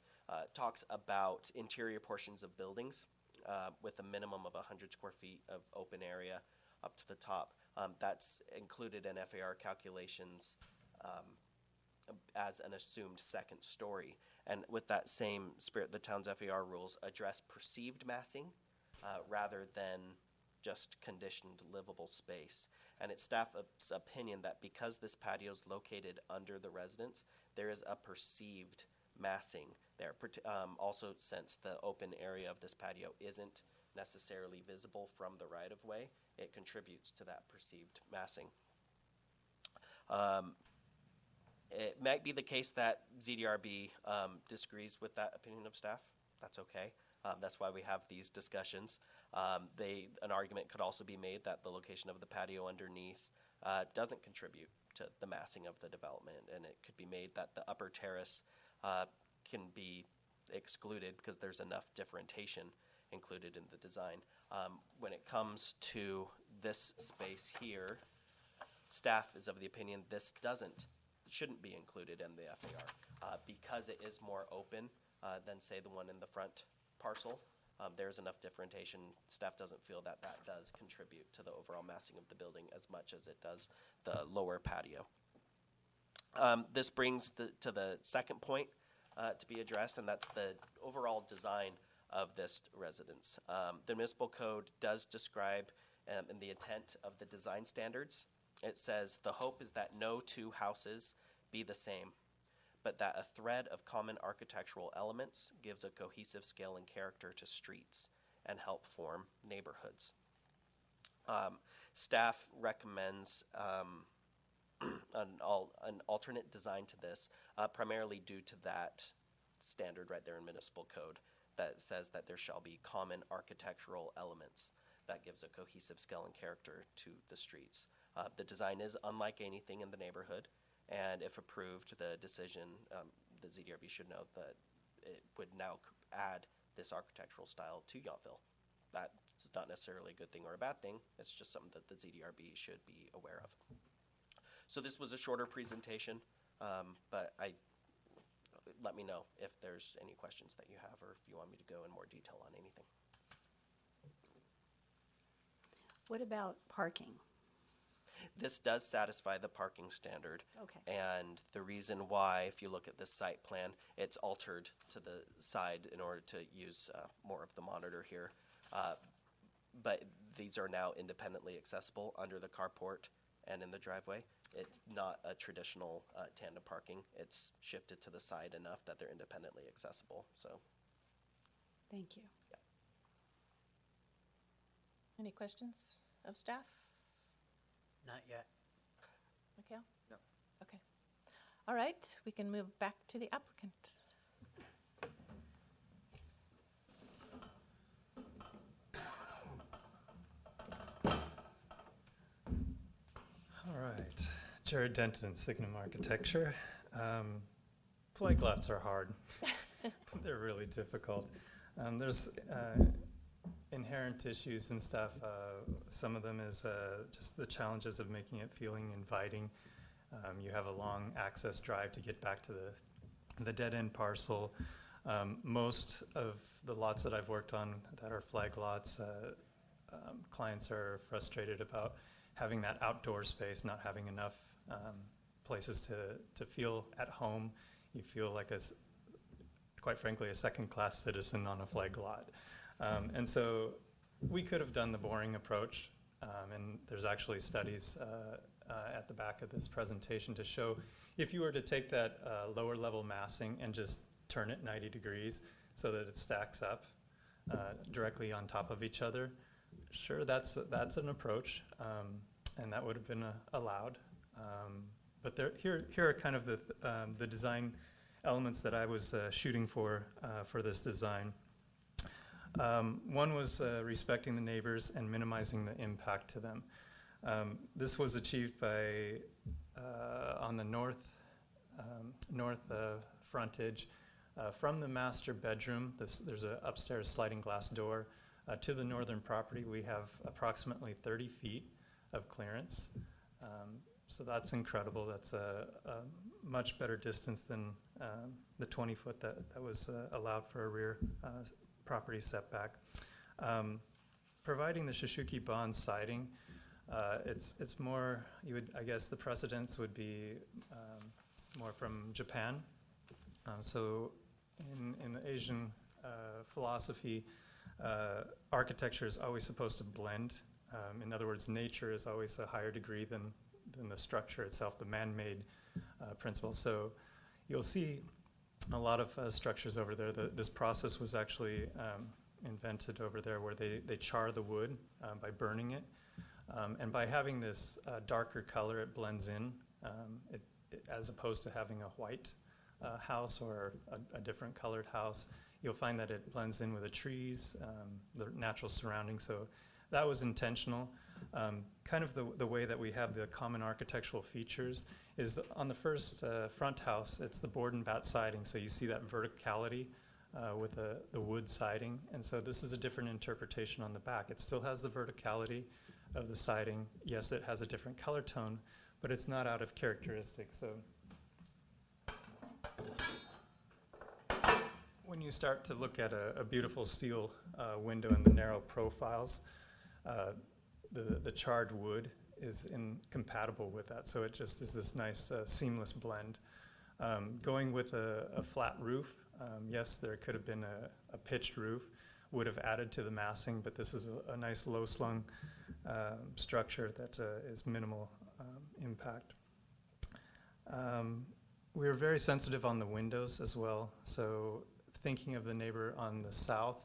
talks about interior portions of buildings with a minimum of 100 square feet of open area up to the top. That's included in FAR calculations as an assumed second story. And with that same spirit, the town's FAR rules address perceived massing rather than just conditioned livable space. And it's staff's opinion that because this patio is located under the residence, there is a perceived massing there. Also, since the open area of this patio isn't necessarily visible from the right-of-way, it contributes to that perceived massing. It might be the case that ZDRB disagrees with that opinion of staff. That's okay. That's why we have these discussions. An argument could also be made that the location of the patio underneath doesn't contribute to the massing of the development, and it could be made that the upper terrace can be excluded because there's enough differentiation included in the design. When it comes to this space here, staff is of the opinion this shouldn't be included in the FAR because it is more open than, say, the one in the front parcel. There's enough differentiation. Staff doesn't feel that that does contribute to the overall massing of the building as much as it does the lower patio. This brings to the second point to be addressed, and that's the overall design of this residence. The municipal code does describe in the intent of the design standards. It says, the hope is that no two houses be the same, but that a thread of common architectural elements gives a cohesive scale and character to streets and help form neighborhoods. Staff recommends an alternate design to this, primarily due to that standard right there in municipal code that says that there shall be common architectural elements that gives a cohesive scale and character to the streets. The design is unlike anything in the neighborhood, and if approved, the decision, the ZDRB should know that it would now add this architectural style to Yountville. That's not necessarily a good thing or a bad thing. It's just something that the ZDRB should be aware of. So this was a shorter presentation, but let me know if there's any questions that you have or if you want me to go in more detail on anything. What about parking? This does satisfy the parking standard. Okay. And the reason why, if you look at this site plan, it's altered to the side in order to use more of the monitor here. But these are now independently accessible under the carport and in the driveway. It's not a traditional tandem parking. It's shifted to the side enough that they're independently accessible. So, Thank you. yeah. Any questions of staff? Not yet. Mikhail? No. Okay. All right, we can move back to the applicant. All right, Jared Denton, Signum Architecture. Flag lots are hard. They're really difficult. There's inherent issues and stuff. Some of them is just the challenges of making it feeling inviting. You have a long access drive to get back to the dead-end parcel. Most of the lots that I've worked on that are flag lots, clients are frustrated about having that outdoor space, not having enough places to feel at home. You feel like, quite frankly, a second-class citizen on a flag lot. And so we could have done the boring approach, and there's actually studies at the back of this presentation to show if you were to take that lower level massing and just turn it 90 degrees so that it stacks up directly on top of each other, sure, that's an approach, and that would have been allowed. But here are kind of the design elements that I was shooting for this design. One was respecting the neighbors and minimizing the impact to them. This was achieved by on the north frontage from the master bedroom. There's an upstairs sliding glass door to the northern property. We have approximately 30 feet of clearance. So that's incredible. That's a much better distance than the 20 foot that was allowed for a rear property setback. Providing the Shishuki bond siding, it's more, I guess the precedents would be more from Japan. So in the Asian philosophy, architecture is always supposed to blend. In other words, nature is always a higher degree than the structure itself, the man-made principle. So you'll see a lot of structures over there. This process was actually invented over there where they char the wood by burning it. And by having this darker color, it blends in as opposed to having a white house or a different colored house. You'll find that it blends in with the trees, the natural surroundings. So that was intentional. Kind of the way that we have the common architectural features is on the first front house, it's the board and bat siding. So you see that verticality with the wood siding. And so this is a different interpretation on the back. It still has the verticality of the siding. Yes, it has a different color tone, but it's not out of characteristic. So when you start to look at a beautiful steel window in the narrow profiles, the charred wood is incompatible with that. So it just is this nice seamless blend. Going with a flat roof, yes, there could have been a pitched roof, would have added to the massing, but this is a nice low-slung structure that is minimal impact. We were very sensitive on the windows as well. So thinking of the neighbor on the south,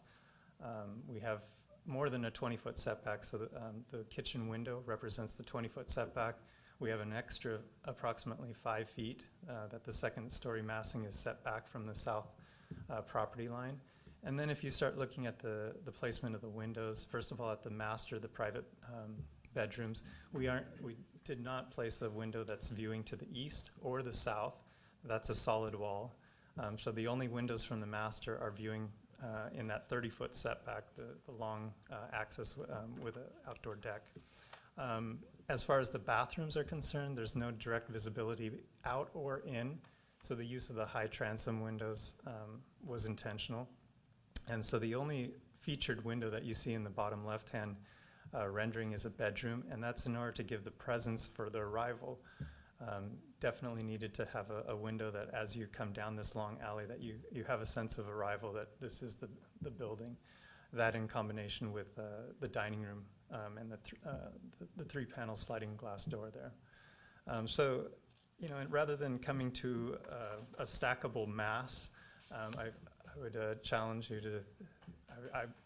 we have more than a 20-foot setback. So the kitchen window represents the 20-foot setback. We have an extra approximately 5 feet that the second-story massing is set back from the south property line. And then if you start looking at the placement of the windows, first of all, at the master, the private bedrooms, we did not place a window that's viewing to the east or the south. That's a solid wall. So the only windows from the master are viewing in that 30-foot setback, the long axis with an outdoor deck. As far as the bathrooms are concerned, there's no direct visibility out or in, so the use of the high transom windows was intentional. And so the only featured window that you see in the bottom left-hand rendering is a bedroom, and that's in order to give the presence for the arrival. Definitely needed to have a window that as you come down this long alley that you have a sense of arrival that this is the building. That in combination with the dining room and the 3-panel sliding glass door there. So, you know, rather than coming to a stackable mass, I would challenge you to,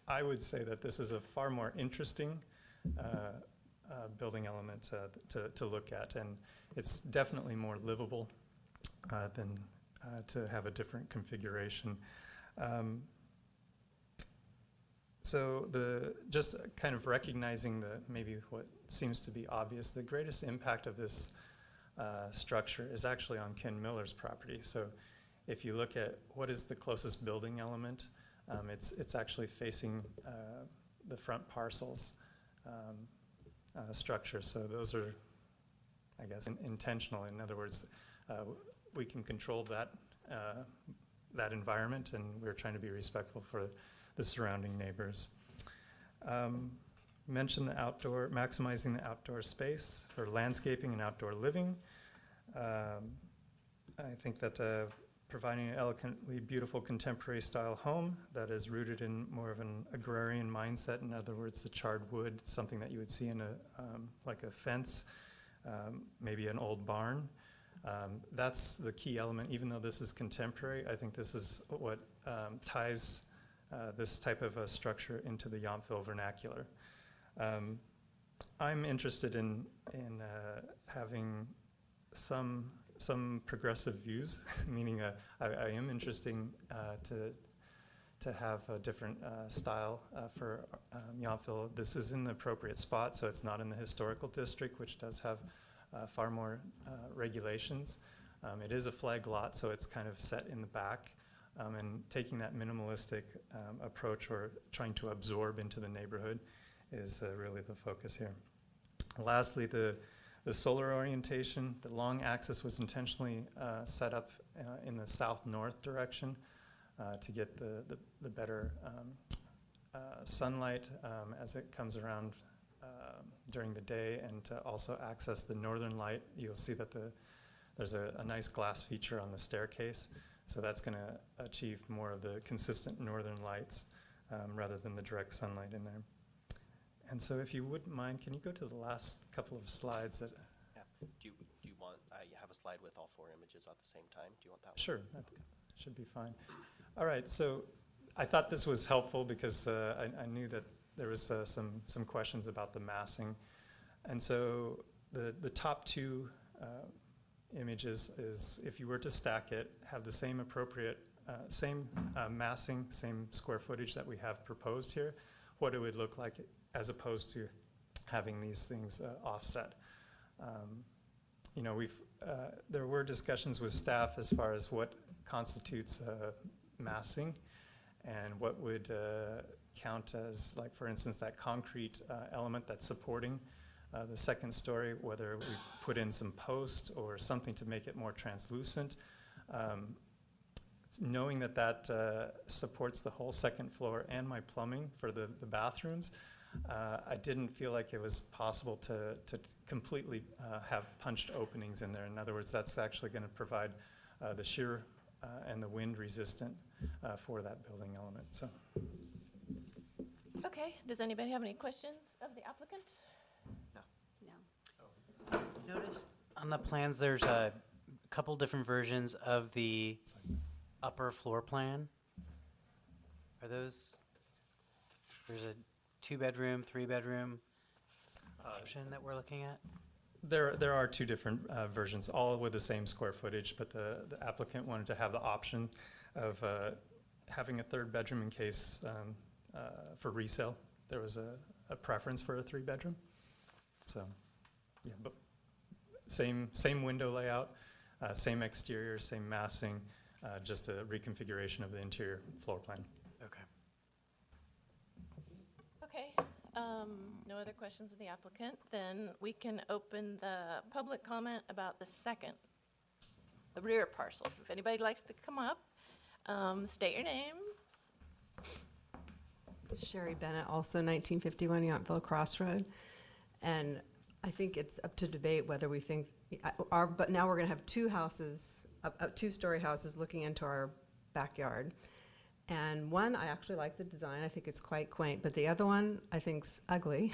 I would say that this is a far more interesting building element to look at, and it's definitely more livable than to have a different configuration. So just kind of recognizing maybe what seems to be obvious, the greatest impact of this structure is actually on Ken Miller's property. So if you look at what is the closest building element, it's actually facing the front parcels structure. So those are, I guess, intentional. In other words, we can control that environment, and we're trying to be respectful for the surrounding neighbors. Mention the outdoor, maximizing the outdoor space for landscaping and outdoor living. I think that providing an elegantly beautiful contemporary style home that is rooted in more of an agrarian mindset. In other words, the charred wood, something that you would see in like a fence, maybe an old barn. That's the key element. Even though this is contemporary, I think this is what ties this type of a structure into the Yountville vernacular. I'm interested in having some progressive views, meaning I am interested to have a different style for Yountville. This is in the appropriate spot, so it's not in the historical district, which does have far more regulations. It is a flag lot, so it's kind of set in the back, and taking that minimalistic approach or trying to absorb into the neighborhood is really the focus here. Lastly, the solar orientation, the long axis was intentionally set up in the south-north direction to get the better sunlight as it comes around during the day, and to also access the northern light. You'll see that there's a nice glass feature on the staircase, so that's going to achieve more of the consistent northern lights rather than the direct sunlight in there. And so if you wouldn't mind, can you go to the last couple of slides that... Yeah. Do you want, you have a slide with all 4 images at the same time? Do you want that one? Sure, that should be fine. All right, so I thought this was helpful because I knew that there was some questions about the massing. And so the top 2 images is, if you were to stack it, have the same appropriate, same massing, same square footage that we have proposed here, what it would look like as opposed to having these things offset. You know, there were discussions with staff as far as what constitutes massing and what would count as, like, for instance, that concrete element that's supporting the second story, whether we put in some post or something to make it more translucent. Knowing that supports the whole second floor and my plumbing for the bathrooms, I didn't feel like it was possible to completely have punched openings in there. In other words, that's actually going to provide the shear and the wind resistant for that building element. So. Okay, does anybody have any questions of the applicant? No. You noticed on the plans there's a couple different versions of the upper floor plan. Are those, there's a 2-bedroom, 3-bedroom option that we're looking at? There are 2 different versions, all with the same square footage, but the applicant wanted to have the option of having a 3rd bedroom in case for resale there was a preference for a 3-bedroom. So, yeah, but same window layout, same exterior, same massing, just a reconfiguration of the interior floor plan. Okay. Okay, no other questions of the applicant. Then we can open the public comment about the rear parcels. If anybody likes to come up, state your name. Sherry Bennett, also 1951 Yountville Crossroad. And I think it's up to debate whether we think, but now we're going to have 2 houses, 2-story houses looking into our backyard. And one, I actually like the design. I think it's quite quaint. But the other one, I think's ugly.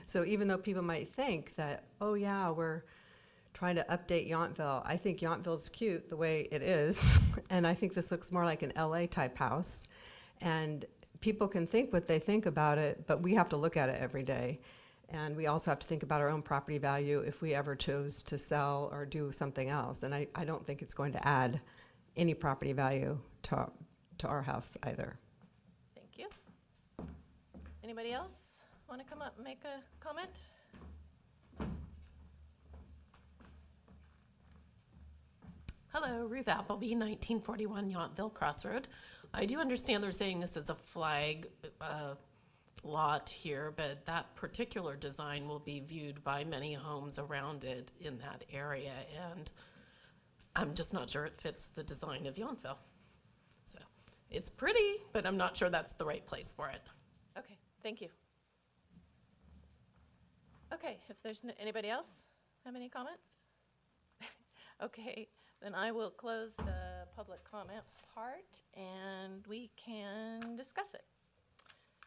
So even though people might think that, oh yeah, we're trying to update Yountville, I think Yountville's cute the way it is. And I think this looks more like an LA type house. And people can think what they think about it, but we have to look at it every day. And we also have to think about our own property value if we ever chose to sell or do something else. And I don't think it's going to add any property value to our house either. Thank you. Anybody else want to come up and make a comment? Hello, Ruth Appleby, 1941 Yountville Crossroad. I do understand they're saying this is a flag lot here, but that particular design will be viewed by many homes around it in that area, and I'm just not sure it fits the design of Yountville. So it's pretty, but I'm not sure that's the right place for it. Okay, thank you. Okay, if there's anybody else have any comments? Okay, then I will close the public comment part and we can discuss it.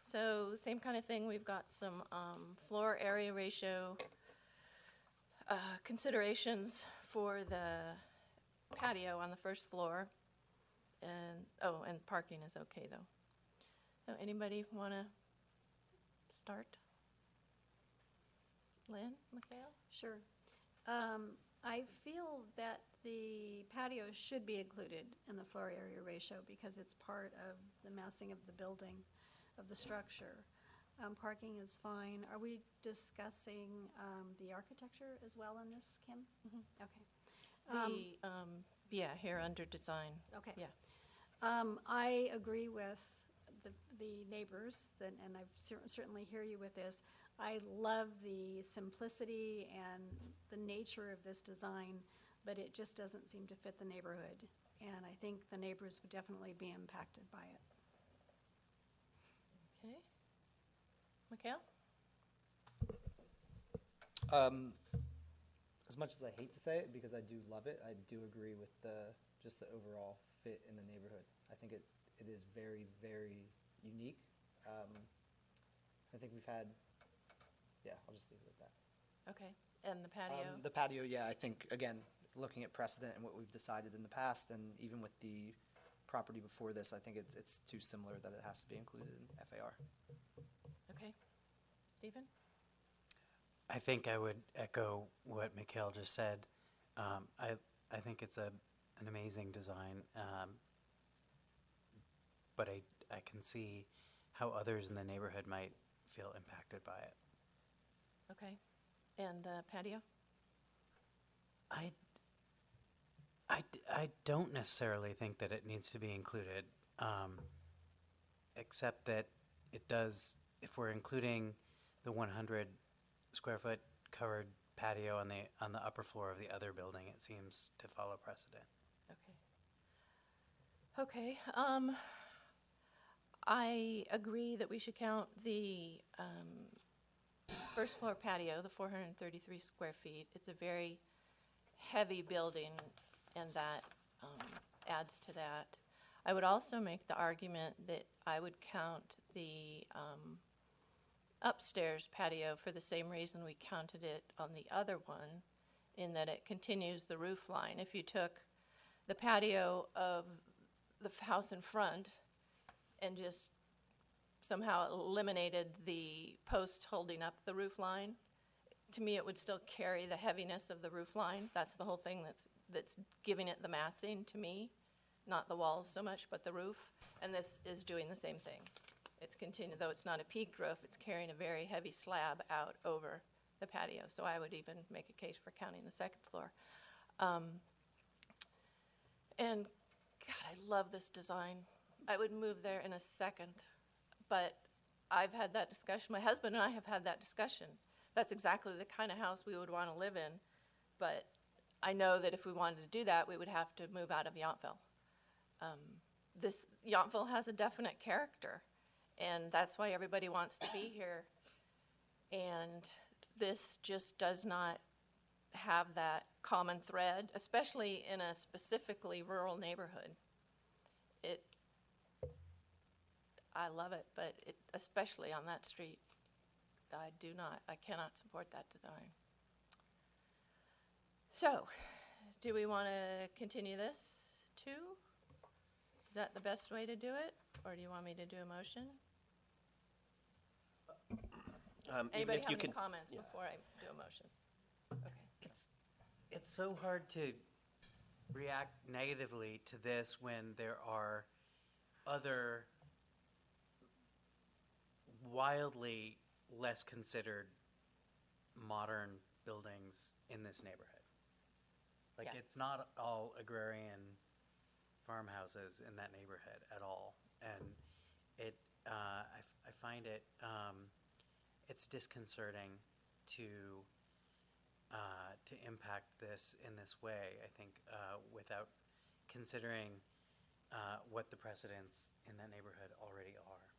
So same kind of thing, we've got some floor area ratio considerations for the patio on the first floor. And, oh, and parking is okay though. So anybody want to start? Lynn, Mikhail? Sure. I feel that the patio should be included in the floor area ratio because it's part of the massing of the building, of the structure. Parking is fine. Are we discussing the architecture as well in this, Kim? Mm-hmm. Okay. Yeah, here under design. Okay. Yeah. I agree with the neighbors, and I certainly hear you with this. I love the simplicity and the nature of this design, but it just doesn't seem to fit the neighborhood. And I think the neighbors would definitely be impacted by it. Okay. Mikhail? As much as I hate to say it, because I do love it, I do agree with just the overall fit in the neighborhood. I think it is very, very unique. I think we've had, I'll just leave it at that. Okay, and the patio? The patio, I think, again, looking at precedent and what we've decided in the past, and even with the property before this, I think it's too similar that it has to be included in FAR. Okay. Stephen? I think I would echo what Mikhail just said. I think it's an amazing design, but I can see how others in the neighborhood might feel impacted by it. Okay. And the patio? I don't necessarily think that it needs to be included, except that it does, if we're including the 100 square foot covered patio on the upper floor of the other building, it seems to follow precedent. Okay. I agree that we should count the first floor patio, the 433 square feet. It's a very heavy building, and that adds to that. I would also make the argument that I would count the upstairs patio for the same reason we counted it on the other one, in that it continues the roof line. If you took the patio of the house in front and just somehow eliminated the posts holding up the roof line, to me it would still carry the heaviness of the roof line. That's the whole thing that's giving it the massing to me, not the walls so much, but the roof. And this is doing the same thing. It's continued, though it's not a peaked roof, it's carrying a very heavy slab out over the patio. So I would even make a case for counting the second floor. And God, I love this design. I would move there in a second, but I've had that discussion. My husband and I have had that discussion. That's exactly the kind of house we would want to live in, but I know that if we wanted to do that, we would have to move out of Yountville. This Yountville has a definite character, and that's why everybody wants to be here. And this just does not have that common thread, especially in a specifically rural neighborhood. I love it, but especially on that street, I cannot support that design. So, do we want to continue this too? Is that the best way to do it, or do you want me to do a motion? Anybody have any comments before I do a motion? Okay. It's so hard to react negatively to this when there are other wildly less considered modern buildings in this neighborhood. Like, it's not all agrarian farmhouses in that neighborhood at all. And I find it's disconcerting to impact this in this way, I think, without considering what the precedents in that neighborhood already are.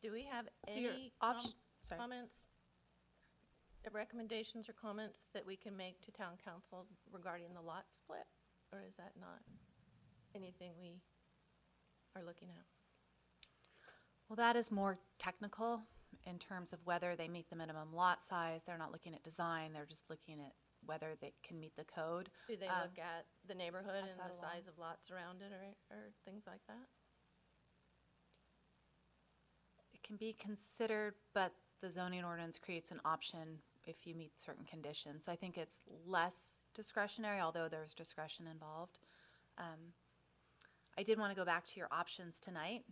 Do we have So your any sorry. comments, recommendations or comments that we can make to town council regarding the lot split? Or is that not anything we are looking at? Well, that is more technical in terms of whether they meet the minimum lot size. They're not looking at design, they're just looking at whether they can meet the code. Do they look at the neighborhood pass and that the along. size of lots around it or things like that? It can be considered, but the zoning ordinance creates an option if you meet certain conditions. So I think it's less discretionary, although there's discretion involved. I did want to go back to your options tonight.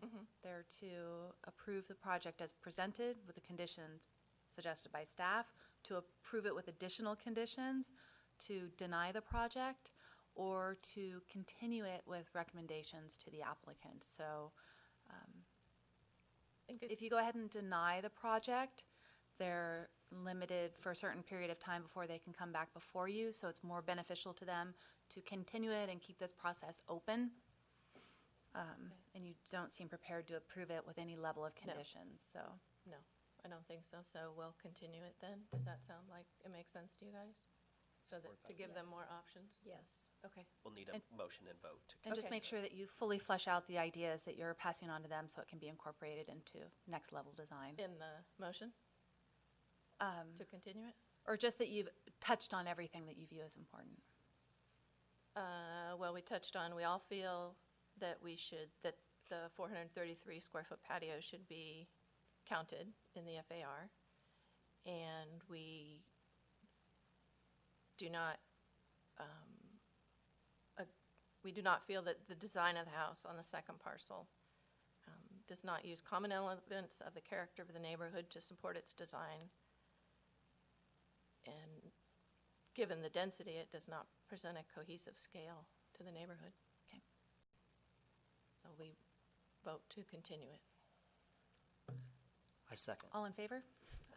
They're to approve the project as presented with the conditions suggested by staff, to approve it with additional conditions, to deny the project, or to continue it with recommendations to the applicant. So if you go ahead and deny the project, they're limited for a certain period of time before they can come back before you, so it's more beneficial to them to continue it and keep this process open. And you don't seem prepared to approve it with any level of conditions, so. No, I don't think so. So we'll continue it then. Does that sound like it makes sense to you guys? So that, to give them Yes. more options? Yes. Okay. We'll need a motion and vote. to And just Okay. make sure that you fully flesh out the ideas that you're passing on to them so it can be incorporated into next level design. In the motion to continue it? Or just that you've touched on everything that you view as important. Well, we touched on, we all feel that that the 433 square foot patio should be counted in the FAR. And we do not, feel that the design of the house on the second parcel does not use common elements of the character of the neighborhood to support its design. And given the density, it does not present a cohesive scale to the neighborhood. Okay. So we vote to continue it. I second. All in favor?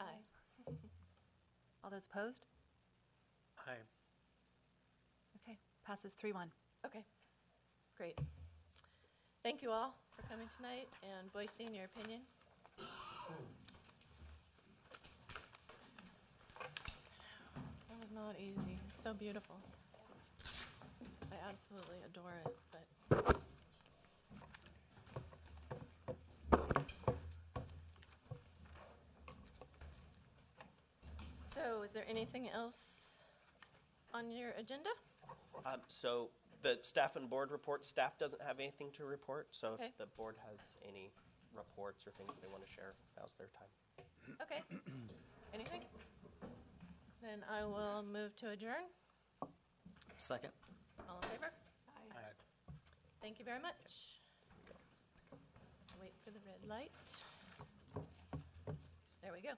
Aye. All those opposed? Aye. Okay, passes 3-1. Okay, great. Thank you all for coming tonight and voicing your opinion. That was not easy. It's so beautiful. I absolutely adore it, but. So, is there anything else on your agenda? So the staff and board report, staff doesn't have anything to report, so Okay. if the board has any reports or things they want to share, now's their time. Okay. Anything? Then I will move to adjourn. Second. All in favor? Aye. Thank you very much. Wait for the red light. There we go.